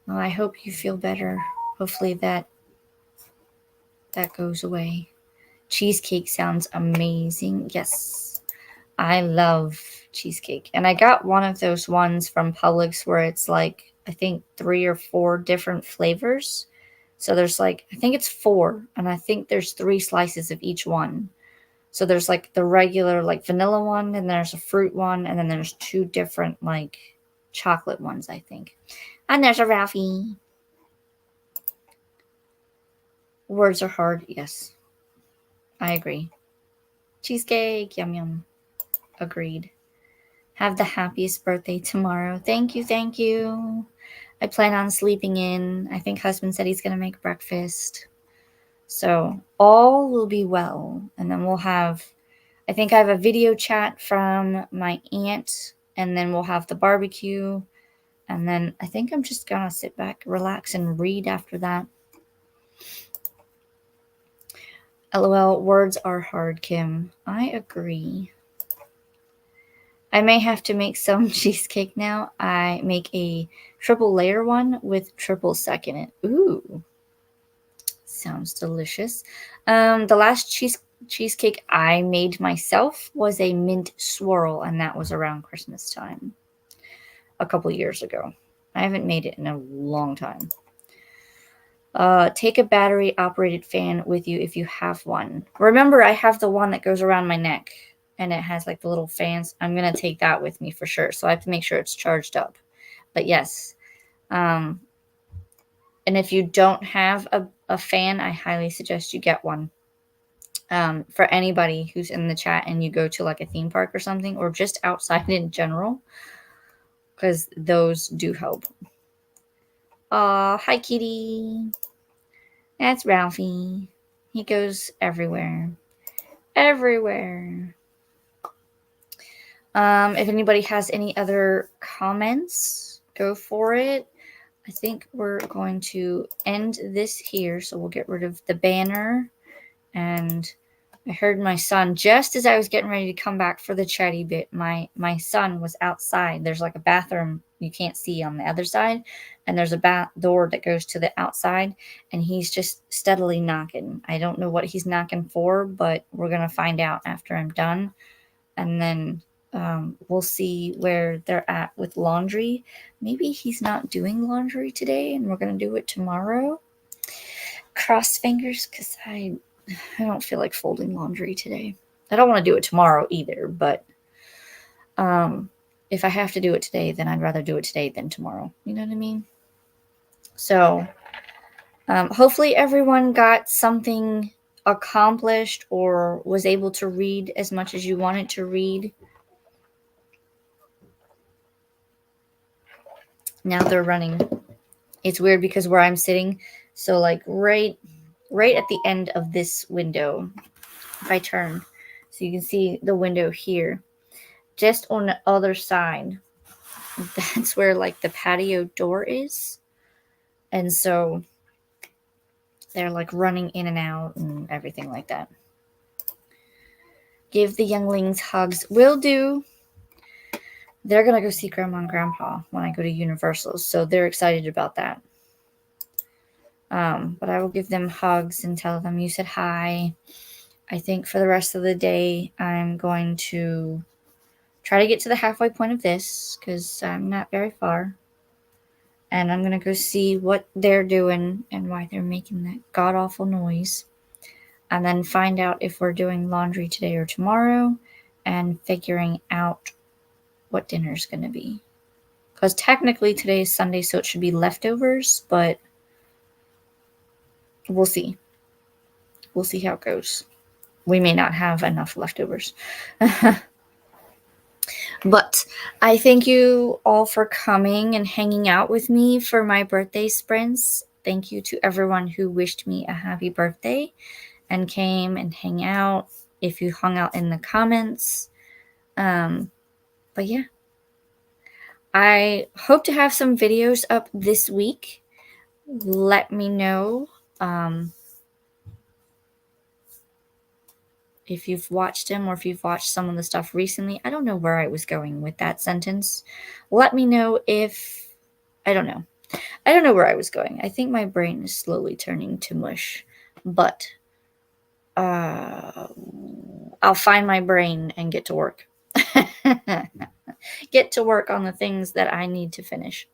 Well, I hope you feel better. Hopefully that goes away. Cheesecake sounds amazing. Yes, I love cheesecake. And I got one of those ones from Publix where it's like, I think 3 or 4 different flavors. So there's like, I think it's 4, and I think there's 3 slices of each one. So there's like the regular like vanilla one, and there's a fruit one, and then there's 2 different like chocolate ones, I think. And there's a Ralphie. Words are hard, yes. I agree. Cheesecake, yum yum. Agreed. Have the happiest birthday tomorrow. Thank you, thank you. I plan on sleeping in. I think husband said he's going to make breakfast. So all will be well. And then we'll have, I think I have a video chat from my aunt, and then we'll have the barbecue. And then I think I'm just going to sit back, relax, and read after that. LOL, words are hard, Kim. I agree. I may have to make some cheesecake now. I make a triple layer one with triple sec in it. Ooh. Sounds delicious. The last cheesecake I made myself was a mint swirl, and that was around Christmas time a couple years ago. I haven't made it in a long time. Take a battery-operated fan with you if you have one. Remember, I have the one that goes around my neck, and it has like the little fans. I'm going to take that with me for sure, so I have to make sure it's charged up. But yes. And if you don't have a fan, I highly suggest you get one. For anybody who's in the chat and you go to like a theme park or something, or just outside in general, because those do help. Hi, kitty. That's Ralphie. He goes everywhere. Everywhere. If anybody has any other comments, go for it. I think we're going to end this here, so we'll get rid of the banner. And I heard my son, just as I was getting ready to come back for the chatty bit, my son was outside. There's like a bathroom you can't see on the other side, and there's a back door that goes to the outside, and he's just steadily knocking. I don't know what he's knocking for, but we're going to find out after I'm done. And then we'll see where they're at with laundry. Maybe he's not doing laundry today, and we're going to do it tomorrow. Cross fingers, because I don't feel like folding laundry today. I don't want to do it tomorrow either, but if I have to do it today, then I'd rather do it today than tomorrow. You know what I mean? So hopefully everyone got something accomplished or was able to read as much as you wanted to read. Now they're running. It's weird because where I'm sitting, so like right at the end of this window, if I turn, so you can see the window here, just on the other side, that's where like the patio door is. And so they're like running in and out and everything like that. Give the younglings hugs. Will do. They're going to go see Grandma and Grandpa when I go to Universal, so they're excited about that. But I will give them hugs and tell them you said hi. I think for the rest of the day, I'm going to try to get to the halfway point of this because I'm not very far. And I'm going to go see what they're doing and why they're making that god-awful noise. And then find out if we're doing laundry today or tomorrow and figuring out what dinner's going to be. Because technically today is Sunday, so it should be leftovers, but we'll see. We'll see how it goes. We may not have enough leftovers. But I thank you all for coming and hanging out with me for my birthday sprints. Thank you to everyone who wished me a happy birthday and came and hang out. If you hung out in the comments. But yeah. I hope to have some videos up this week. Let me know if you've watched them or if you've watched some of the stuff recently. I don't know where I was going with that sentence. Let me know if... I don't know. I don't know where I was going. I think my brain is slowly turning to mush. But I'll find my brain and get to work. Get to work on the things that I need to finish.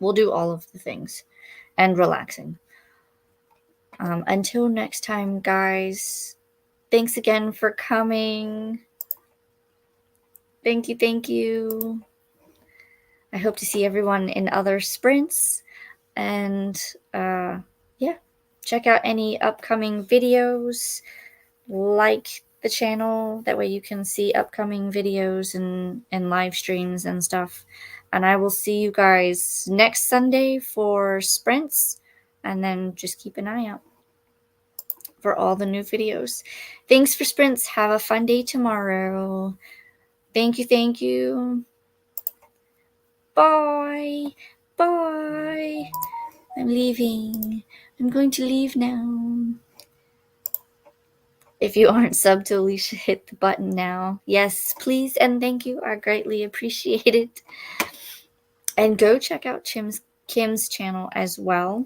We'll do all of the things. And relaxing. Until next time, guys. Thanks again for coming. Thank you, thank you. I hope to see everyone in other sprints. And yeah, check out any upcoming videos. Like the channel. That way you can see upcoming videos and live streams and stuff. And I will see you guys next Sunday for sprints. And then just keep an eye out for all the new videos. Thanks for sprints. Have a fun day tomorrow. Thank you, thank you. Bye. Bye. I'm leaving. I'm going to leave now. If you aren't subbed to Alicia, hit the button now. Yes, please and thank you. I greatly appreciate it. And go check out Kim's channel as well.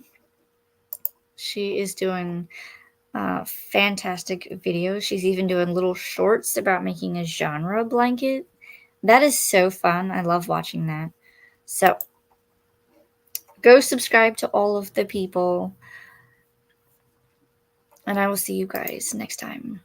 She is doing fantastic videos. She's even doing little shorts about making a genre blanket. That is so fun. I love watching that. So go subscribe to all of the people. And I will see you guys next time.